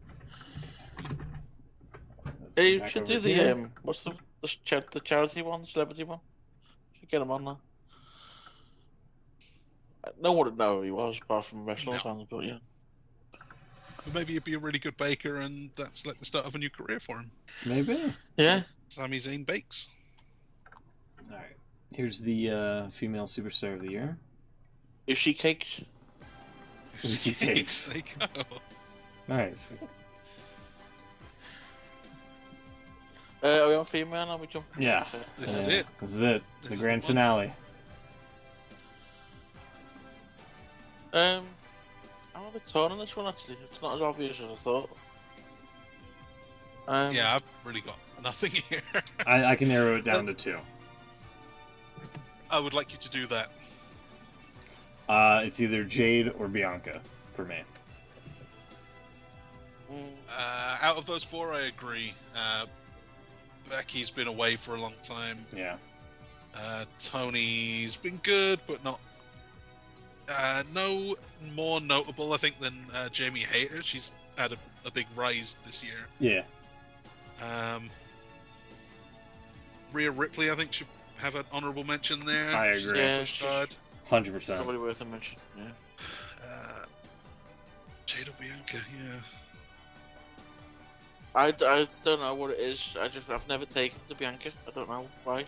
[SPEAKER 3] He
[SPEAKER 1] Back
[SPEAKER 3] should
[SPEAKER 1] over
[SPEAKER 3] do the
[SPEAKER 1] here.
[SPEAKER 3] what's the charity one, celebrity one. Should get him on there. No one would know who he was apart from wrestling
[SPEAKER 4] No.
[SPEAKER 3] fans, but yeah.
[SPEAKER 4] But maybe he'd be a really good baker, and that's like the start of a new career for him.
[SPEAKER 1] Maybe.
[SPEAKER 3] Yeah.
[SPEAKER 4] Sami Zayn bakes.
[SPEAKER 1] All right. Here's the female superstar of the year.
[SPEAKER 3] Ushi cakes.
[SPEAKER 1] Lucy Cakes.
[SPEAKER 4] There you go.
[SPEAKER 1] Nice.
[SPEAKER 3] Are we on female now? We jump.
[SPEAKER 1] Yeah.
[SPEAKER 4] This is it.
[SPEAKER 1] This is it.
[SPEAKER 4] This
[SPEAKER 1] The
[SPEAKER 4] is
[SPEAKER 1] grand
[SPEAKER 4] the one.
[SPEAKER 1] finale.
[SPEAKER 3] I'm a bit torn on this one actually. It's not as obvious as I thought.
[SPEAKER 4] Yeah, I've really got nothing here.
[SPEAKER 1] I can narrow it down to 2.
[SPEAKER 4] I would like you to do that.
[SPEAKER 1] It's either Jade or Bianca for me.
[SPEAKER 4] Out of those 4, I agree. Becky's been away for a long time.
[SPEAKER 1] Yeah.
[SPEAKER 4] Tony's been good, but not. No more notable, I think, than Jamie Hayter. She's had a big rise this year.
[SPEAKER 1] Yeah.
[SPEAKER 4] Rhea Ripley, I think, should have an honourable mention there.
[SPEAKER 1] I
[SPEAKER 4] She's
[SPEAKER 1] agree.
[SPEAKER 4] a
[SPEAKER 3] Yeah,
[SPEAKER 4] push
[SPEAKER 3] she's-
[SPEAKER 4] card.
[SPEAKER 1] 100%.
[SPEAKER 3] Probably worth a mention. Yeah.
[SPEAKER 4] Jade or Bianca, yeah.
[SPEAKER 3] I don't know what it is. I've never taken to Bianca. I don't know why.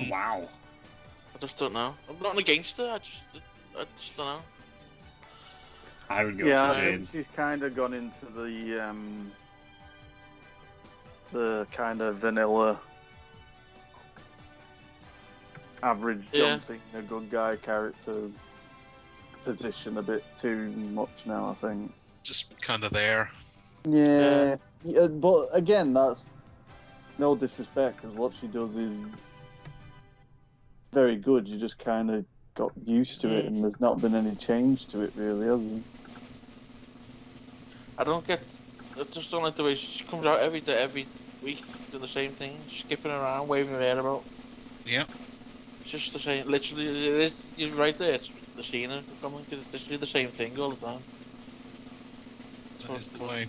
[SPEAKER 1] Wow.
[SPEAKER 3] I just don't know. I'm not against her. I just don't know.
[SPEAKER 1] I would go
[SPEAKER 2] Yeah,
[SPEAKER 1] for
[SPEAKER 2] I
[SPEAKER 1] Jade.
[SPEAKER 2] think she's kind of gone into the kind of vanilla, average
[SPEAKER 3] Yeah.
[SPEAKER 2] John Cena good guy character. position a bit too much now, I think.
[SPEAKER 4] Just kind of there.
[SPEAKER 2] Yeah, but again, that's no disrespect, because what she does is very good. You just kind of got used to it, and there's not been any change to it, really, has there?
[SPEAKER 3] I just don't like the way she comes out every day, every week, doing the same thing, skipping around, waving her hair about.
[SPEAKER 4] Yeah.
[SPEAKER 3] It's just the same. Literally, it is. You're right there. It's the Cena coming because it's literally the same thing all the time.
[SPEAKER 4] That is the way.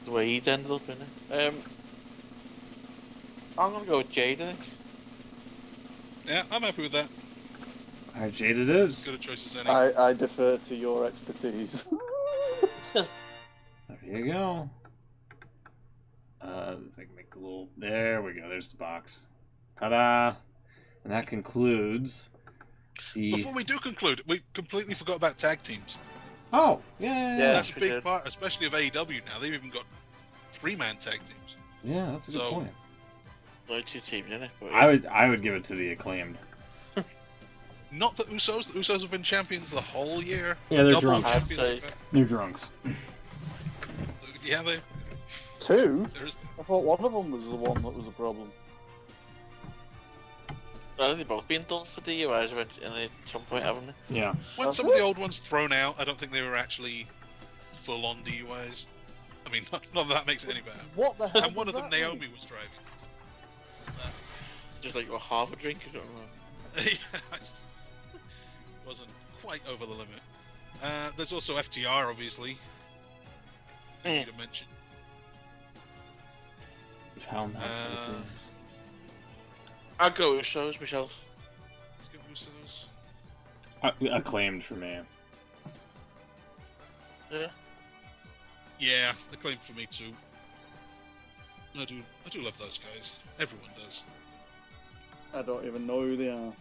[SPEAKER 3] The way he'd ended up in it. I'm gonna go with Jade, I think.
[SPEAKER 4] Yeah, I'm happy with that.
[SPEAKER 1] All right, Jade it is.
[SPEAKER 4] As good a choice as any.
[SPEAKER 2] I defer to your expertise.
[SPEAKER 1] There you go. If I can make a little. There we go. There's the box. Ta-da! And that concludes the.
[SPEAKER 4] Before we do conclude, we completely forgot about tag teams.
[SPEAKER 1] Oh, yeah.
[SPEAKER 3] Yeah.
[SPEAKER 4] That's a
[SPEAKER 3] we
[SPEAKER 4] big
[SPEAKER 3] did.
[SPEAKER 4] part, especially of AEW now. They've even got 3-man tag teams.
[SPEAKER 1] Yeah, that's a good
[SPEAKER 4] So-
[SPEAKER 1] point.
[SPEAKER 3] Like 2 teams, isn't it? But,
[SPEAKER 1] I would give it to the Acclaimed.
[SPEAKER 4] Not the Usos. The Usos have been champions the whole year.
[SPEAKER 1] Yeah, they're
[SPEAKER 4] Double
[SPEAKER 1] drunks.
[SPEAKER 4] champions,
[SPEAKER 3] I'd
[SPEAKER 4] in fact.
[SPEAKER 1] They're drunks.
[SPEAKER 4] Yeah, they.
[SPEAKER 2] Two?
[SPEAKER 4] There's.
[SPEAKER 2] I thought one of them was the one that was a problem.
[SPEAKER 3] I think they've both been done for DUIs at some point, haven't they?
[SPEAKER 1] Yeah.
[SPEAKER 4] When some of the old ones thrown out, I don't think they were actually full-on DUIs. I mean, not that makes it any better.
[SPEAKER 2] What the hell?
[SPEAKER 4] And one of
[SPEAKER 2] does
[SPEAKER 4] them,
[SPEAKER 2] that mean?
[SPEAKER 4] Naomi, was driving.
[SPEAKER 3] Just like a half a drink or something.
[SPEAKER 4] Yeah, I just wasn't quite over the limit. There's also FTR, obviously. I need to mention.
[SPEAKER 1] Found that.
[SPEAKER 3] I'll go with shows myself.
[SPEAKER 4] Let's get Usos.
[SPEAKER 1] Acclaimed for me.
[SPEAKER 3] Yeah.
[SPEAKER 4] Yeah, Acclaimed for me too. I do love those guys. Everyone does.
[SPEAKER 2] I don't even know who they are.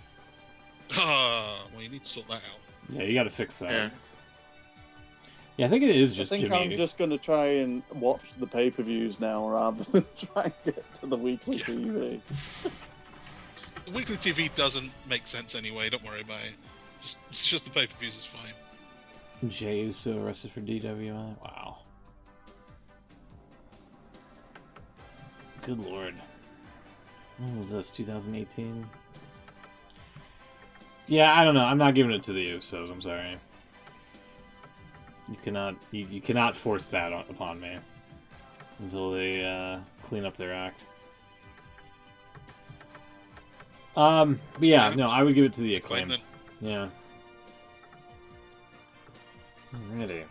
[SPEAKER 4] Ah, well, you need to sort that out.
[SPEAKER 1] Yeah, you got to fix that.
[SPEAKER 3] Yeah.
[SPEAKER 1] Yeah, I think it is just
[SPEAKER 2] I think
[SPEAKER 1] Jimmy.
[SPEAKER 2] I'm just going to try and watch the pay-per-views now rather than try and get to the weekly
[SPEAKER 4] Yeah.
[SPEAKER 2] TV.
[SPEAKER 4] The weekly TV doesn't make sense anyway. Don't worry about it. It's just the pay-per-views is fine.
[SPEAKER 1] Jey Uso arrested for DWI. Wow. Good lord. When was this? 2018? Yeah, I don't know. I'm not giving it to the Usos. I'm sorry. You cannot force that upon me until they clean up their act. But yeah, no, I would give it to the
[SPEAKER 4] Acclaim
[SPEAKER 1] Acclaimed.
[SPEAKER 4] then.
[SPEAKER 1] Yeah. Alrighty.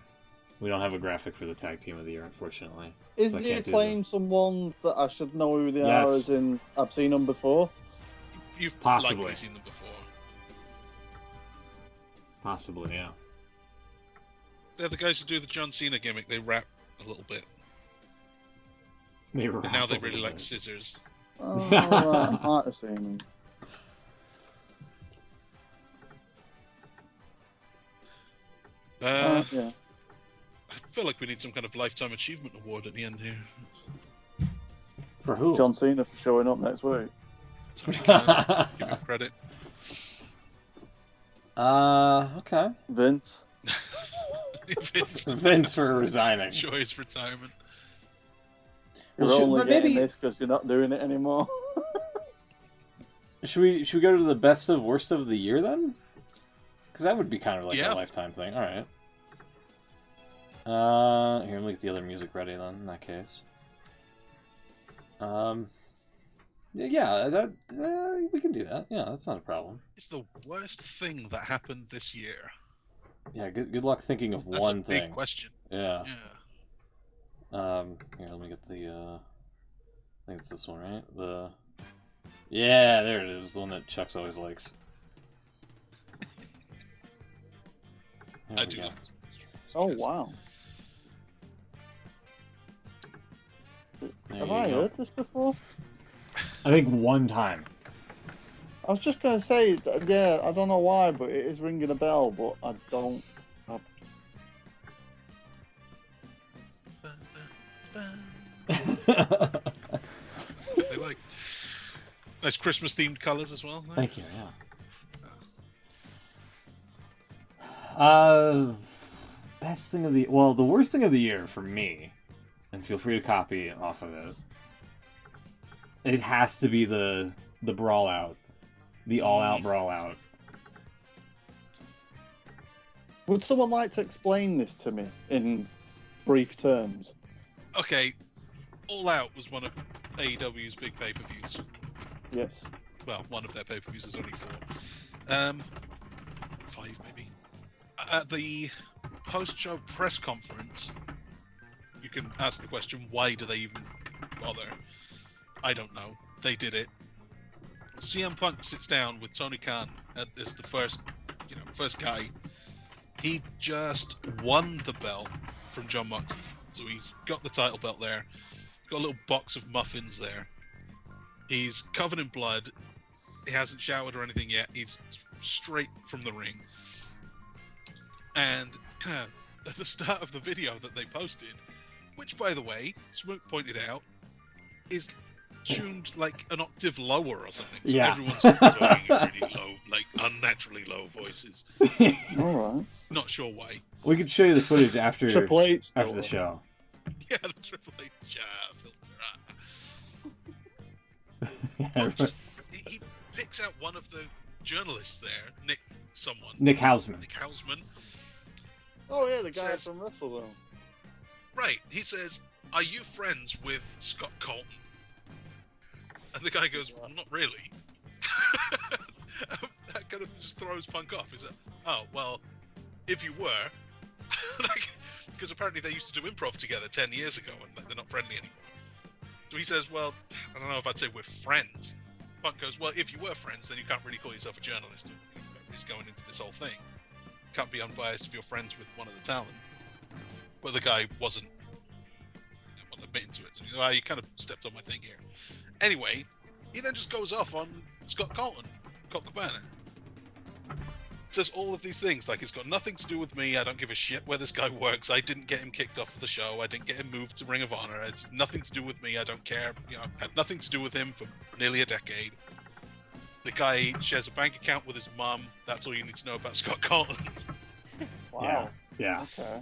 [SPEAKER 1] We don't have a graphic for the tag team of the year, unfortunately.
[SPEAKER 2] Is
[SPEAKER 1] So I
[SPEAKER 2] the
[SPEAKER 1] can't do
[SPEAKER 2] Acclaim someone that I should know who they
[SPEAKER 1] Yes.
[SPEAKER 2] are, as in I've seen them before?
[SPEAKER 4] You've
[SPEAKER 1] Possibly.
[SPEAKER 4] likely seen them before.
[SPEAKER 1] Possibly, yeah.
[SPEAKER 4] They're the guys who do the John Cena gimmick. They rap a little bit.
[SPEAKER 1] Maybe
[SPEAKER 4] And now they really like scissors.
[SPEAKER 2] Oh, right, I might have seen them. Yeah.
[SPEAKER 4] I feel like we need some kind of lifetime achievement award at the end here.
[SPEAKER 1] For who?
[SPEAKER 2] John Cena for showing up next week.
[SPEAKER 4] So we can give him credit.
[SPEAKER 1] Okay.
[SPEAKER 2] Vince.
[SPEAKER 1] Vince for resigning.
[SPEAKER 4] Enjoy his retirement.
[SPEAKER 2] You're
[SPEAKER 1] Well,
[SPEAKER 2] only
[SPEAKER 1] but
[SPEAKER 2] getting
[SPEAKER 1] maybe-
[SPEAKER 2] this because you're not doing it anymore.
[SPEAKER 1] Should we go to the best of worst of the year then? Because that would be kind of like
[SPEAKER 4] Yeah.
[SPEAKER 1] a lifetime thing. All right. Here, let me get the other music ready then. In that case. Yeah, that we can do that. Yeah, that's not a problem.
[SPEAKER 4] It's the worst thing that happened this year.
[SPEAKER 1] Yeah, good luck thinking of
[SPEAKER 4] That's
[SPEAKER 1] one
[SPEAKER 4] a big
[SPEAKER 1] thing.
[SPEAKER 4] question.
[SPEAKER 1] Yeah.
[SPEAKER 4] Yeah.
[SPEAKER 1] Here, let me get the. I think it's this one, right? Yeah, there it is. The one that Chuck's always likes. There
[SPEAKER 4] I
[SPEAKER 1] we
[SPEAKER 4] do
[SPEAKER 1] go.
[SPEAKER 4] like this
[SPEAKER 2] Oh,
[SPEAKER 4] one.
[SPEAKER 2] wow.
[SPEAKER 1] There
[SPEAKER 2] Have
[SPEAKER 1] you
[SPEAKER 2] I
[SPEAKER 1] go.
[SPEAKER 2] heard this before?
[SPEAKER 1] I think one time.
[SPEAKER 2] I was just going to say, yeah, I don't know why, but it is ringing a bell, but I don't.
[SPEAKER 4] That's what they like. Nice Christmas themed colours as well.
[SPEAKER 1] Thank you. Yeah. Best thing of the the worst thing of the year for me, and feel free to copy off of it. It has to be the brawl out, the all out brawl out.
[SPEAKER 2] Would someone like to explain this to me in brief terms?
[SPEAKER 4] Okay, All Out was one of AEW's big pay-per-views.
[SPEAKER 2] Yes.
[SPEAKER 4] Well, one of their pay-per-views, there's only 4. 5 maybe. At the post-show press conference, you can ask the question, why do they even bother? I don't know. They did it. CM Punk sits down with Tony Khan as the first guy. He just won the belt from John Moxley. So he's got the title belt there. Got a little box of muffins there. He's covered in blood. He hasn't showered or anything yet. He's straight from the ring. And at the start of the video that they posted, which, by the way, Smoot pointed out, is tuned like an octave lower or something. So everyone's talking in really low, like unnaturally low voices.
[SPEAKER 2] All right.
[SPEAKER 4] Not sure why.
[SPEAKER 1] We could show you the footage after
[SPEAKER 2] Triple H
[SPEAKER 1] after the show.
[SPEAKER 4] Yeah, the Triple H filter.
[SPEAKER 1] Yeah,
[SPEAKER 4] He picks out one of the journalists there, Nick
[SPEAKER 1] Hausman.
[SPEAKER 4] Nick Hausman.
[SPEAKER 2] Oh yeah, the guy
[SPEAKER 4] Says-
[SPEAKER 2] from WrestleZone.
[SPEAKER 4] Right, he says, "Are you friends with Scott Colton?" And the guy goes, "Well, not really." That kind of just throws Punk off. He's like, "Oh, well, if you were," because apparently they used to do improv together 10 years ago, and they're not friendly anymore. So he says, "Well, I don't know if I'd say we're friends." Punk goes, "Well, if you were friends, then you can't really call yourself a journalist." He's going into this whole thing. Can't be unbiased if you're friends with one of the talent. But the guy wasn't admitting to it. So, well, you kind of stepped on my thing here. Anyway, he then just goes off on Scott Colton, Colt Cabana. Says all of these things, like it's got nothing to do with me. I don't give a shit where this guy works. I didn't get him kicked off of the show. I didn't get him moved to Ring of Honor. It's nothing to do with me. I don't care. Had nothing to do with him for nearly a decade. The guy shares a bank account with his mum. That's all you need to know about Scott Colton.
[SPEAKER 2] Wow.
[SPEAKER 1] Yeah.
[SPEAKER 2] Okay.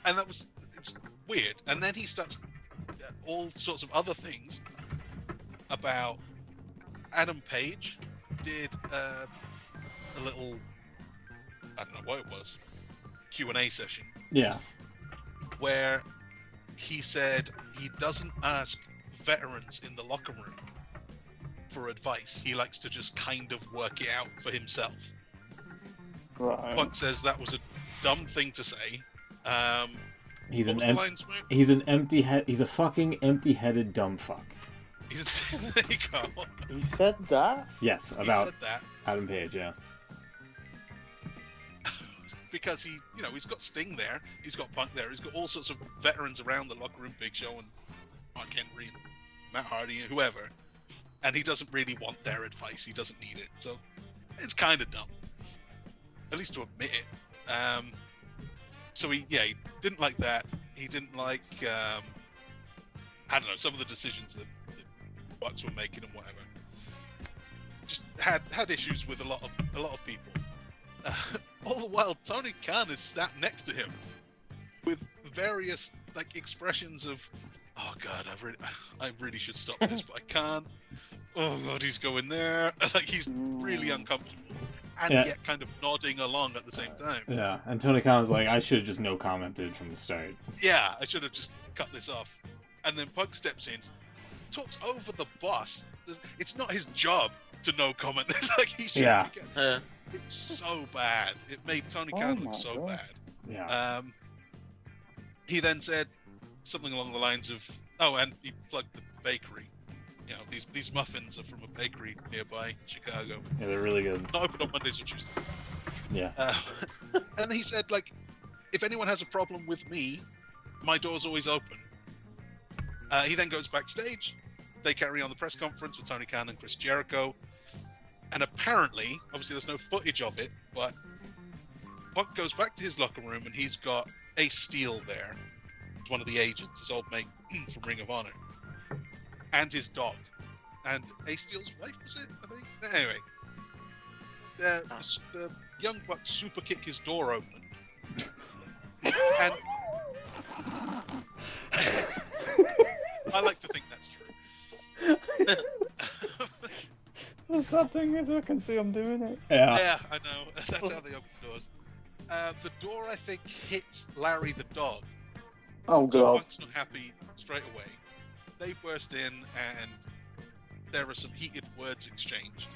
[SPEAKER 4] And it was weird. And then he starts all sorts of other things about Adam Page did a little, I don't know what it was, Q&A session.
[SPEAKER 1] Yeah.
[SPEAKER 4] Where he said he doesn't ask veterans in the locker room for advice. He likes to just kind of work it out for himself.
[SPEAKER 2] Right.
[SPEAKER 4] Punk says that was a dumb thing to say.
[SPEAKER 1] He's
[SPEAKER 4] what
[SPEAKER 1] an
[SPEAKER 4] was the line, Smoot?
[SPEAKER 1] he's an empty head. He's a fucking empty-headed dumb fuck.
[SPEAKER 4] There you go.
[SPEAKER 2] He said that?
[SPEAKER 1] Yes,
[SPEAKER 4] He
[SPEAKER 1] about
[SPEAKER 4] said that
[SPEAKER 1] Adam Page. Yeah.
[SPEAKER 4] because he's got Sting there, he's got Punk there, he's got all sorts of veterans around the locker room, Big Show and Mark Henry and Matt Hardy and whoever, and he doesn't really want their advice. He doesn't need it, so it's kind of dumb, at least to admit it. So he didn't like that. He didn't like I don't know, some of the decisions that Bucks were making and whatever. Just had issues with a lot of people. All the while, Tony Khan is sat next to him with various like expressions of, "Oh God, I really should stop this, but I can't. Oh God, he's going there." Like he's really uncomfortable, and yet kind of nodding along at the same time.
[SPEAKER 1] Yeah, and Tony Khan was like, "I should have just no commented from the start."
[SPEAKER 4] Yeah, I should have just cut this off. And then Punk steps in, talks over the boss. It's not his job to no comment. It's like he should.
[SPEAKER 1] Yeah.
[SPEAKER 4] It's so bad. It made Tony Khan look so bad.
[SPEAKER 1] Yeah.
[SPEAKER 4] He then said something along the lines of, "Oh, and he plugged the bakery. These muffins are from a bakery nearby Chicago.
[SPEAKER 1] Yeah, they're really good.
[SPEAKER 4] Not open on Mondays or Tuesdays."
[SPEAKER 1] Yeah.
[SPEAKER 4] And he said, like, if anyone has a problem with me, my door's always open. He then goes backstage. They carry on the press conference with Tony Khan and Chris Jericho. And apparently, obviously there's no footage of it, but Punk goes back to his locker room and he's got Ace Steel there. He's one of the agents, his old mate from Ring of Honor. And his dog. And Ace Steel's wife, was it? I think? Anyway. The Young Buck super kick his door open. And I like to think that's true.
[SPEAKER 2] The sad thing is, I can see him doing it.
[SPEAKER 1] Yeah.
[SPEAKER 4] Yeah, I know. That's how they open doors. The door, I think, hits Larry the dog.
[SPEAKER 2] Oh
[SPEAKER 4] So
[SPEAKER 2] god.
[SPEAKER 4] Punk's not happy straight away. They burst in, and there are some heated words exchanged.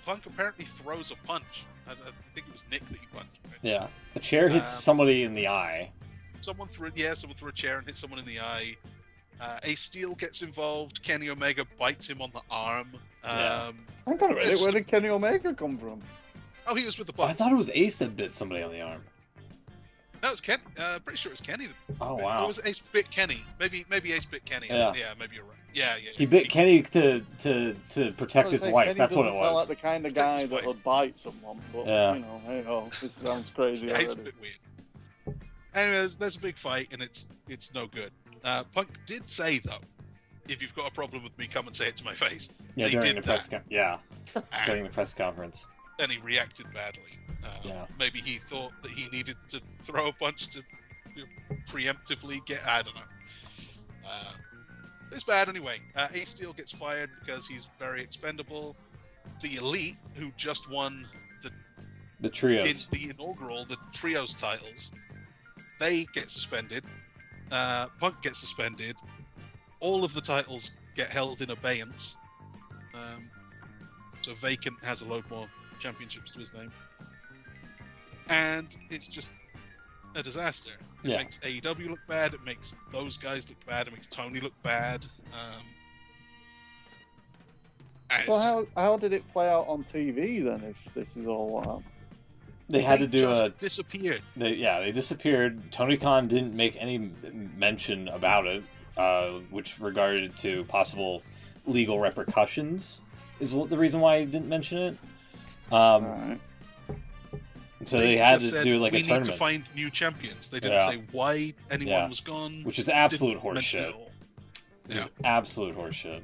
[SPEAKER 4] Punk apparently throws a punch. I think it was Nick that he punched. Right?
[SPEAKER 1] Yeah. A chair hits somebody in the eye.
[SPEAKER 4] Someone threw a chair and hit someone in the eye. Ace Steel gets involved. Kenny Omega bites him on the arm.
[SPEAKER 1] Yeah.
[SPEAKER 2] I got a minute. Where did Kenny Omega come from?
[SPEAKER 4] Oh, he was with the
[SPEAKER 1] I
[SPEAKER 4] Bucks.
[SPEAKER 1] thought it was Ace that bit somebody on the arm.
[SPEAKER 4] No, it's Ken. Pretty sure it's Kenny.
[SPEAKER 1] Oh,
[SPEAKER 4] Or
[SPEAKER 1] wow.
[SPEAKER 4] was Ace bit Kenny? Maybe Ace bit Kenny.
[SPEAKER 1] Yeah.
[SPEAKER 4] Yeah, maybe you're right. Yeah.
[SPEAKER 1] He bit Kenny to protect his wife.
[SPEAKER 2] Kenny
[SPEAKER 1] That's what it
[SPEAKER 2] doesn't sound
[SPEAKER 1] was.
[SPEAKER 2] like the kind of
[SPEAKER 4] Protect
[SPEAKER 2] guy
[SPEAKER 4] his
[SPEAKER 2] that
[SPEAKER 4] wife.
[SPEAKER 2] would bite someone, but
[SPEAKER 1] Yeah.
[SPEAKER 2] you know, hey ho, this sounds crazy
[SPEAKER 4] Yeah, it's a
[SPEAKER 2] already.
[SPEAKER 4] bit weird. Anyway, there's a big fight, and it's no good. Punk did say, though, if you've got a problem with me, come and say it to my face.
[SPEAKER 1] Yeah,
[SPEAKER 4] They
[SPEAKER 1] during
[SPEAKER 4] did
[SPEAKER 1] the press during
[SPEAKER 4] And
[SPEAKER 1] the press conference.
[SPEAKER 4] then he reacted badly.
[SPEAKER 1] Yeah.
[SPEAKER 4] Maybe he thought that he needed to throw a punch to preemptively get... I don't know. It's bad anyway. Ace Steel gets fired because he's very expendable. The Elite, who just won
[SPEAKER 1] The trios.
[SPEAKER 4] in the inaugural, the trios titles, they get suspended. Punk gets suspended. All of the titles get held in abeyance. So Vacant has a load more championships to his name. And it's just a disaster. It
[SPEAKER 1] Yeah.
[SPEAKER 4] makes AEW look bad, it makes those guys look bad, it makes Tony look bad. And it's
[SPEAKER 2] Well,
[SPEAKER 4] just-
[SPEAKER 2] how did it play out on TV then? If this is all what happened?
[SPEAKER 1] They had to do
[SPEAKER 4] just disappeared.
[SPEAKER 1] they disappeared. Tony Khan didn't make any mention about it, which regarded to possible legal repercussions is the reason why he didn't mention it.
[SPEAKER 2] Alright.
[SPEAKER 1] So they had
[SPEAKER 4] just
[SPEAKER 1] to
[SPEAKER 4] said,
[SPEAKER 1] do like
[SPEAKER 4] we
[SPEAKER 1] a tournament,
[SPEAKER 4] need to find new champions. They didn't
[SPEAKER 1] Yeah.
[SPEAKER 4] say why anyone
[SPEAKER 1] Yeah.
[SPEAKER 4] was gone.
[SPEAKER 1] which is absolute
[SPEAKER 4] Didn't mention it
[SPEAKER 1] horseshit.
[SPEAKER 4] all.
[SPEAKER 1] Which
[SPEAKER 4] Yeah.
[SPEAKER 1] is absolute horseshit.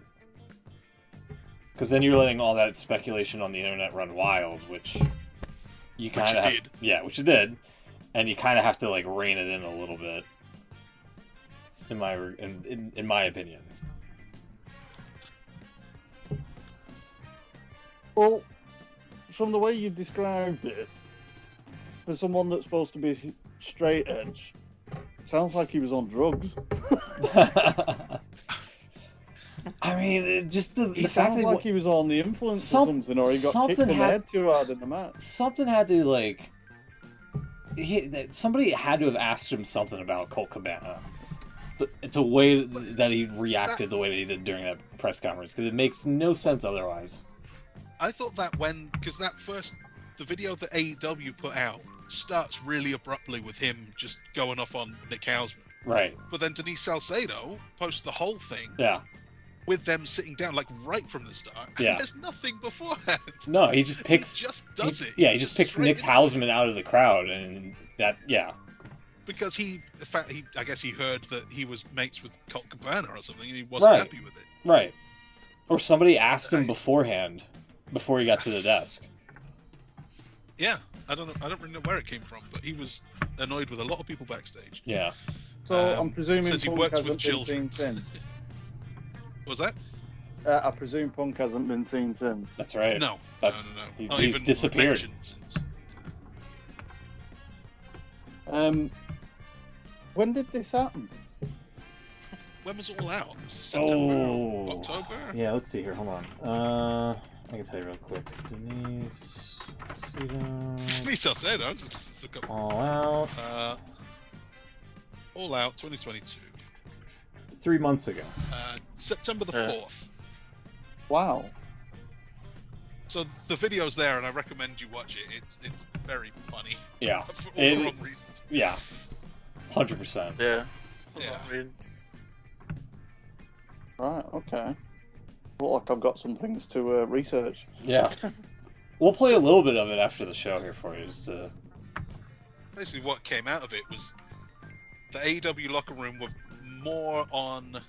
[SPEAKER 1] Because then you're letting all that speculation on the internet run wild, which you
[SPEAKER 4] Which
[SPEAKER 1] kind
[SPEAKER 4] it
[SPEAKER 1] of
[SPEAKER 4] did.
[SPEAKER 1] yeah, which it did, and you kind of have to like rein it in a little bit. In my opinion.
[SPEAKER 2] Well, from the way you described it, for someone that's supposed to be straight edge, sounds like he was on drugs.
[SPEAKER 1] I mean, just the
[SPEAKER 2] He
[SPEAKER 1] fact
[SPEAKER 2] sounds
[SPEAKER 1] that
[SPEAKER 2] like he was on the influence
[SPEAKER 1] Some-
[SPEAKER 2] or something, or he got kicked
[SPEAKER 1] something
[SPEAKER 2] in the
[SPEAKER 1] had-
[SPEAKER 2] head too hard in the match.
[SPEAKER 1] something had to like somebody had to have asked him something about Colt Cabana. It's a way that he reacted the way that he did during that press conference because it makes no sense otherwise.
[SPEAKER 4] I thought that because the video that AEW put out starts really abruptly with him just going off on Nick Hausman.
[SPEAKER 1] Right.
[SPEAKER 4] But then Denise Salcedo posts the whole thing
[SPEAKER 1] Yeah.
[SPEAKER 4] with them sitting down, like right from the start. And
[SPEAKER 1] Yeah.
[SPEAKER 4] there's nothing beforehand.
[SPEAKER 1] No, he just picks.
[SPEAKER 4] He just does it.
[SPEAKER 1] Yeah, he just picks
[SPEAKER 4] straight
[SPEAKER 1] Nick
[SPEAKER 4] into it.
[SPEAKER 1] Hausman out of the crowd, and that. Yeah.
[SPEAKER 4] Because I guess he heard that he was mates with Colt Cabana or something, and he wasn't
[SPEAKER 1] Right.
[SPEAKER 4] happy with it.
[SPEAKER 1] Right. Or somebody asked him beforehand, before he got to the desk.
[SPEAKER 4] Yeah, I don't really know where it came from, but he was annoyed with a lot of people backstage.
[SPEAKER 1] Yeah.
[SPEAKER 2] So I'm presuming
[SPEAKER 4] says he
[SPEAKER 2] Punk
[SPEAKER 4] works
[SPEAKER 2] hasn't
[SPEAKER 4] with
[SPEAKER 2] been
[SPEAKER 4] children.
[SPEAKER 2] seen since.
[SPEAKER 4] Was that?
[SPEAKER 2] I presume Punk hasn't been seen since.
[SPEAKER 1] That's right.
[SPEAKER 4] No.
[SPEAKER 1] That's-
[SPEAKER 4] no.
[SPEAKER 1] he's
[SPEAKER 4] Not even
[SPEAKER 1] disappeared.
[SPEAKER 4] mentioned since.
[SPEAKER 2] When did this happen?
[SPEAKER 4] When was it all out? September?
[SPEAKER 1] Oh.
[SPEAKER 4] October?
[SPEAKER 1] Yeah, let's see here. Hold on. I can tell you real quick. Denise.
[SPEAKER 4] Denise Salcedo. Just look up.
[SPEAKER 1] All out.
[SPEAKER 4] All Out 2022.
[SPEAKER 1] 3 months ago.
[SPEAKER 4] September the
[SPEAKER 3] Yeah.
[SPEAKER 4] 4th.
[SPEAKER 2] Wow.
[SPEAKER 4] So the video's there, and I recommend you watch it. It's very funny
[SPEAKER 1] Yeah.
[SPEAKER 4] for all
[SPEAKER 1] It-
[SPEAKER 4] the wrong reasons.
[SPEAKER 1] Yeah. 100%.
[SPEAKER 3] Yeah.
[SPEAKER 4] Yeah.
[SPEAKER 3] I mean,
[SPEAKER 2] Right, okay. Look like I've got some things to research.
[SPEAKER 1] Yeah. We'll play a little bit of it after the show here for you, just to.
[SPEAKER 4] Basically, what came out of it was the AEW locker room were more on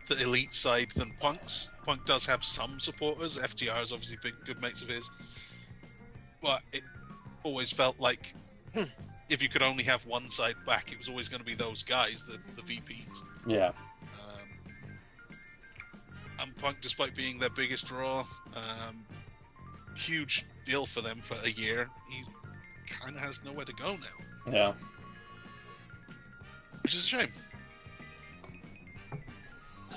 [SPEAKER 4] the elite side than Punk's. Punk does have some supporters. FTR is obviously big, good mates of his. But always felt like if you could only have one side back, it was always going to be those guys, the VPs.
[SPEAKER 1] Yeah.
[SPEAKER 4] And Punk, despite being their biggest draw, huge deal for them for a year. He kind of has nowhere to go now.
[SPEAKER 1] Yeah.
[SPEAKER 4] Which is a shame.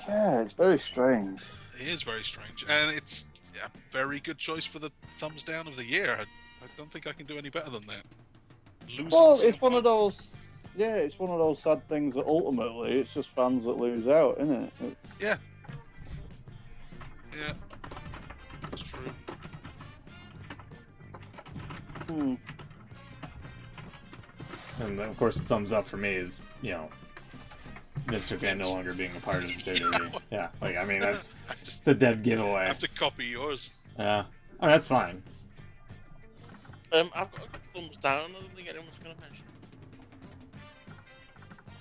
[SPEAKER 2] Yeah, it's very strange.
[SPEAKER 4] It is very strange. And it's a very good choice for the thumbs down of the year. I don't think I can do any better than that. Losing
[SPEAKER 2] Well,
[SPEAKER 4] to
[SPEAKER 2] it's one of
[SPEAKER 4] Punk.
[SPEAKER 2] those. Yeah, it's one of those sad things that ultimately it's just fans that lose out, isn't it?
[SPEAKER 4] Yeah, that's true.
[SPEAKER 1] And of course, the thumbs up for me is, Vince McMahon no longer being a part of WWE. Yeah, like, I mean, it's a dead
[SPEAKER 4] I
[SPEAKER 1] giveaway.
[SPEAKER 4] have to copy yours.
[SPEAKER 1] Yeah. Oh, that's fine.
[SPEAKER 3] I've got a thumbs down. I don't think anyone's going to mention.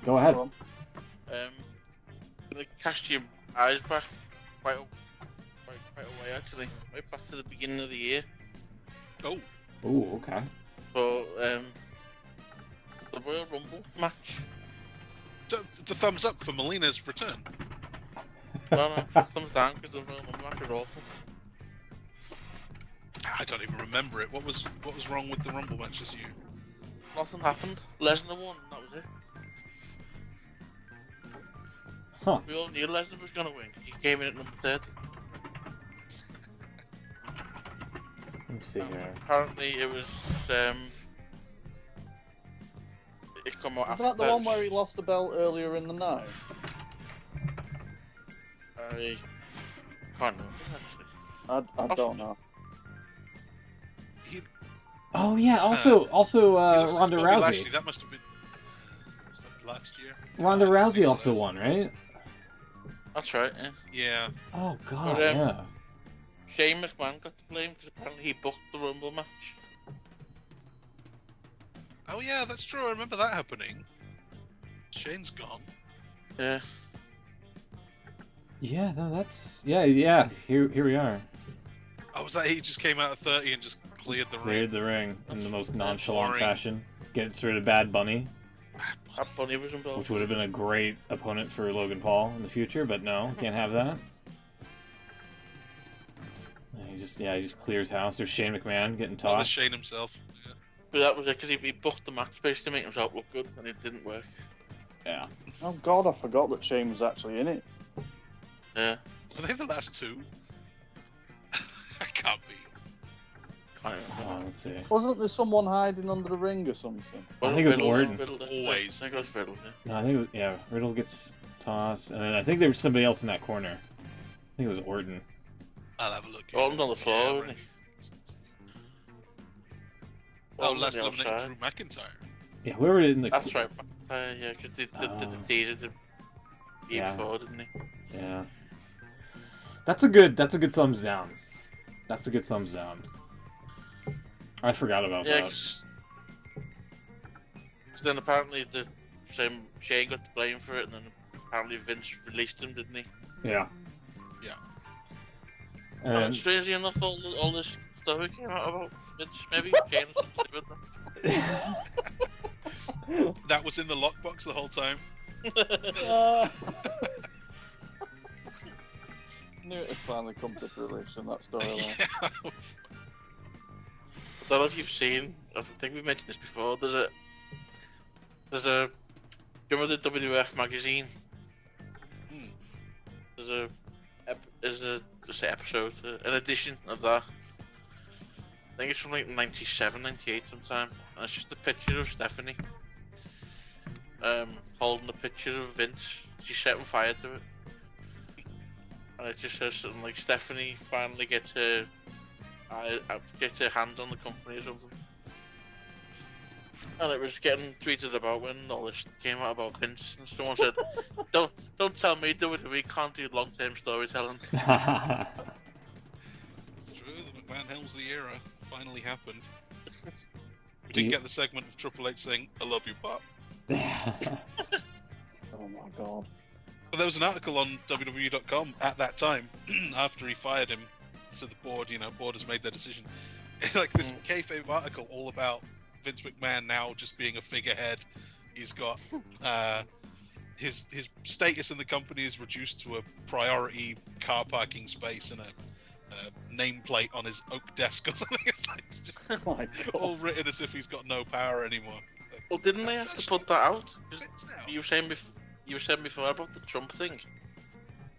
[SPEAKER 1] Go ahead.
[SPEAKER 3] Gonna cast your eyes back quite a way, actually, right back to the beginning of the year.
[SPEAKER 4] Oh,
[SPEAKER 1] Ooh, okay.
[SPEAKER 3] For the Royal Rumble match.
[SPEAKER 4] so the thumbs up for Melina's return.
[SPEAKER 3] No, thumbs down because the Royal Rumble match was awful.
[SPEAKER 4] I don't even remember it. What was wrong with the Rumble match this year?
[SPEAKER 3] Nothing happened. Lesnar won, and that was it.
[SPEAKER 1] Huh.
[SPEAKER 3] We all knew Lesnar was gonna win because he came in at number 30.
[SPEAKER 1] Let's see here.
[SPEAKER 3] Apparently, it was it come out
[SPEAKER 2] Is
[SPEAKER 3] after
[SPEAKER 2] that the one where he lost the belt earlier in the night?
[SPEAKER 3] I can't remember actually.
[SPEAKER 2] I don't know.
[SPEAKER 4] He
[SPEAKER 1] Oh yeah. Also,
[SPEAKER 4] lost to
[SPEAKER 1] Ronda
[SPEAKER 4] Bobby
[SPEAKER 1] Rousey.
[SPEAKER 4] Lashley. That must have been was that last year.
[SPEAKER 1] Ronda
[SPEAKER 4] I think
[SPEAKER 1] Rousey
[SPEAKER 4] it
[SPEAKER 1] also
[SPEAKER 4] was.
[SPEAKER 1] won, right?
[SPEAKER 3] That's right. Yeah.
[SPEAKER 4] Yeah.
[SPEAKER 1] Oh god,
[SPEAKER 3] But,
[SPEAKER 1] yeah.
[SPEAKER 3] Shane McMahon got the blame because apparently he booked the Rumble match.
[SPEAKER 4] Oh yeah, that's true. I remember that happening. Shane's gone.
[SPEAKER 3] Yeah.
[SPEAKER 1] Yeah, no, that's yeah. Here we are.
[SPEAKER 4] Oh, was that he just came out of 30 and just cleared the
[SPEAKER 1] Cleared
[SPEAKER 4] ring?
[SPEAKER 1] the ring in the most nonchalant
[SPEAKER 4] Boring.
[SPEAKER 1] fashion. Gets rid of Bad Bunny,
[SPEAKER 3] That Bunny was involved.
[SPEAKER 1] which would have been a great opponent for Logan Paul in the future, but no, can't have that. And he just clears house. There's Shane McMahon getting
[SPEAKER 4] Oh, there's
[SPEAKER 1] tossed.
[SPEAKER 4] Shane himself. Yeah.
[SPEAKER 3] But that was it because he booked the match basically to make himself look good, and it didn't work.
[SPEAKER 1] Yeah.
[SPEAKER 2] Oh God, I forgot that Shane was actually in it.
[SPEAKER 3] Yeah.
[SPEAKER 4] Were they the last two? I can't be.
[SPEAKER 3] Can't remember.
[SPEAKER 1] Let's see.
[SPEAKER 2] Wasn't there someone hiding under the ring or something?
[SPEAKER 1] I think it was
[SPEAKER 3] Riddle,
[SPEAKER 1] Orton.
[SPEAKER 4] Always.
[SPEAKER 3] I think it was Riddle, yeah.
[SPEAKER 1] No, I think Riddle gets tossed, and then I think there was somebody else in that corner. I think it was Orton.
[SPEAKER 4] I'll have a look.
[SPEAKER 3] Orton's on the floor,
[SPEAKER 4] Yeah,
[SPEAKER 3] wasn't
[SPEAKER 4] right.
[SPEAKER 3] he?
[SPEAKER 4] Oh,
[SPEAKER 3] Orton's on
[SPEAKER 4] last
[SPEAKER 3] the
[SPEAKER 4] eliminated
[SPEAKER 3] outside.
[SPEAKER 4] Drew McIntyre.
[SPEAKER 1] Yeah, whoever in the.
[SPEAKER 3] That's right. Yeah, because they did the
[SPEAKER 1] Oh.
[SPEAKER 3] teaser to year
[SPEAKER 1] Yeah.
[SPEAKER 3] before, didn't he?
[SPEAKER 1] Yeah. That's a good thumbs down. That's a good thumbs down. I forgot about
[SPEAKER 3] Yeah,
[SPEAKER 1] that.
[SPEAKER 3] because then apparently Shane got the blame for it, and then apparently Vince released him, didn't he?
[SPEAKER 1] Yeah.
[SPEAKER 4] Yeah.
[SPEAKER 3] And
[SPEAKER 1] And
[SPEAKER 3] strangely enough, all this story came out about Vince. Maybe Shane was something to do with
[SPEAKER 4] That was in the lockbox the whole time.
[SPEAKER 3] them.
[SPEAKER 2] Knew it had finally come to fruition, that storyline.
[SPEAKER 4] Yeah.
[SPEAKER 3] I don't know if you've seen. I think we've mentioned this before. There's a. Do you remember the WWF magazine?
[SPEAKER 4] Hmm.
[SPEAKER 3] There's a episode, an edition of that. I think it's from like 97, 98 sometime. And it's just a picture of Stephanie. Holding a picture of Vince. She's setting fire to it. And it just says something like Stephanie finally gets her hand on the company or something. And it was getting tweeted about when all this came out about Vince, and someone said, "Don't tell me WWE can't do long-term storytelling."
[SPEAKER 4] It's true, the McMahon Helmsley era finally happened. We did get the segment of Triple H saying, "I love you, Pop."
[SPEAKER 2] Oh my God.
[SPEAKER 4] But there was an article on WWE.com at that time, after he fired him, so the board has made their decision. like this kayfabe article all about Vince McMahon now just being a figurehead. He's got his status in the company is reduced to a priority car parking space and a nameplate on his oak desk or something. It's just
[SPEAKER 2] Oh my
[SPEAKER 4] all
[SPEAKER 2] God.
[SPEAKER 4] written as if he's got no power anymore. Like,
[SPEAKER 3] Well, didn't they have to put that out? 'Cause
[SPEAKER 4] fits now.
[SPEAKER 3] you were saying before about the Trump thing.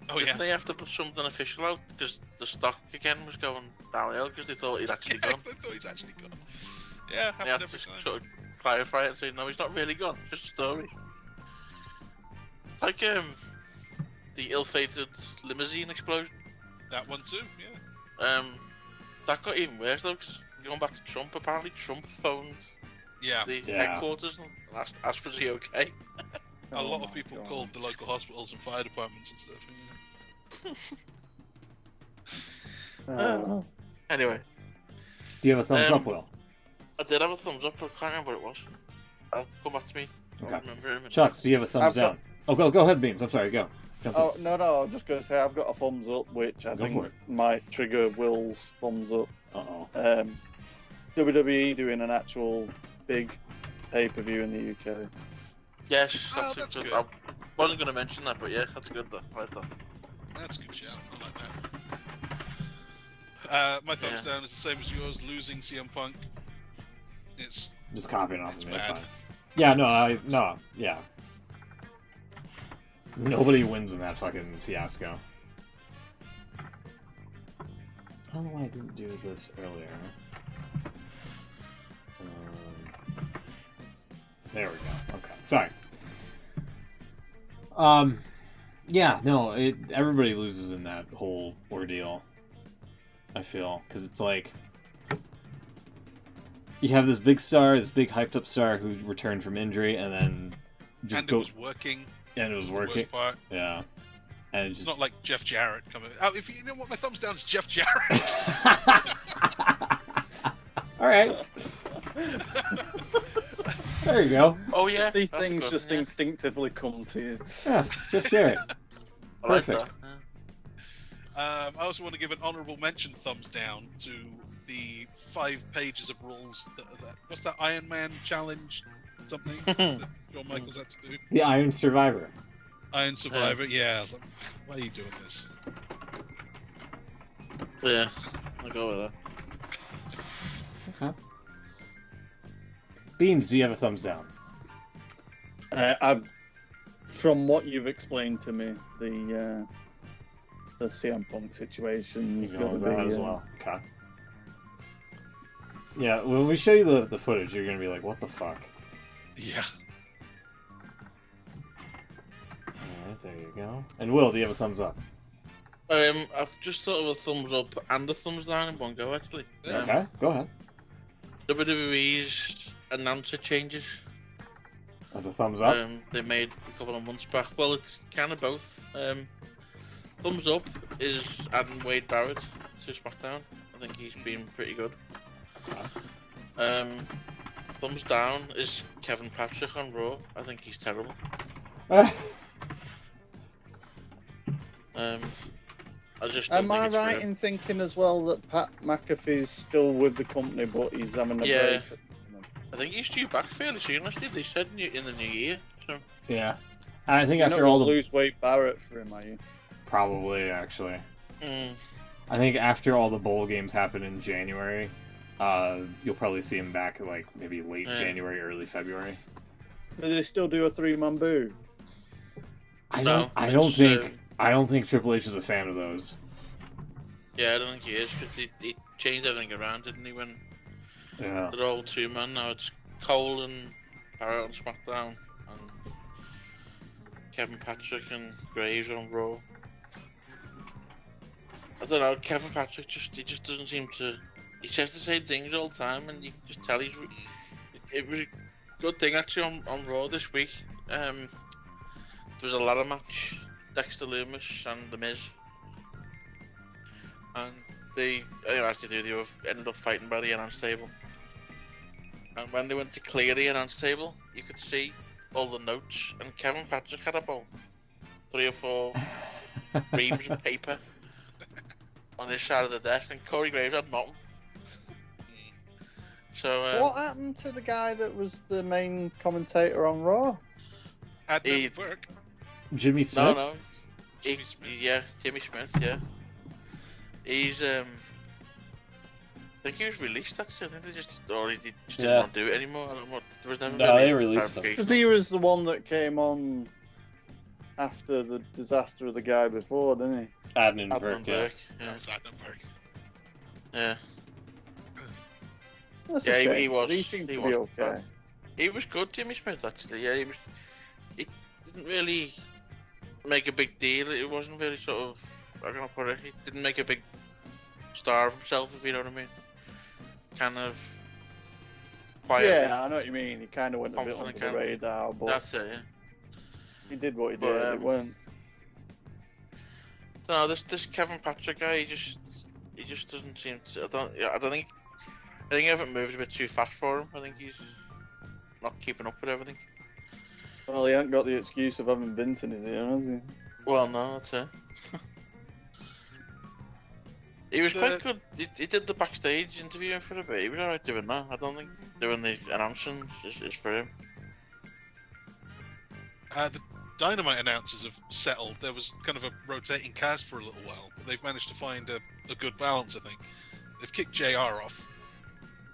[SPEAKER 4] Oh
[SPEAKER 3] Didn't
[SPEAKER 4] yeah.
[SPEAKER 3] they have to put something official out because the stock again was going downhill because they thought he'd actually gone?
[SPEAKER 4] I thought he's actually gone. Yeah,
[SPEAKER 3] They had
[SPEAKER 4] happened
[SPEAKER 3] to
[SPEAKER 4] every time.
[SPEAKER 3] sort of clarify it and say, no, he's not really gone. Just a story. It's like the ill-fated limousine explosion.
[SPEAKER 4] That one too. Yeah.
[SPEAKER 3] That got even worse though, because going back to Trump, apparently Trump phoned
[SPEAKER 4] Yeah.
[SPEAKER 3] the
[SPEAKER 1] Yeah.
[SPEAKER 3] headquarters and asked was he okay.
[SPEAKER 4] A
[SPEAKER 2] Oh
[SPEAKER 4] lot
[SPEAKER 2] my
[SPEAKER 4] of people
[SPEAKER 2] God.
[SPEAKER 4] called the local hospitals and fire departments and stuff.
[SPEAKER 2] Oh.
[SPEAKER 3] Anyway,
[SPEAKER 1] Do you have a thumbs up,
[SPEAKER 3] Um,
[SPEAKER 1] Will?
[SPEAKER 3] I did have a thumbs up, but I can't remember what it was. I'll come back to me.
[SPEAKER 1] Okay.
[SPEAKER 3] I'll remember in a minute.
[SPEAKER 1] Chucks, do you have a thumbs
[SPEAKER 2] I've got-
[SPEAKER 1] down? Oh, go ahead, Beans. I'm sorry, go. Jump in.
[SPEAKER 2] Oh, no, I was just going to say I've got a thumbs up, which I
[SPEAKER 1] Go
[SPEAKER 2] think
[SPEAKER 1] for it.
[SPEAKER 2] might trigger Will's thumbs up.
[SPEAKER 1] Uh-oh.
[SPEAKER 2] WWE doing an actual big pay-per-view in the UK.
[SPEAKER 3] Yes,
[SPEAKER 4] Oh,
[SPEAKER 3] that's,
[SPEAKER 4] that's
[SPEAKER 3] a good.
[SPEAKER 4] good.
[SPEAKER 3] I wasn't going to mention that, but yeah, that's good though. I like that.
[SPEAKER 4] That's a good shout. I like that. My thumbs down is the same as yours. Losing CM Punk. It's
[SPEAKER 1] Just copying off
[SPEAKER 4] It's
[SPEAKER 1] of me. That's
[SPEAKER 4] bad.
[SPEAKER 1] fine. Yeah, no, yeah. Nobody wins in that fucking fiasco. I don't know why I didn't do this earlier. There we go. Okay, sorry. Yeah, no, everybody loses in that whole ordeal. I feel, because it's like you have this big star, this big hyped up star who returned from injury, and then just
[SPEAKER 4] and it was working.
[SPEAKER 1] and it was
[SPEAKER 4] The
[SPEAKER 1] working.
[SPEAKER 4] worst part.
[SPEAKER 1] Yeah, and it
[SPEAKER 4] It's
[SPEAKER 1] just
[SPEAKER 4] not like Jeff Jarrett coming. Oh, if you know what, my thumbs down is Jeff Jarrett.
[SPEAKER 1] All right. There you go.
[SPEAKER 3] Oh yeah,
[SPEAKER 2] These
[SPEAKER 3] that's a
[SPEAKER 2] things
[SPEAKER 3] good
[SPEAKER 2] just
[SPEAKER 3] one, yeah.
[SPEAKER 2] instinctively come to you.
[SPEAKER 1] Yeah, Jeff Jarrett.
[SPEAKER 3] I like
[SPEAKER 1] perfect.
[SPEAKER 3] that. Yeah.
[SPEAKER 4] I also want to give an honourable mention thumbs down to the 5 pages of rules. What's that Iron Man challenge? Something that Shawn Michaels had to do.
[SPEAKER 1] The Iron Survivor.
[SPEAKER 4] Iron Survivor. Yeah. I was like, why are you doing this?
[SPEAKER 3] Yeah, I'll go with that.
[SPEAKER 1] Okay. Beans, do you have a thumbs down?
[SPEAKER 2] From what you've explained to me, the CM Punk situation is
[SPEAKER 1] You
[SPEAKER 2] going
[SPEAKER 1] go
[SPEAKER 2] to
[SPEAKER 1] with
[SPEAKER 2] be
[SPEAKER 1] that as well. Okay. Yeah, when we show you the footage, you're gonna be like, "What the fuck?"
[SPEAKER 4] Yeah.
[SPEAKER 1] All right, there you go. And Will, do you have a thumbs up?
[SPEAKER 3] I've just thought of a thumbs up and a thumbs down in one go actually.
[SPEAKER 4] Yeah.
[SPEAKER 1] Okay, go ahead.
[SPEAKER 3] WWE's announcer changes.
[SPEAKER 1] That's a thumbs up.
[SPEAKER 3] They made a couple of months back. Well, it's kind of both. Thumbs up is adding Wade Barrett to SmackDown. I think he's been pretty good. Thumbs down is Kevin Patrick on Raw. I think he's terrible.
[SPEAKER 2] Am I right in thinking as well that Pat McAfee's still with the company, but he's having a
[SPEAKER 3] Yeah.
[SPEAKER 2] break?
[SPEAKER 3] I think he's due back fairly soon. Actually, they said in the new year. So
[SPEAKER 1] Yeah, I think
[SPEAKER 2] You're not
[SPEAKER 1] after
[SPEAKER 2] going
[SPEAKER 1] all
[SPEAKER 2] to
[SPEAKER 1] the
[SPEAKER 2] lose Wade Barrett for him, are you?
[SPEAKER 1] probably actually,
[SPEAKER 3] mm,
[SPEAKER 1] I think after all the bowl games happen in January, you'll probably see him back like maybe late
[SPEAKER 3] Yeah.
[SPEAKER 1] January, early February.
[SPEAKER 2] Do they still do a 3-man boo?
[SPEAKER 1] I
[SPEAKER 3] No,
[SPEAKER 1] don't
[SPEAKER 3] it's,
[SPEAKER 1] think I don't think Triple H is a fan of those.
[SPEAKER 3] yeah, I don't think he is because he changed everything around, didn't he? When
[SPEAKER 1] Yeah.
[SPEAKER 3] they're all 2-man now, it's Cole and Barrett on SmackDown, and Kevin Patrick and Graves on Raw. I don't know. Kevin Patrick he just doesn't seem to. He says the same things all the time, and you can just tell he's. It was a good thing actually on Raw this week. There was a ladder match, Dexter Lumis and The Miz, and they ended up fighting by the announce table. And when they went to clear the announce table, you could see all the notes, and Kevin Patrick had about 3 or 4 reams of paper on his side of the desk, and Corey Graves had nothing. So
[SPEAKER 2] What happened to the guy that was the main commentator on Raw?
[SPEAKER 3] He-
[SPEAKER 4] Adnan Burke.
[SPEAKER 1] Jimmy Smith?
[SPEAKER 3] no,
[SPEAKER 4] Jimmy Smith.
[SPEAKER 3] yeah, Jimmy Smith, yeah. He's I think he was released actually. I think they just didn't want to do it anymore. I don't know. There was never
[SPEAKER 1] No,
[SPEAKER 3] really
[SPEAKER 1] they released him.
[SPEAKER 3] clarification.
[SPEAKER 2] Because he was the one that came on after the disaster of the guy before, didn't he?
[SPEAKER 1] Adnan
[SPEAKER 3] Adnan
[SPEAKER 1] Burke, yeah.
[SPEAKER 3] Burke,
[SPEAKER 4] That
[SPEAKER 3] yeah.
[SPEAKER 4] was Adnan Burke.
[SPEAKER 3] Yeah.
[SPEAKER 2] That's
[SPEAKER 3] Yeah,
[SPEAKER 2] a
[SPEAKER 3] he
[SPEAKER 2] shame,
[SPEAKER 3] was-
[SPEAKER 2] 'cause He seemed
[SPEAKER 3] he
[SPEAKER 2] to
[SPEAKER 3] was
[SPEAKER 2] be okay.
[SPEAKER 3] bad. He was good, Jimmy Smith, actually. Yeah, he was. He didn't really make a big deal. It wasn't really sort of. How can I put it? He didn't make a big star of himself, if you know what I mean. Kind of. Quietly.
[SPEAKER 2] Yeah, I know what you mean. He kind of went a bit
[SPEAKER 3] Confident
[SPEAKER 2] under the
[SPEAKER 3] kind of-
[SPEAKER 2] radar, but
[SPEAKER 3] That's it. Yeah.
[SPEAKER 2] he did what he
[SPEAKER 3] But,
[SPEAKER 2] did. It weren't.
[SPEAKER 3] No, this Kevin Patrick guy, he just doesn't seem to. I don't think. I think everything moves a bit too fast for him. I think he's not keeping up with everything.
[SPEAKER 2] Well, he ain't got the excuse of having Vince in his ear, has he?
[SPEAKER 3] Well, no, that's it. He was quite good. He did the backstage interviewing for a bit. He was alright doing that. I don't think doing the announcing is for him.
[SPEAKER 4] The Dynamite announcers have settled. There was kind of a rotating cast for a little while, but they've managed to find a good balance, I think. They've kicked JR off.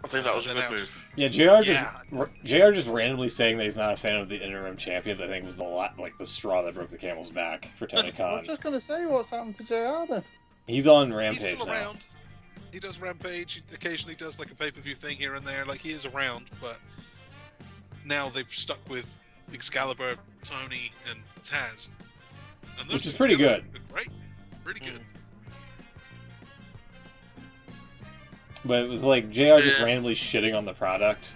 [SPEAKER 3] I think that was a
[SPEAKER 4] Then
[SPEAKER 3] good
[SPEAKER 4] out.
[SPEAKER 3] move.
[SPEAKER 1] Yeah, JR
[SPEAKER 4] Yeah.
[SPEAKER 1] JR just randomly saying that he's not a fan of the interim champions, I think was the straw that broke the camel's back for Tony
[SPEAKER 2] I was
[SPEAKER 1] Khan.
[SPEAKER 2] just going to say, what's happened to JR then?
[SPEAKER 1] He's on
[SPEAKER 4] He's
[SPEAKER 1] Rampage
[SPEAKER 4] still
[SPEAKER 1] now.
[SPEAKER 4] around. He does Rampage. He occasionally does like a pay-per-view thing here and there. Like he is around, but now they've stuck with Excalibur, Tony, and Taz. And those
[SPEAKER 1] Which is
[SPEAKER 4] two
[SPEAKER 1] pretty
[SPEAKER 4] together
[SPEAKER 1] good.
[SPEAKER 4] are great. Pretty good.
[SPEAKER 1] But it was like JR just
[SPEAKER 3] Yeah.
[SPEAKER 1] randomly shitting on the product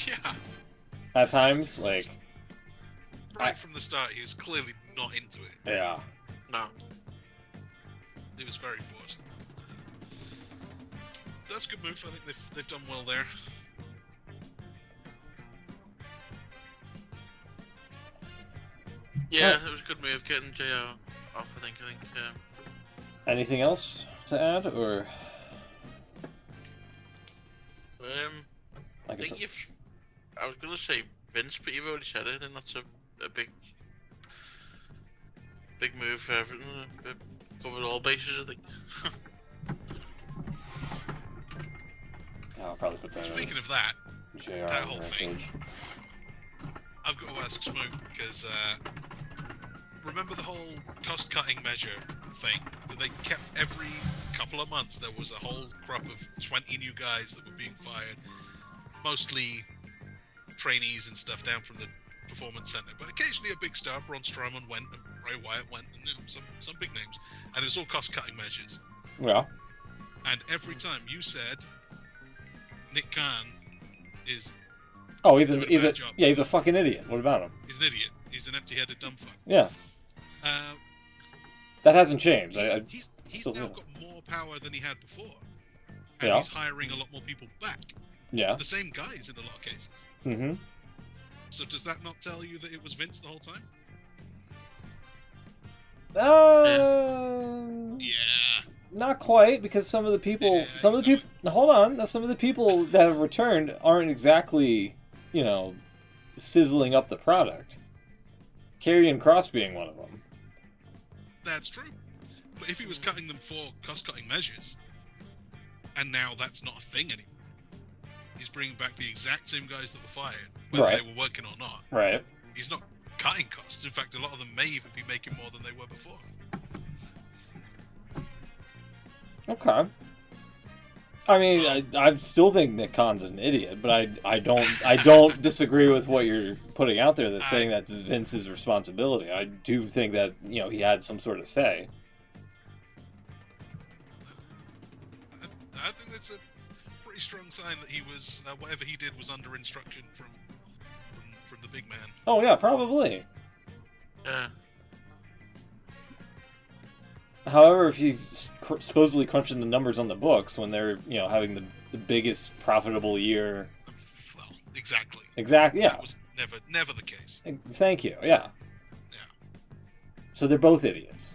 [SPEAKER 4] Yeah.
[SPEAKER 1] at times. Like,
[SPEAKER 4] Right from the start, he was clearly not into it.
[SPEAKER 1] yeah.
[SPEAKER 3] No.
[SPEAKER 4] It was very forced. That's a good move. I think they've done well there.
[SPEAKER 3] Yeah, it was a good move getting JR off. I think.
[SPEAKER 1] Anything else to add, or
[SPEAKER 3] I
[SPEAKER 1] like
[SPEAKER 3] think you've. I was gonna say Vince, but you've already said it, and that's a big move for everything. Covered all bases, I think.
[SPEAKER 1] I'll probably put that
[SPEAKER 4] Speaking
[SPEAKER 1] as
[SPEAKER 4] of that,
[SPEAKER 1] JR
[SPEAKER 4] that
[SPEAKER 1] on
[SPEAKER 4] whole thing.
[SPEAKER 1] Rampage.
[SPEAKER 4] I've got to ask Smoke because remember the whole cost-cutting measure thing that they kept every couple of months. There was a whole crop of 20 new guys that were being fired, mostly trainees and stuff down from the performance center. But occasionally a big star, Braun Strowman went, and Bray Wyatt went, and some big names. And it was all cost-cutting measures.
[SPEAKER 1] Yeah.
[SPEAKER 4] And every time you said Nick Khan is
[SPEAKER 1] Oh,
[SPEAKER 4] Doing a bad job.
[SPEAKER 1] he's a fucking idiot. What about him?
[SPEAKER 4] he's an idiot. He's an empty-headed dumb fuck.
[SPEAKER 1] Yeah,
[SPEAKER 4] Uh,
[SPEAKER 1] that hasn't changed.
[SPEAKER 4] he's
[SPEAKER 1] still
[SPEAKER 4] now
[SPEAKER 1] do.
[SPEAKER 4] got more power than he had before. And
[SPEAKER 1] Yeah.
[SPEAKER 4] he's hiring a lot more people back.
[SPEAKER 1] Yeah.
[SPEAKER 4] The same guys in a lot of cases.
[SPEAKER 1] Mm-hmm.
[SPEAKER 4] So does that not tell you that it was Vince the whole time? Yeah.
[SPEAKER 1] Not quite, because some of the people,
[SPEAKER 4] Yeah,
[SPEAKER 1] some of the
[SPEAKER 4] you know
[SPEAKER 1] people. Hold on, some of the people that have returned aren't exactly, sizzling up the product. Karrion Kross being one of them.
[SPEAKER 4] That's true. But if he was cutting them for cost-cutting measures, and now that's not a thing anymore, he's bringing back the exact same guys that were fired, whether
[SPEAKER 1] Right.
[SPEAKER 4] they were working or not.
[SPEAKER 1] Right.
[SPEAKER 4] He's not cutting costs. In fact, a lot of them may even be making more than they were before.
[SPEAKER 1] Okay. I mean, I still think Nick Khan's an idiot, but I don't disagree with what you're putting out there. That's saying that's Vince's responsibility. I do think that he had some sort of say.
[SPEAKER 4] I think that's a pretty strong sign that he was whatever he did was under instruction from the big man.
[SPEAKER 1] Oh yeah, probably.
[SPEAKER 3] Yeah.
[SPEAKER 1] However, if he's supposedly crunching the numbers on the books when they're having the biggest profitable year.
[SPEAKER 4] Well, exactly.
[SPEAKER 1] Exactly. Yeah.
[SPEAKER 4] That was never the case.
[SPEAKER 1] Thank you. Yeah.
[SPEAKER 4] Yeah.
[SPEAKER 1] So they're both idiots.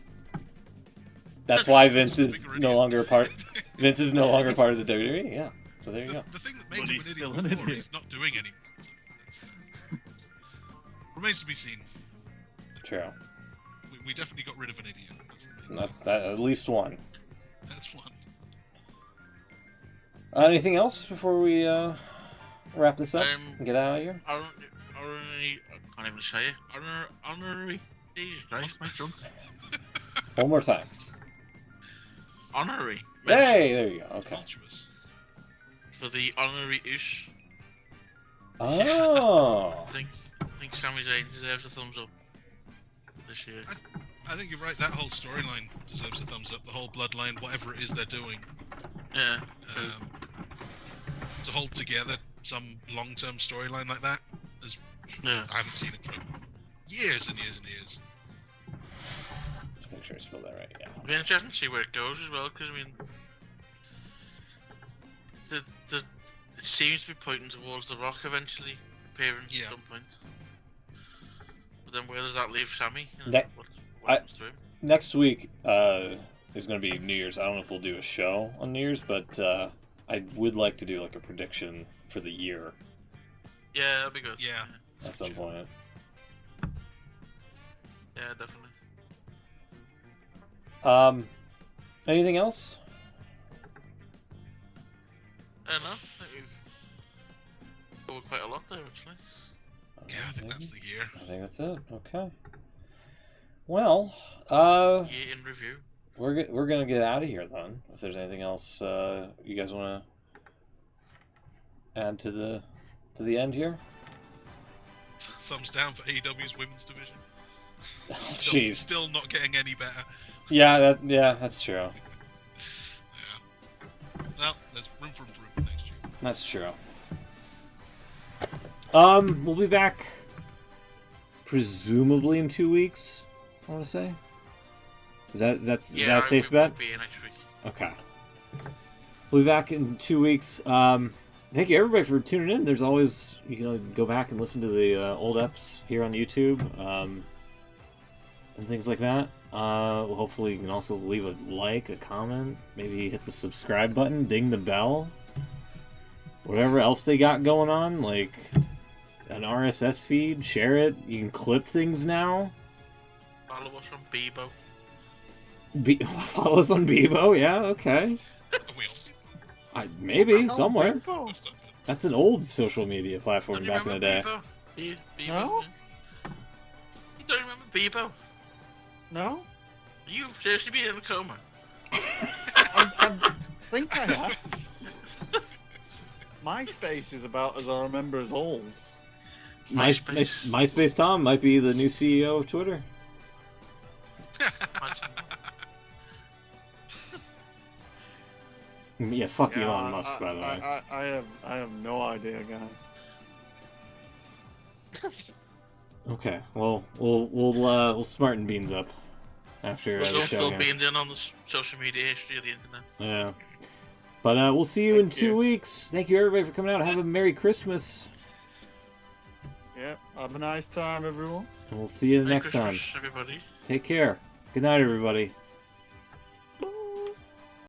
[SPEAKER 1] That's why Vince
[SPEAKER 4] The
[SPEAKER 1] is
[SPEAKER 4] bigger
[SPEAKER 1] no
[SPEAKER 4] idiot.
[SPEAKER 1] longer part. Vince is no longer part of the WWE. Yeah. So there you go.
[SPEAKER 4] The thing made
[SPEAKER 2] But
[SPEAKER 4] him
[SPEAKER 2] he's
[SPEAKER 4] an
[SPEAKER 2] still
[SPEAKER 4] idiot
[SPEAKER 2] an
[SPEAKER 4] before,
[SPEAKER 2] idiot.
[SPEAKER 4] he's not doing anymore. So remains to be seen.
[SPEAKER 1] True.
[SPEAKER 4] We definitely got rid of an idiot. That's the main
[SPEAKER 1] That's that. At least one.
[SPEAKER 4] That's one.
[SPEAKER 1] Anything else before we wrap this up and get out of here?
[SPEAKER 3] Honorary, I can't even say it. Honorary. Jesus Christ, my drunk.
[SPEAKER 1] One more time.
[SPEAKER 3] Honorary.
[SPEAKER 1] Hey, there you go. Okay.
[SPEAKER 4] Tumultuous.
[SPEAKER 3] For the honorary ish.
[SPEAKER 1] Oh.
[SPEAKER 3] I think Sami Zayn deserves a thumbs up this year.
[SPEAKER 4] I think you're right. That whole storyline deserves a thumbs up. The whole bloodline, whatever it is they're doing,
[SPEAKER 3] Yeah.
[SPEAKER 4] to hold together some long-term storyline like that is.
[SPEAKER 3] Yeah.
[SPEAKER 4] I haven't seen it for years and years and years.
[SPEAKER 1] Just make sure I spell that right. Yeah.
[SPEAKER 3] It'll be interesting to see where it goes as well, because I mean, it seems to be pointing towards The Rock eventually appearing
[SPEAKER 4] Yeah.
[SPEAKER 3] at some point. But then where does that leave Sammy? You know,
[SPEAKER 1] That-
[SPEAKER 3] what happens to him?
[SPEAKER 1] Next week is going to be New Year's. I don't know if we'll do a show on New Year's, but I would like to do like a prediction for the year
[SPEAKER 3] Yeah, that'd be good.
[SPEAKER 4] Yeah.
[SPEAKER 1] at some point.
[SPEAKER 3] Yeah, definitely.
[SPEAKER 1] Anything else?
[SPEAKER 3] No, I think we've covered quite a lot there actually.
[SPEAKER 4] Yeah, I think that's the year.
[SPEAKER 1] I think that's it. Okay. Well,
[SPEAKER 3] Year in review.
[SPEAKER 1] we're gonna get out of here then. If there's anything else you guys want to add to the end here?
[SPEAKER 4] Thumbs down for AEW's women's division.
[SPEAKER 1] Oh,
[SPEAKER 4] Still,
[SPEAKER 1] jeez.
[SPEAKER 4] still not getting any better.
[SPEAKER 1] Yeah, that's true.
[SPEAKER 4] Yeah. Well, there's room for improvement next year.
[SPEAKER 1] That's true. We'll be back presumably in 2 weeks. I want to say. Is that a safe bet?
[SPEAKER 3] Be here next week.
[SPEAKER 1] Okay. We'll be back in 2 weeks. Thank you everybody for tuning in. There's always you can go back and listen to the old eps here on YouTube and things like that. Hopefully you can also leave a like, a comment, maybe hit the subscribe button, ding the bell, whatever else they got going on, like an RSS feed, share it. You can clip things now.
[SPEAKER 3] Follow us on Bebo.
[SPEAKER 1] Follow us on Bebo, yeah, okay.
[SPEAKER 4] Are we all
[SPEAKER 1] Maybe somewhere.
[SPEAKER 2] Oh,
[SPEAKER 1] That's an old social media platform
[SPEAKER 3] Don't you
[SPEAKER 1] back in the day.
[SPEAKER 3] remember Bebo? Bebo?
[SPEAKER 2] No?
[SPEAKER 3] You don't remember Bebo?
[SPEAKER 2] no?
[SPEAKER 3] You've seriously been in a coma.
[SPEAKER 2] I think I have. MySpace is about as I remember as old.
[SPEAKER 1] MySpace Tom might be the new CEO of Twitter.
[SPEAKER 3] Imagine.
[SPEAKER 1] Yeah, fuck
[SPEAKER 2] Yeah,
[SPEAKER 1] Elon Musk, by the way.
[SPEAKER 2] I have no idea, guys.
[SPEAKER 1] Okay, well, we'll smarten beans up after the
[SPEAKER 3] Still
[SPEAKER 1] show.
[SPEAKER 3] fill
[SPEAKER 1] here.
[SPEAKER 3] beans in on the social media history of the internet.
[SPEAKER 1] Yeah, but we'll see you in
[SPEAKER 2] Thank
[SPEAKER 1] 2
[SPEAKER 2] you.
[SPEAKER 1] weeks. Thank you everybody for coming out. Have a Merry Christmas,
[SPEAKER 2] Yeah, have a nice time, everyone.
[SPEAKER 1] and we'll see you
[SPEAKER 3] Merry
[SPEAKER 1] next time.
[SPEAKER 3] Christmas, everybody.
[SPEAKER 1] Take care. Good night, everybody.